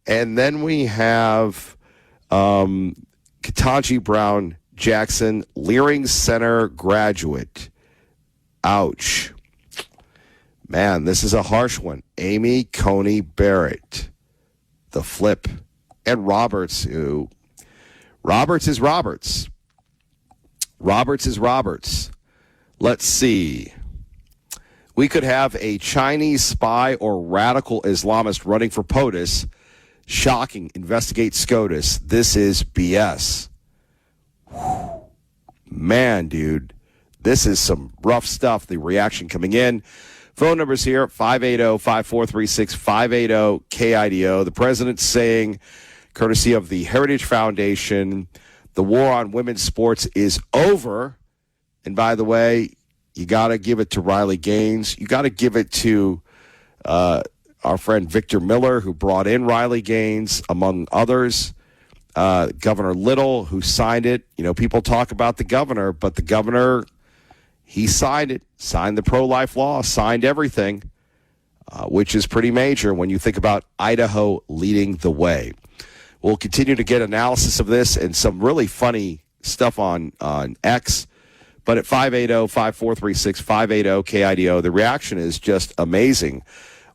And then we have Ketanji Brown Jackson, Leering Center graduate. Ouch. Man, this is a harsh one. Amy Coney Barrett, the flip. And Roberts, who... Roberts is Roberts. Roberts is Roberts. Let's see. We could have a Chinese spy or radical Islamist running for POTUS. Shocking. Investigate SCOTUS. This is BS. Whew. Man, dude. This is some rough stuff. The reaction coming in. Phone numbers here, 580-5436, 580-KIDO. The president's saying, courtesy of the Heritage Foundation, the war on women's sports is over. And by the way, you got to give it to Riley Gaines. You got to give it to our friend Victor Miller, who brought in Riley Gaines, among others. Governor Little, who signed it. You know, people talk about the governor, but the governor, he signed it, signed the pro-life law, signed everything, which is pretty major when you think about Idaho leading the way. We'll continue to get analysis of this and some really funny stuff on X. But at 580-5436, 580-KIDO, the reaction is just amazing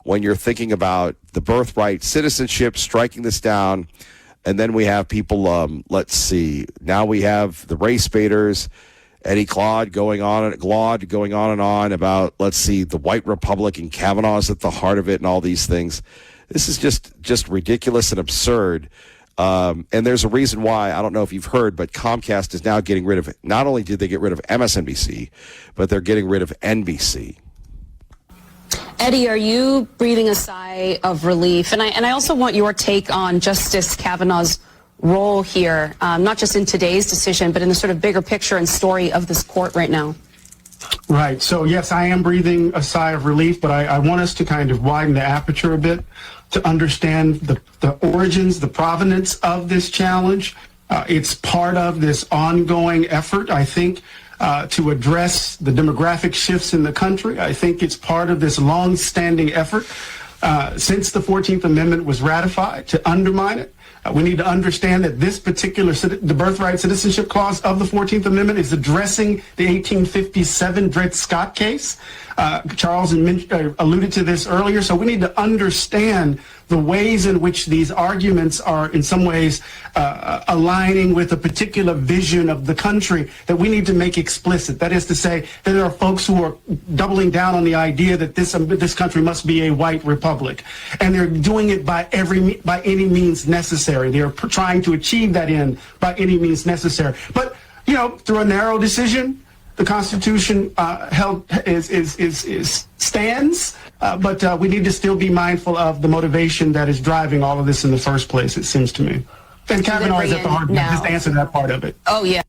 when you're thinking about the birthright citizenship, striking this down. And then we have people, let's see, now we have the race baiters, Eddie Glaude going on and on about, let's see, the white republic and Kavanaugh's at the heart of it and all these things. This is just ridiculous and absurd. And there's a reason why, I don't know if you've heard, but Comcast is now getting rid of, not only did they get rid of MSNBC, but they're getting rid of NBC. Eddie, are you breathing a sigh of relief? And I also want your take on Justice Kavanaugh's role here, not just in today's decision, but in the sort of bigger picture and story of this court right now. Right. So, yes, I am breathing a sigh of relief, but I want us to kind of widen the aperture a bit to understand the origins, the provenance of this challenge. It's part of this ongoing effort, I think, to address the demographic shifts in the country. I think it's part of this long-standing effort since the 14th Amendment was ratified to undermine it. We need to understand that this particular, the birthright citizenship clause of the 14th Amendment is addressing the 1857 Dred Scott case. Charles alluded to this earlier. So we need to understand the ways in which these arguments are in some ways aligning with a particular vision of the country that we need to make explicit. That is to say, that there are folks who are doubling down on the idea that this country must be a white republic. And they're doing it by any means necessary. They're trying to achieve that end by any means necessary. But, you know, through a narrow decision, the Constitution stands, but we need to still be mindful of the motivation that is driving all of this in the first place, it seems to me. And Kavanaugh is at the heart of it. Just answer that part of it. Oh, yeah.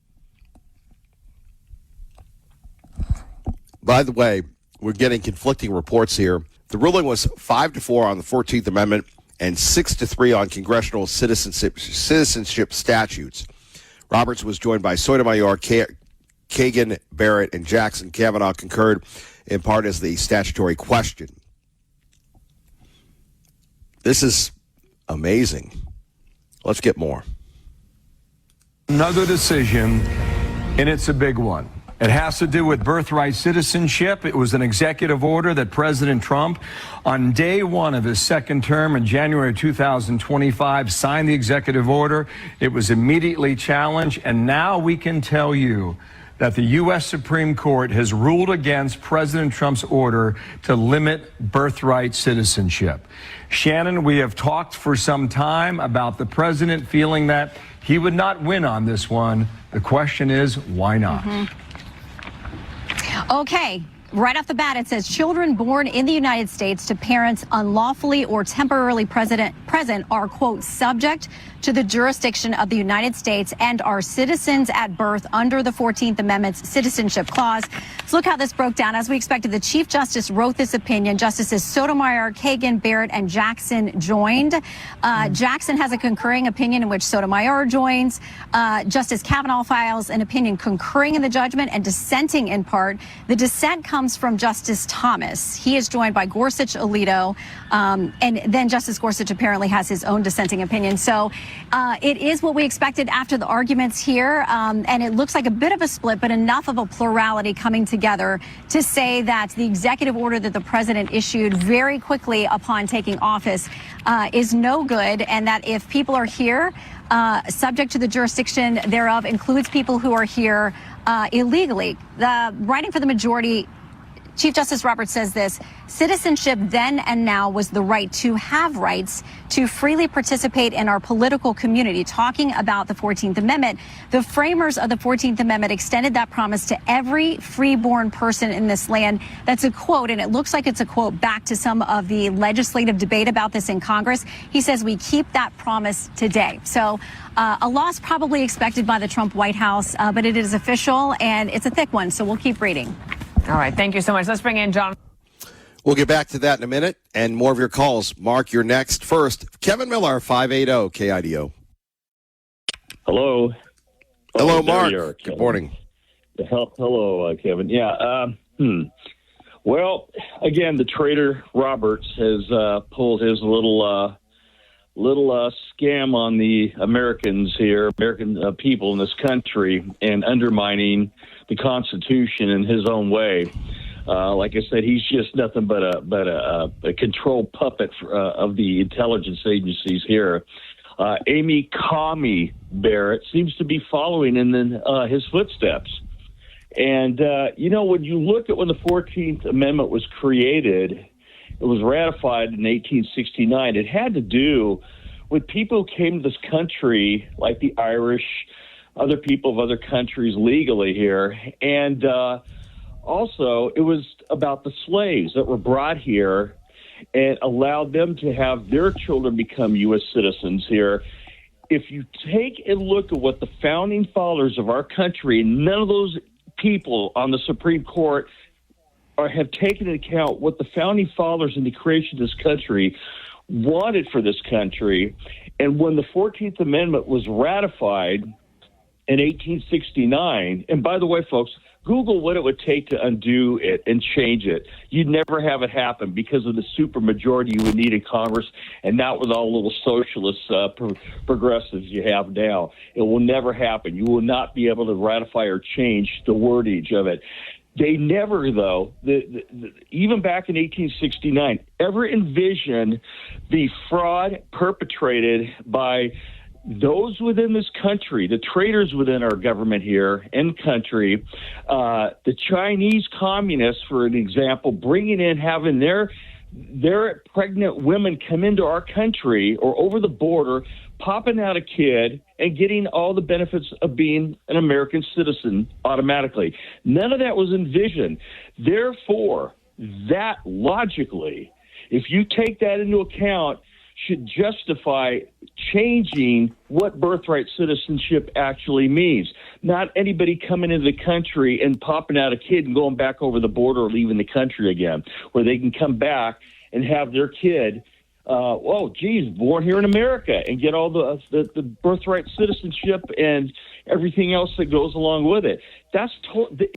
By the way, we're getting conflicting reports here. The ruling was 5-4 on the 14th Amendment and 6-3 on congressional citizenship statutes. Roberts was joined by Sotomayor, Kagan, Barrett, and Jackson. Kavanaugh concurred in part as the statutory question. This is amazing. Let's get more. Another decision, and it's a big one. It has to do with birthright citizenship. It was an executive order that President Trump, on day one of his second term in January 2025, signed the executive order. It was immediately challenged, and now we can tell you that the U.S. Supreme Court has ruled against President Trump's order to limit birthright citizenship. Shannon, we have talked for some time about the president feeling that he would not win on this one. The question is, why not? Okay. Right off the bat, it says children born in the United States to parents unlawfully or temporarily present are, quote, subject to the jurisdiction of the United States and are citizens at birth under the 14th Amendment's Citizenship Clause. So look how this broke down. As we expected, the Chief Justice wrote this opinion. Justices Sotomayor, Kagan, Barrett, and Jackson joined. Jackson has a concurring opinion in which Sotomayor joins. Justice Kavanaugh files an opinion concurring in the judgment and dissenting in part. The dissent comes comes from Justice Thomas. He is joined by Gorsuch, Alito, and then Justice Gorsuch apparently has his own dissenting opinion. So it is what we expected after the arguments here, and it looks like a bit of a split, but enough of a plurality coming together to say that the executive order that the president issued very quickly upon taking office is no good, and that if people are here, subject to the jurisdiction thereof, includes people who are here illegally. Writing for the majority, Chief Justice Roberts says this: citizenship then and now was the right to have rights to freely participate in our political community. Talking about the 14th Amendment, the framers of the 14th Amendment extended that promise to every freeborn person in this land. That's a quote, and it looks like it's a quote back to some of the legislative debate about this in Congress. He says we keep that promise today. So a loss probably expected by the Trump White House, but it is official, and it's a thick one, so we'll keep reading. All right, thank you so much. Let's bring in John. We'll get back to that in a minute, and more of your calls. Mark, you're next. First, Kevin Miller, 580 KIDO. Hello. Hello, Mark. Good morning. Hello, Kevin. Yeah. Well, again, the traitor Roberts has pulled his little scam on the Americans here, American people in this country, and undermining the Constitution in his own way. Like I said, he's just nothing but a control puppet of the intelligence agencies here. Amy Coney Barrett seems to be following in his footsteps. And, when you look at when the 14th Amendment was created, it was ratified in 1869. It had to do with people who came to this country, like the Irish, other people of other countries legally here. And also, it was about the slaves that were brought here and allowed them to have their children become U.S. citizens here. If you take a look at what the founding fathers of our country, none of those people on the Supreme Court have taken into account what the founding fathers in the creation of this country wanted for this country. And when the 14th Amendment was ratified in 1869, and by the way, folks, Google what it would take to undo it and change it. You'd never have it happen because of the supermajority you would need in Congress, and not with all the little socialist progressives you have now. It will never happen. You will not be able to ratify or change the wordage of it. They never, though, even back in 1869, ever envisioned the fraud perpetrated by those within this country, the traitors within our government here and country, the Chinese communists, for an example, bringing in, having their pregnant women come into our country or over the border, popping out a kid and getting all the benefits of being an American citizen automatically. None of that was envisioned. Therefore, that logically, if you take that into account, should justify changing what birthright citizenship actually means. Not anybody coming into the country and popping out a kid and going back over the border or leaving the country again, where they can come back and have their kid, born here in America, and get all the birthright citizenship and everything else that goes along with it.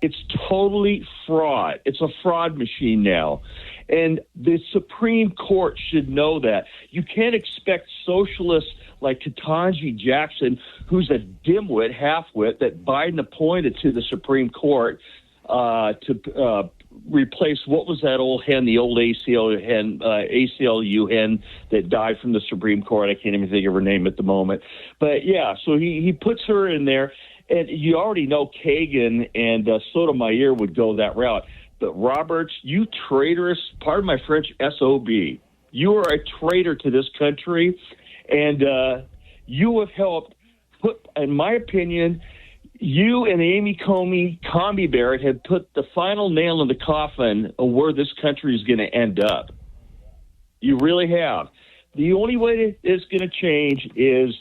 It's totally fraud. It's a fraud machine now. And the Supreme Court should know that. You can't expect socialists like Ketanji Jackson, who's a dimwit, half-wit, that Biden appointed to the Supreme Court to replace, what was that old hen, the old ACLU hen that died from the Supreme Court. I can't even think of her name at the moment. But, yeah, so he puts her in there. And you already know Kagan and Sotomayor would go that route. But Roberts, you traitorous, pardon my French, SOB. You are a traitor to this country, and you have helped put, in my opinion, you and Amy Coney Barrett have put the final nail in the coffin of where this country is going to end up. You really have. The only way it's going to change is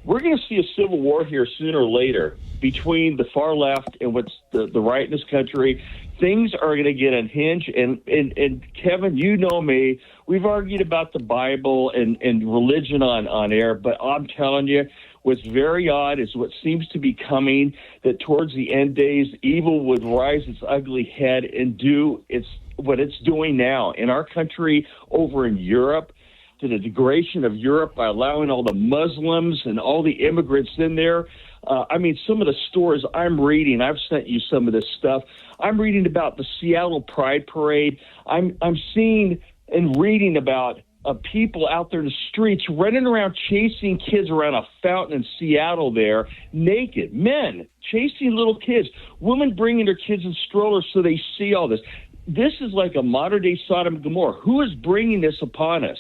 we're going to see a civil war here sooner or later between the far left and what's the right in this country. Things are going to get unhinged. And Kevin, you know me. We've argued about the Bible and religion on air, but I'm telling you, What's very odd is what seems to be coming, that towards the end days, evil would rise its ugly head and do what it's doing now in our country, over in Europe, to the degradation of Europe by allowing all the Muslims and all the immigrants in there. Some of the stories I'm reading, I've sent you some of this stuff. I'm reading about the Seattle Pride Parade. I'm seeing and reading about people out there in the streets running around chasing kids around a fountain in Seattle there, naked, men chasing little kids, women bringing their kids in strollers so they see all this. This is like a modern-day Sodom and Gomorrah. Who is bringing this upon us?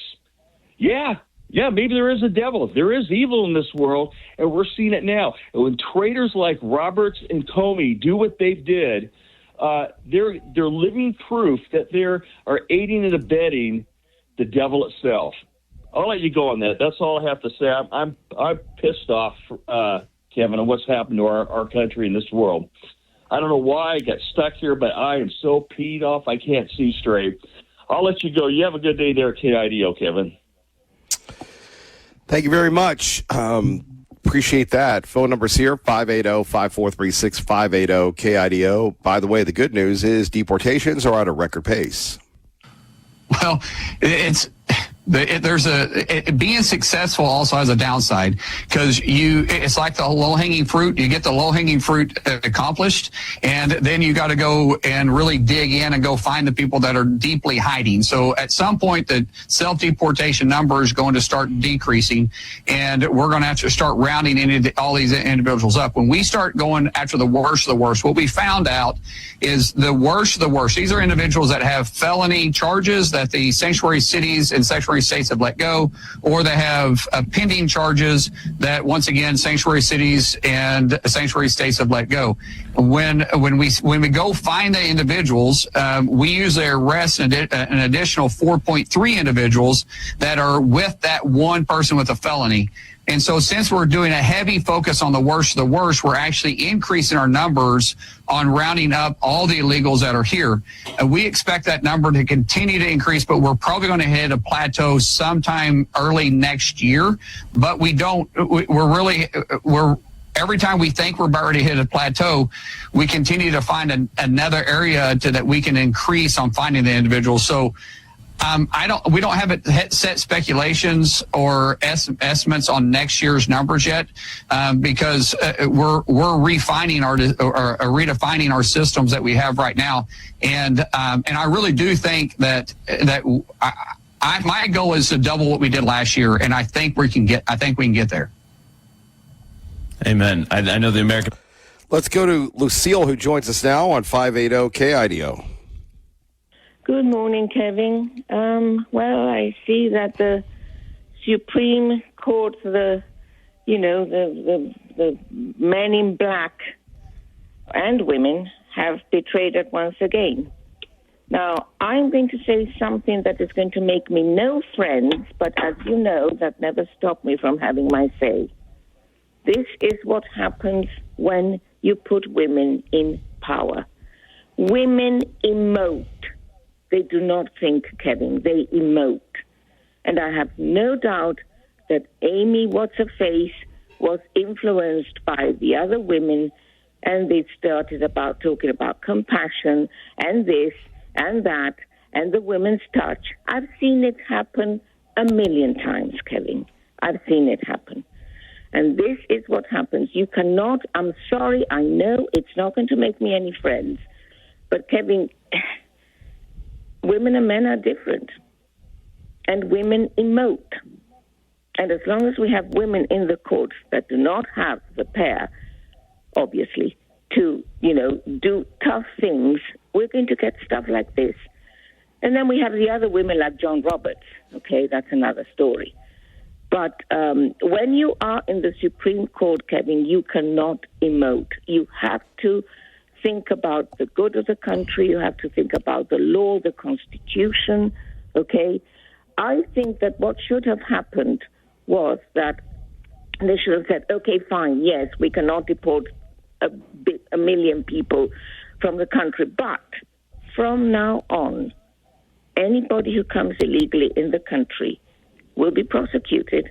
Yeah, maybe there is a devil. There is evil in this world, and we're seeing it now. And when traitors like Roberts and Comey do what they did, they're living proof that they are aiding and abetting the devil itself. I'll let you go on that. That's all I have to say. I'm pissed off, Kevin, on what's happened to our country and this world. I don't know why I got stuck here, but I am so peed off I can't see straight. I'll let you go. You have a good day there, KIDO, Kevin. Thank you very much. Appreciate that. Phone number's here, 580-5436, 580-KIDO. By the way, the good news is deportations are at a record pace. Well, being successful also has a downside, because it's like the low-hanging fruit. You get the low-hanging fruit accomplished, and then you got to go and really dig in and go find the people that are deeply hiding. So at some point, the self-deportation number is going to start decreasing, and we're going to have to start rounding all these individuals up. When we start going after the worst of the worst, what we found out is the worst of the worst. These are individuals that have felony charges that the sanctuary cities and sanctuary states have let go, or they have pending charges that, once again, sanctuary cities and sanctuary states have let go. When we go find the individuals, we usually arrest an additional 4.3 individuals that are with that one person with a felony. And so since we're doing a heavy focus on the worst of the worst, we're actually increasing our numbers on rounding up all the illegals that are here. And we expect that number to continue to increase, but we're probably going to hit a plateau sometime early next year. But we don't, every time we think we're about to hit a plateau, we continue to find another area that we can increase on finding the individuals. So we don't have it set speculations or estimates on next year's numbers yet, because we're redefining our systems that we have right now, and I really do think that my goal is to double what we did last year, and I think we can get there. Amen. I know the American. Let's go to Lucille, who joins us now on 580 KIDO. Good morning, Kevin. Well, I see that the Supreme Court, the men in black and women have betrayed it once again. Now, I'm going to say something that is going to make me no friends, but as you know, that never stopped me from having my say. This is what happens when you put women in power. Women emote. They do not think, Kevin. They emote. And I have no doubt that Amy What's-Her-Face was influenced by the other women, and they started talking about compassion and this and that and the women's touch. I've seen it happen a million times, Kevin. I've seen it happen. And this is what happens. You cannot, I'm sorry, I know it's not going to make me any friends. But, Kevin, women and men are different. And women emote. And as long as we have women in the courts that do not have the pair, obviously, to, do tough things, we're going to get stuff like this. And then we have the other women like John Roberts. Okay, that's another story. But when you are in the Supreme Court, Kevin, you cannot emote. You have to think about the good of the country. You have to think about the law, the Constitution, okay? I think that what should have happened was that they should have said, okay, fine, yes, we cannot deport a million people from the country, but from now on, anybody who comes illegally in the country will be prosecuted,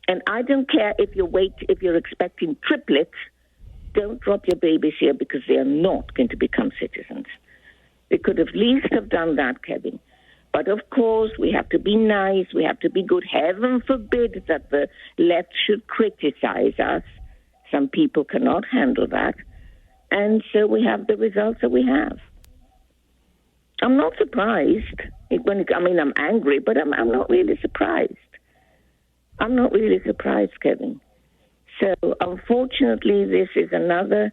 And I don't care if you're expecting triplets, don't drop your babies here because they are not going to become citizens. They could at least have done that, Kevin. But of course, we have to be nice, we have to be good. Heaven forbid that the left should criticize us. Some people cannot handle that. And so we have the results that we have. I'm not surprised. I'm angry, but I'm not really surprised. I'm not really surprised, Kevin. So, unfortunately, this is another,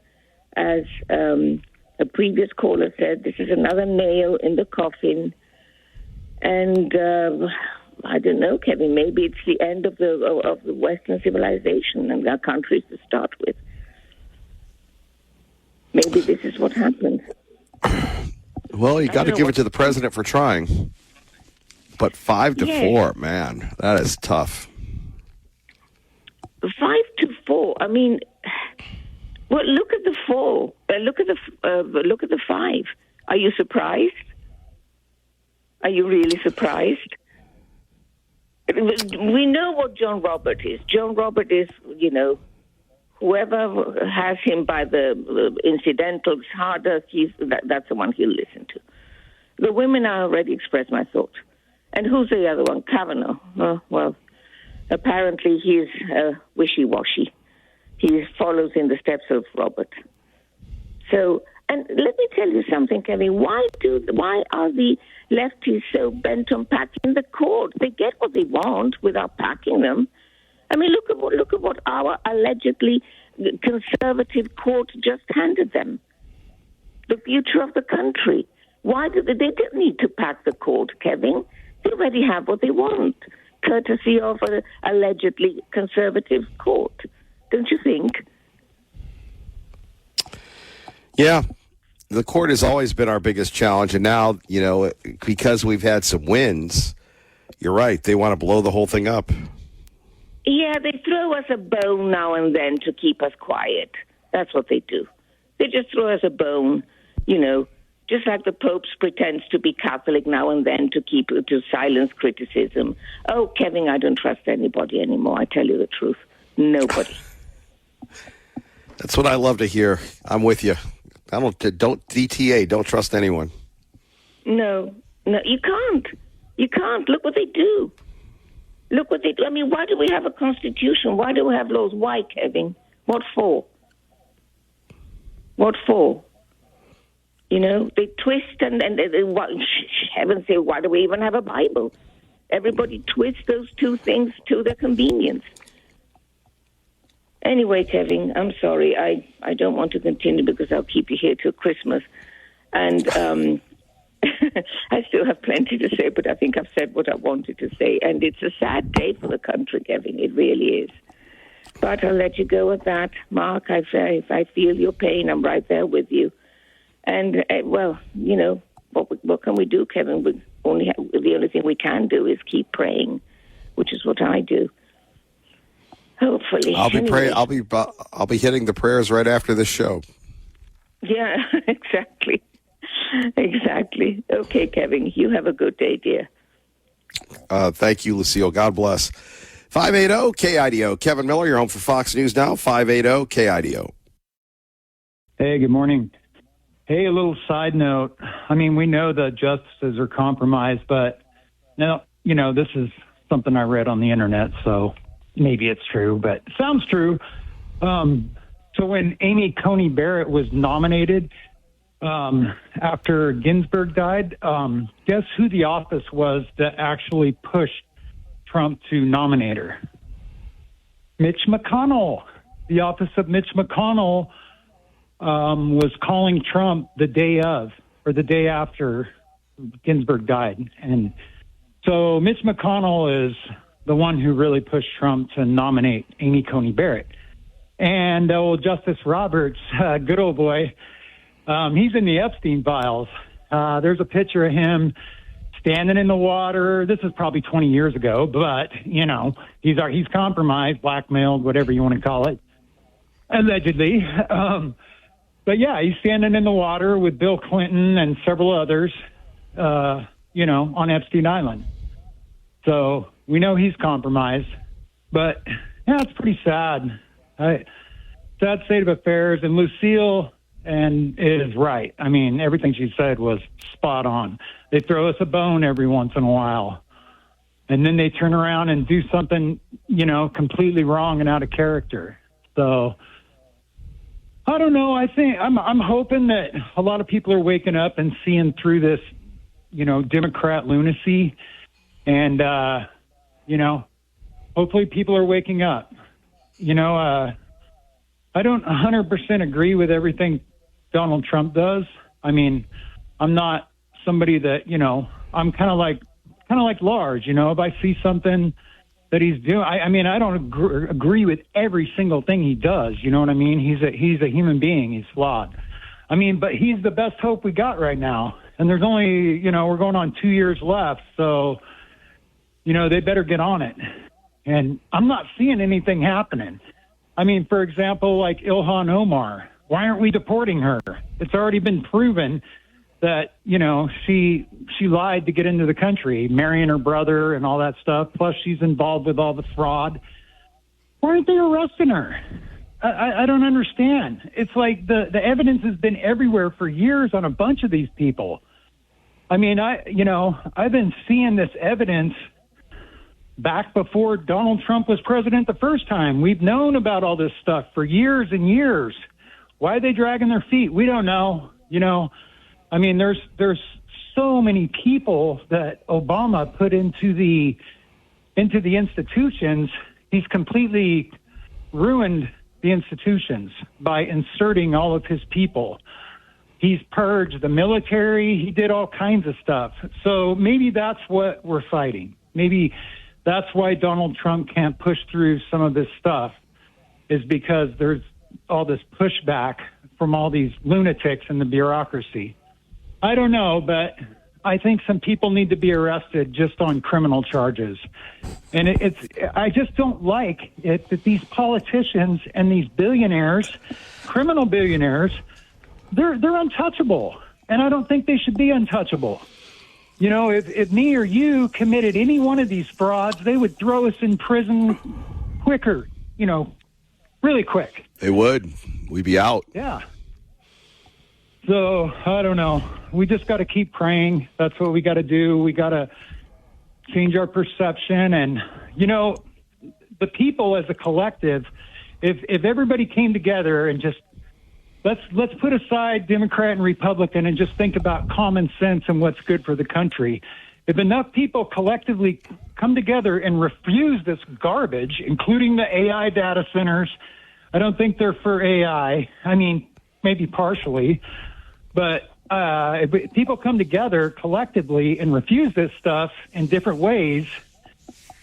as a previous caller said, this is another nail in the coffin. And I don't know, Kevin, maybe it's the end of the Western civilization and our countries to start with. Maybe this is what happens. Well, you got to give it to the president for trying. But 5-4, man, that is tough. 5-4. I mean, well, look at the 4. Look at the 5. Are you surprised? Are you really surprised? We know what John Robert is. John Robert is, whoever has him by the incidentals harder, that's the one he'll listen to. The women, I already expressed my thought. And who's the other one? Kavanaugh. Oh, well, apparently he's wishy-washy. He follows in the steps of Robert. So, and let me tell you something, Kevin. Why are the lefties so bent on packing the court? They get what they want without packing them. I mean, look at what our allegedly conservative court just handed them. The future of the country. Why they didn't need to pack the court, Kevin? They already have what they want, courtesy of an allegedly conservative court. Don't you think? Yeah. The court has always been our biggest challenge, and now, because we've had some wins, you're right, they want to blow the whole thing up. Yeah, they throw us a bone now and then to keep us quiet. That's what they do. They just throw us a bone, just like the Pope pretends to be Catholic now and then to silence criticism. Oh, Kevin, I don't trust anybody anymore. I tell you the truth. Nobody. That's what I love to hear. I'm with you. Don't DTA. Don't trust anyone. No, you can't. You can't. Look what they do. Look what they do. I mean, why do we have a constitution? Why do we have laws? Why, Kevin? What for? What for? They twist and heaven say, why do we even have a Bible? Everybody twists those two things to their convenience. Anyway, Kevin, I'm sorry. I don't want to continue because I'll keep you here till Christmas. And I still have plenty to say, but I think I've said what I wanted to say. And it's a sad day for the country, Kevin. It really is. But I'll let you go with that. Mark, I feel your pain. I'm right there with you. And, what can we do, Kevin? The only thing we can do is keep praying, which is what I do. Hopefully. I'll be praying. I'll be hitting the prayers right after this show. Yeah, exactly. Exactly. Okay, Kevin, you have a good day, dear. Thank you, Lucille. God bless. 580-KIDO. Kevin Miller, you're home for Fox News now. 580-KIDO. Hey, good morning. Hey, a little side note. I mean, we know the justices are compromised, but now, this is something I read on the internet, so maybe it's true, but it sounds true. So when Amy Coney Barrett was nominated after Ginsburg died, guess who the office was that actually pushed Trump to nominate her? Mitch McConnell. The office of Mitch McConnell was calling Trump the day of or the day after Ginsburg died. And so Mitch McConnell is the one who really pushed Trump to nominate Amy Coney Barrett. And old Justice Roberts, good old boy, he's in the Epstein files. There's a picture of him standing in the water. This is probably 20 years ago, but, he's compromised, blackmailed, whatever you want to call it, allegedly. But, yeah, he's standing in the water with Bill Clinton and several others, on Epstein Island. So we know he's compromised. But yeah, it's pretty sad. Sad state of affairs. And Lucille is right. I mean, everything she said was spot on. They throw us a bone every once in a while, and then they turn around and do something, completely wrong and out of character. So I don't know. I think I'm hoping that a lot of people are waking up and seeing through this, Democrat lunacy, and hopefully people are waking up. I don't 100% agree with everything Donald Trump does. I mean, I'm not somebody that, I'm kind of like Large, if I see something that he's doing, I don't agree with every single thing he does. You know what I mean? He's a human being. He's flawed. But he's the best hope we got right now. And there's only, we're going on 2 years left. So, they better get on it. And I'm not seeing anything happening. For example, like Ilhan Omar, why aren't we deporting her? It's already been proven that, she lied to get into the country, marrying her brother and all that stuff. Plus, she's involved with all the fraud. Why aren't they arresting her? I don't understand. It's like the evidence has been everywhere for years on a bunch of these people. I've been seeing this evidence back before Donald Trump was president the first time. We've known about all this stuff for years and years. Why are they dragging their feet? We don't know. There's so many people that Obama put into the institutions. He's completely ruined the institutions by inserting all of his people. He's purged the military. He did all kinds of stuff. So maybe that's what we're fighting. Maybe that's why Donald Trump can't push through some of this stuff, is because there's all this pushback from all these lunatics in the bureaucracy. I don't know, but I think some people need to be arrested just on criminal charges. And I just don't like it that these politicians and these billionaires, criminal billionaires, they're untouchable. And I don't think they should be untouchable. If me or you committed any one of these frauds, they would throw us in prison quicker, really quick. They would. We'd be out. Yeah. So, I don't know. We just got to keep praying. That's what we got to do. We got to change our perception. And, the people as a collective, if everybody came together and just, let's put aside Democrat and Republican and just think about common sense and what's good for the country. If enough people collectively come together and refuse this garbage, including the AI data centers, I don't think they're for AI. Maybe partially. But if people come together collectively and refuse this stuff in different ways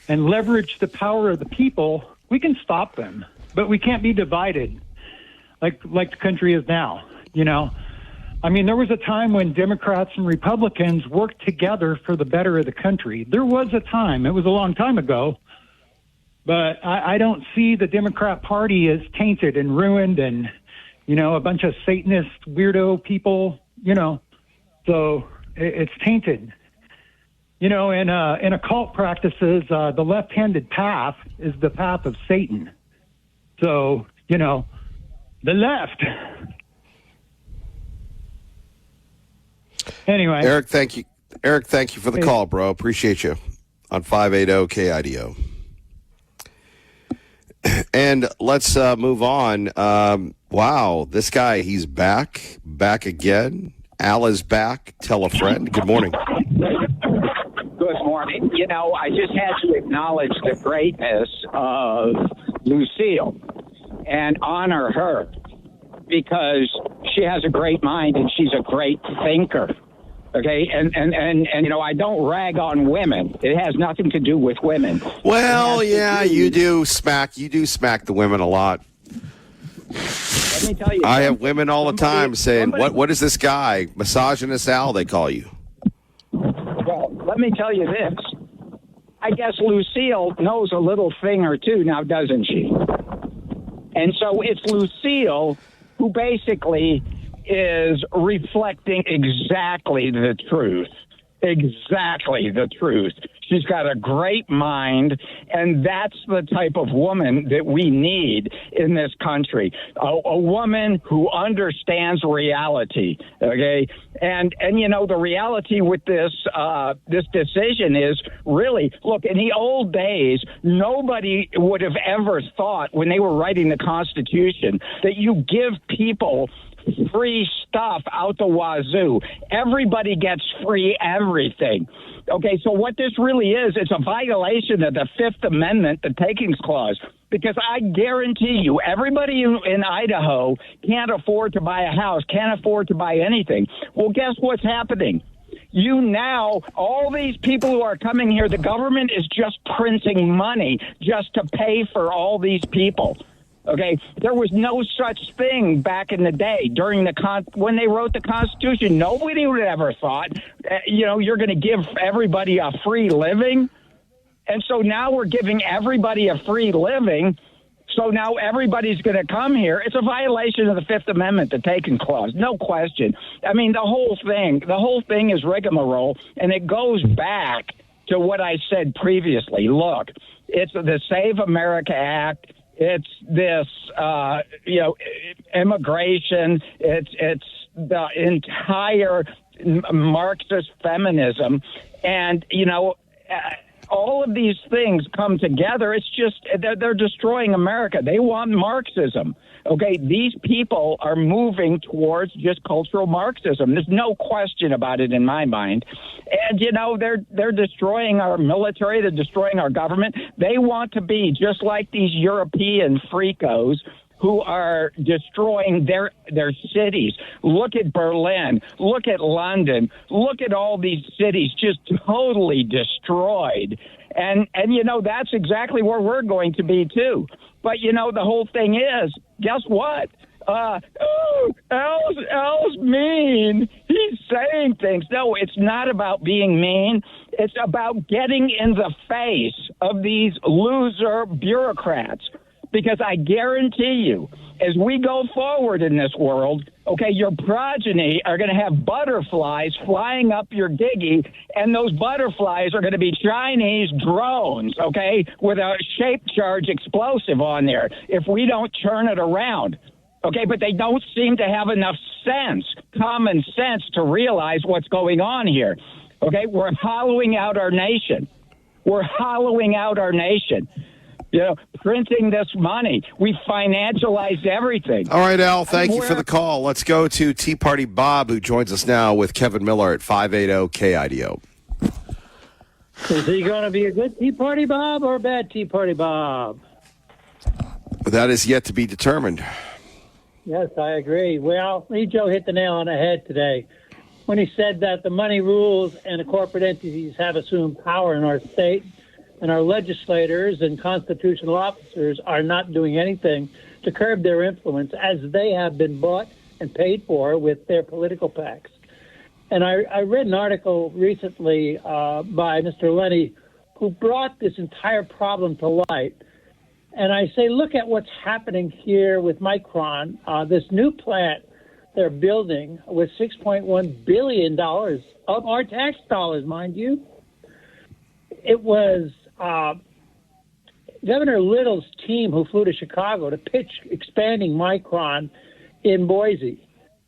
and leverage the power of the people, we can stop them. But we can't be divided like the country is now, There was a time when Democrats and Republicans worked together for the better of the country. There was a time. It was a long time ago. But I don't see the Democrat Party as tainted and ruined and, a bunch of Satanist weirdo people, So it's tainted. In occult practices, the left-handed path is the path of Satan. So, the left. Anyway. Eric, thank you. Thank you for the call, bro. Appreciate you on 580 KIDO. And let's move on. Wow, this guy, he's back again. Al is back. Tell a friend. Good morning. Good morning. I just had to acknowledge the greatness of Lucille and honor her, because she has a great mind and she's a great thinker. Okay, and I don't rag on women. It has nothing to do with women. Well, yeah, you do smack the women a lot. Let me tell you, I have women all the time saying, "What is this guy? Misogynist Al?" They call you. Well, let me tell you this. I guess Lucille knows a little thing or two now, doesn't she? And so it's Lucille who basically is reflecting exactly the truth. Exactly the truth. She's got a great mind, and that's the type of woman that we need in this country. A woman who understands reality, okay? And you know, the reality with this decision is really, look, in the old days, nobody would have ever thought when they were writing the Constitution that you give people free stuff out the wazoo. Everybody gets free everything. Okay, so what this really is, it's a violation of the Fifth Amendment, the Takings Clause, because I guarantee you, everybody in Idaho can't afford to buy a house, can't afford to buy anything. Well, guess what's happening? All these people who are coming here, the government is just printing money just to pay for all these people. Okay, there was no such thing back in the day when they wrote the Constitution. Nobody would have ever thought, you're going to give everybody a free living. And so now we're giving everybody a free living. So now everybody's going to come here. It's a violation of the Fifth Amendment, the Taking Clause, no question. I mean, the whole thing is rigmarole, and it goes back to what I said previously. Look, it's the Save America Act. It's this, immigration. It's the entire Marxist feminism. And, all of these things come together. It's just they're destroying America. They want Marxism. Okay, these people are moving towards just cultural Marxism. There's no question about it in my mind. And they're destroying our military. They're destroying our government. They want to be just like these European freakos who are destroying their cities. Look at Berlin. Look at London. Look at all these cities just totally destroyed. And that's exactly where we're going to be, too. But, the whole thing is, guess what? Al's mean. He's saying things. No, it's not about being mean. It's about getting in the face of these loser bureaucrats. Because I guarantee you, as we go forward in this world, okay, your progeny are going to have butterflies flying up your diggy, and those butterflies are going to be Chinese drones, okay, with a shape charge explosive on there if we don't turn it around. Okay, but they don't seem to have enough common sense to realize what's going on here. Okay, we're hollowing out our nation. Printing this money. We financialized everything. All right, Al, thank you for the call. Let's go to Tea Party Bob, who joins us now with Kevin Miller at 580 KIDO. Is he going to be a good Tea Party Bob or a bad Tea Party Bob? That is yet to be determined. Yes, I agree. Well, Lee Joe hit the nail on the head today when he said that the money rules and the corporate entities have assumed power in our state, and our legislators and constitutional officers are not doing anything to curb their influence, as they have been bought and paid for with their political PACs. And I read an article recently by Mr. Lenny, who brought this entire problem to light. And I say, look at what's happening here with Micron, this new plant they're building with $6.1 billion of our tax dollars, mind you. It was Governor Little's team who flew to Chicago to pitch expanding Micron in Boise,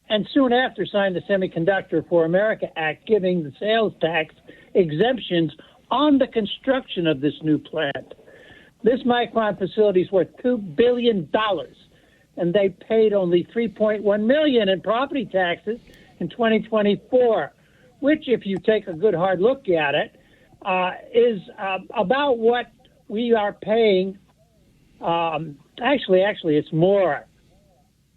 and soon after signed the Semiconductor for America Act, giving the sales tax exemptions on the construction of this new plant. This Micron facility is worth $2 billion, and they paid only $3.1 million in property taxes in 2024, which, if you take a good hard look at it, is about what we are paying. Actually, it's more.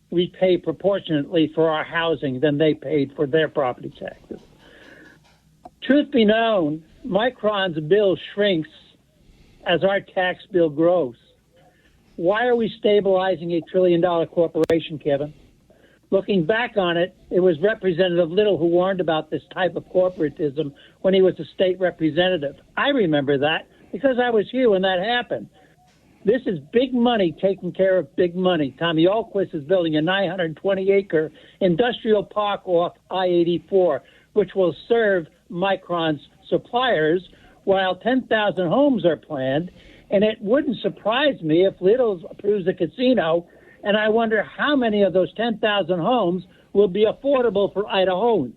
We pay proportionately for our housing than they paid for their property taxes. Truth be known, Micron's bill shrinks as our tax bill grows. Why are we stabilizing a $1 trillion corporation, Kevin? Looking back on it, it was Representative Little who warned about this type of corporatism when he was a state representative. I remember that because I was here when that happened. This is big money taking care of big money. Tommy Ahlquist is building a 920-acre industrial park off I-84, which will serve Micron's suppliers while 10,000 homes are planned. And it wouldn't surprise me if Lidl approves a casino, and I wonder how many of those 10,000 homes will be affordable for Idahoans.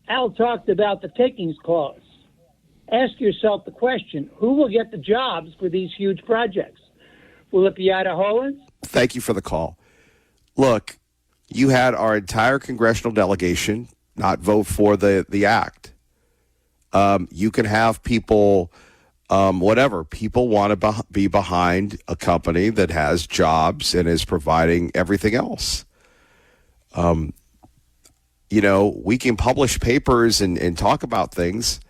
Al talked about the takings clause. Ask yourself the question, who will get the jobs for these huge projects? Will it be Idahoans? Thank you for the call. Look, you had our entire congressional delegation not vote for the act. You can have people, whatever. People want to be behind a company that has jobs and is providing everything else. We can publish papers and talk about things.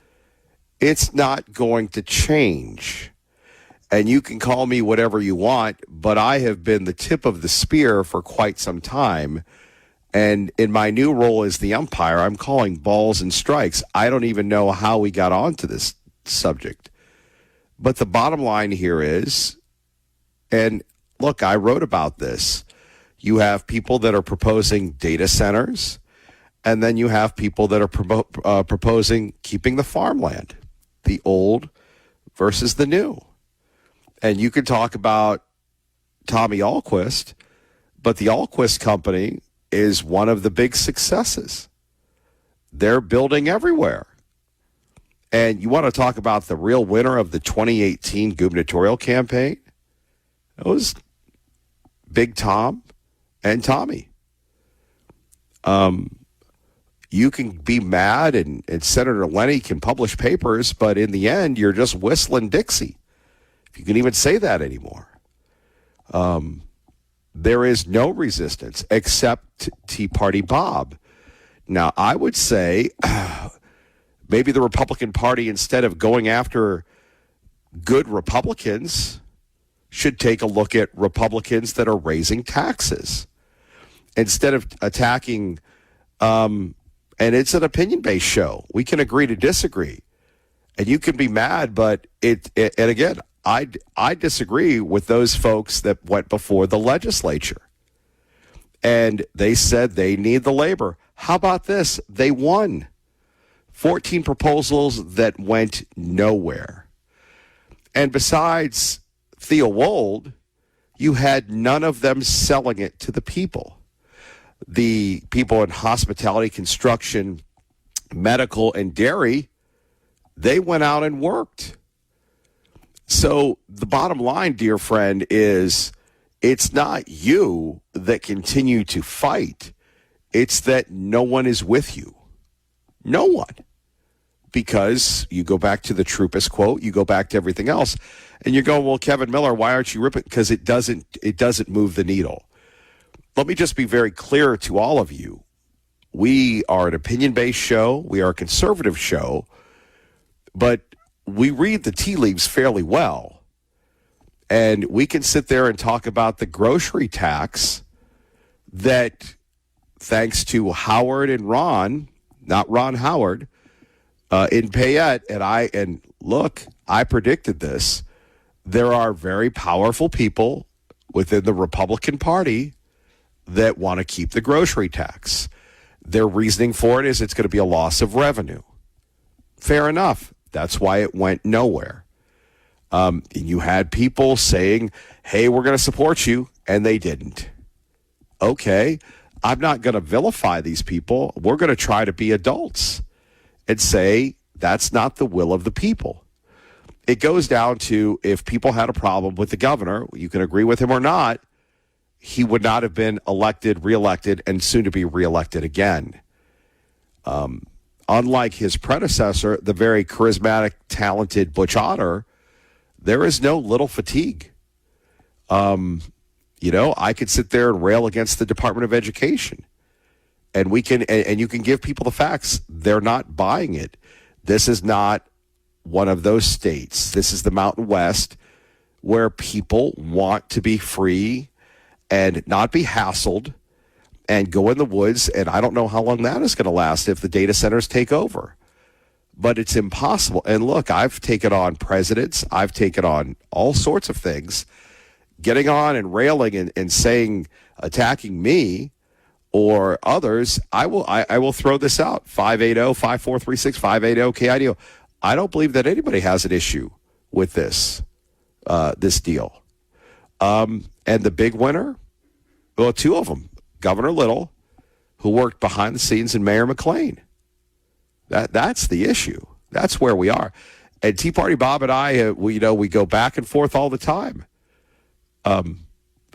It's not going to change. And you can call me whatever you want, but I have been the tip of the spear for quite some time. And in my new role as the umpire, I'm calling balls and strikes. I don't even know how we got onto this subject. But the bottom line here is, and look, I wrote about this. You have people that are proposing data centers, and then you have people that are proposing keeping the farmland, the old versus the new. And you could talk about Tommy Ahlquist, but the Ahlquist company is one of the big successes. They're building everywhere. And you want to talk about the real winner of the 2018 gubernatorial campaign? It was Big Tom and Tommy. You can be mad and Senator Lenny can publish papers, but in the end, you're just whistling Dixie. If you can even say that anymore. There is no resistance except Tea Party Bob. Now, I would say maybe the Republican Party, instead of going after good Republicans, should take a look at Republicans that are raising taxes. Instead of attacking, and it's an opinion-based show. We can agree to disagree. And you can be mad, but and again, I disagree with those folks that went before the legislature. And they said they need the labor. How about this? They won 14 proposals that went nowhere. And besides Theo Wold, you had none of them selling it to the people. The people in hospitality, construction, medical, and dairy, they went out and worked. So the bottom line, dear friend, is it's not you that continue to fight. It's that no one is with you. No one. Because you go back to the Troopus quote, you go back to everything else, and you're going, well, Kevin Miller, why aren't you ripping? Because it doesn't move the needle. Let me just be very clear to all of you. We are an opinion-based show. We are a conservative show. But we read the tea leaves fairly well. And we can sit there and talk about the grocery tax that, thanks to Howard and Ron, not Ron Howard, in Payette, and look, I predicted this. There are very powerful people within the Republican Party that want to keep the grocery tax. Their reasoning for it is it's going to be a loss of revenue. Fair enough. That's why it went nowhere. You had people saying, hey, we're going to support you, and they didn't. Okay, I'm not going to vilify these people. We're going to try to be adults and say that's not the will of the people. It goes down to if people had a problem with the governor, you can agree with him or not, he would not have been elected, reelected, and soon to be reelected again. Unlike his predecessor, the very charismatic, talented Butch Otter, there is no little fatigue. I could sit there and rail against the Department of Education. And we can, and you can give people the facts. They're not buying it. This is not one of those states. This is the Mountain West where people want to be free and not be hassled and go in the woods, and I don't know how long that is going to last if the data centers take over. But it's impossible. And look, I've taken on presidents. I've taken on all sorts of things. Getting on and railing and saying, attacking me or others, I will throw this out. 580-5436, 580-KIDO. I don't believe that anybody has an issue with this deal. And the big winner, well, two of them, Governor Little, who worked behind the scenes, and Mayor McClain. That's the issue. That's where we are. And Tea Party Bob and I, we go back and forth all the time. I'm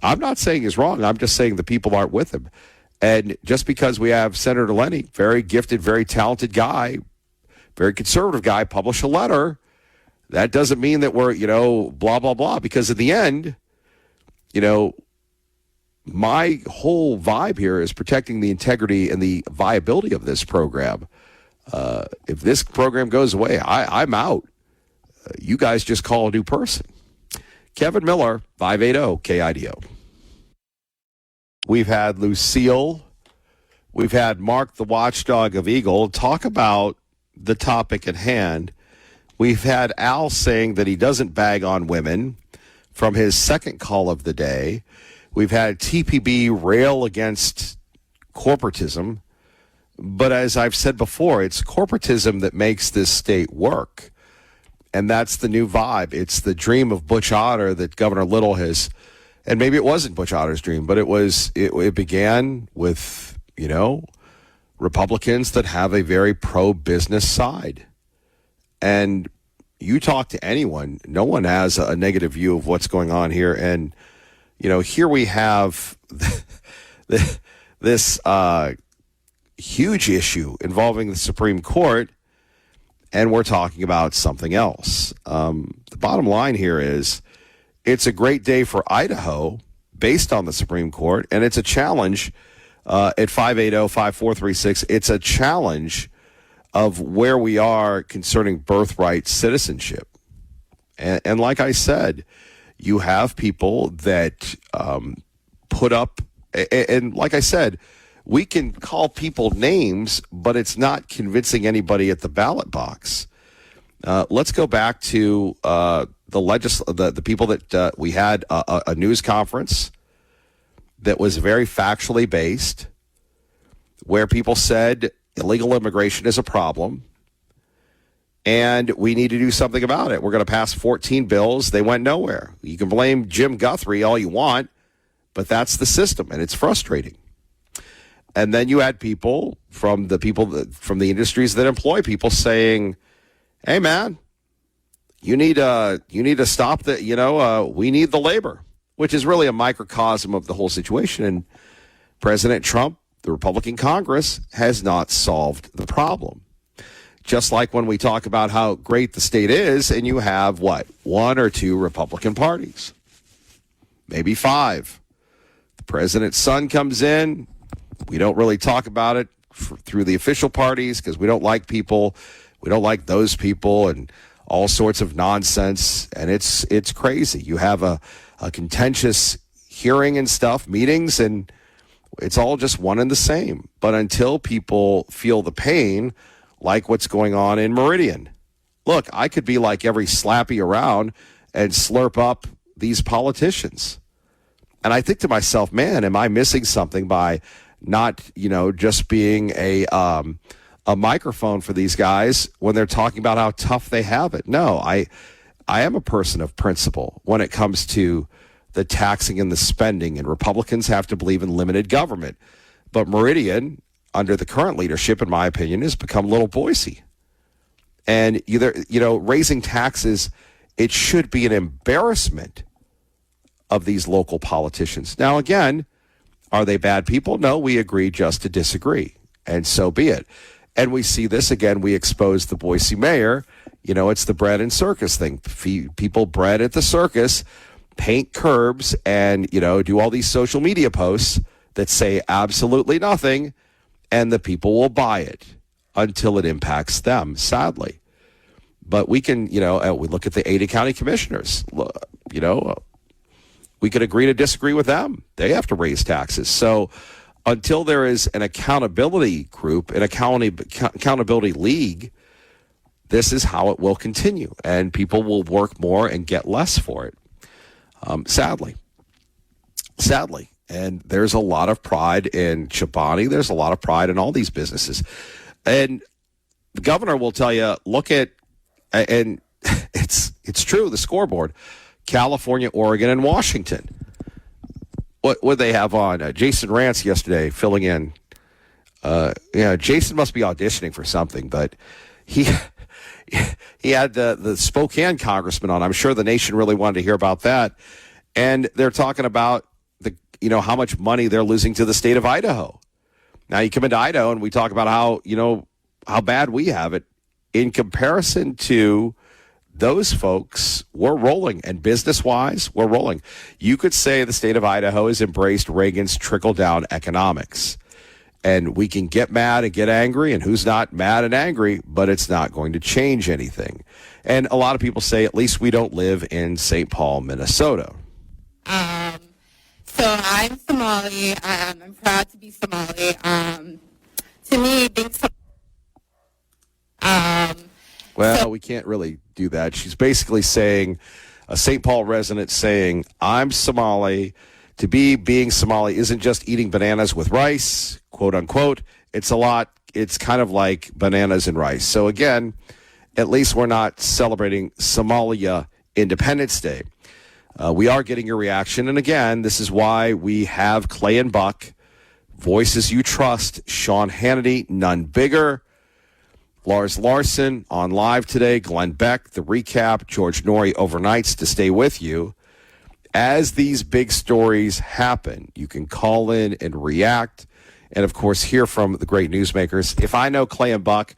not saying he's wrong. I'm just saying the people aren't with him. And just because we have Senator Lenny, very gifted, very talented guy, very conservative guy, publish a letter, that doesn't mean that we're, blah, blah, blah. Because in the end, my whole vibe here is protecting the integrity and the viability of this program. If this program goes away, I'm out. You guys just call a new person. Kevin Miller, 580 KIDO. We've had Lucille. We've had Mark, the watchdog of Eagle, talk about the topic at hand. We've had Al saying that he doesn't bag on women from his second call of the day. We've had TPB rail against corporatism. But as I've said before, it's corporatism that makes this state work. And that's the new vibe. It's the dream of Butch Otter that Governor Little has, and maybe it wasn't Butch Otter's dream, but it began with, Republicans that have a very pro-business side. And you talk to anyone, no one has a negative view of what's going on here. And, here we have this huge issue involving the Supreme Court, and we're talking about something else. The bottom line here is it's a great day for Idaho based on the Supreme Court, and it's a challenge at 580-5436. It's a challenge of where we are concerning birthright citizenship. And like I said, you have people that put up, and like I said, we can call people names, but it's not convincing anybody at the ballot box. Let's go back to the people that we had a news conference that was very factually based, where people said illegal immigration is a problem, and we need to do something about it. We're going to pass 14 bills. They went nowhere. You can blame Jim Guthrie all you want, but that's the system, and it's frustrating. And then you had people from the industries that employ people saying, "Hey, man, you need to stop the we need the labor," which is really a microcosm of the whole situation. And President Trump, the Republican Congress, has not solved the problem. Just like when we talk about how great the state is, and you have one or two Republican parties, maybe five. The president's son comes in. We don't really talk about it through the official parties because we don't like people. We don't like those people and all sorts of nonsense. And it's crazy. You have a contentious hearing and stuff, meetings, and it's all just one and the same. But until people feel the pain, like what's going on in Meridian. Look, I could be like every slappy around and slurp up these politicians. And I think to myself, man, am I missing something by not, just being a microphone for these guys when they're talking about how tough they have it? No, I am a person of principle when it comes to the taxing and the spending, and Republicans have to believe in limited government. But Meridian, under the current leadership, in my opinion, has become Little Boise. And raising taxes, it should be an embarrassment of these local politicians. Now, again, are they bad people? No, we agree just to disagree, and so be it. And we see this again. We expose the Boise mayor. It's the bread and circus thing. People bred at the circus paint curbs and, do all these social media posts that say absolutely nothing, and the people will buy it until it impacts them, sadly. But we can, we look at the Ada County commissioners, we could agree to disagree with them. They have to raise taxes. So until there is an accountability group, an accountability league, this is how it will continue. And people will work more and get less for it. Sadly. And there's a lot of pride in Chobani. There's a lot of pride in all these businesses. And the governor will tell you, look at And it's true, the scoreboard. California, Oregon, and Washington. What they have on? Jason Rance yesterday filling in. Jason must be auditioning for something, but he had the Spokane congressman on. I'm sure the nation really wanted to hear about that. And they're talking about how much money they're losing to the state of Idaho. Now you come into Idaho and we talk about how bad we have it. In comparison to those folks, we're rolling, and business-wise, we're rolling. You could say the state of Idaho has embraced Reagan's trickle-down economics. And we can get mad and get angry, and who's not mad and angry, but it's not going to change anything. And a lot of people say, at least we don't live in St. Paul, Minnesota. So I'm Somali. I'm proud to be Somali. To me, being Well, we can't really do that. She's basically saying, a St. Paul resident saying, I'm Somali. To be being Somali isn't just eating bananas with rice, quote unquote. It's kind of like bananas and rice. So again, at least we're not celebrating Somalia Independence Day. We are getting your reaction. And again, this is why we have Clay and Buck, voices you trust, Sean Hannity, none bigger, Lars Larson on live today, Glenn Beck, the recap, George Norrie overnights to stay with you. As these big stories happen, you can call in and react and, of course, hear from the great newsmakers. If I know Clay and Buck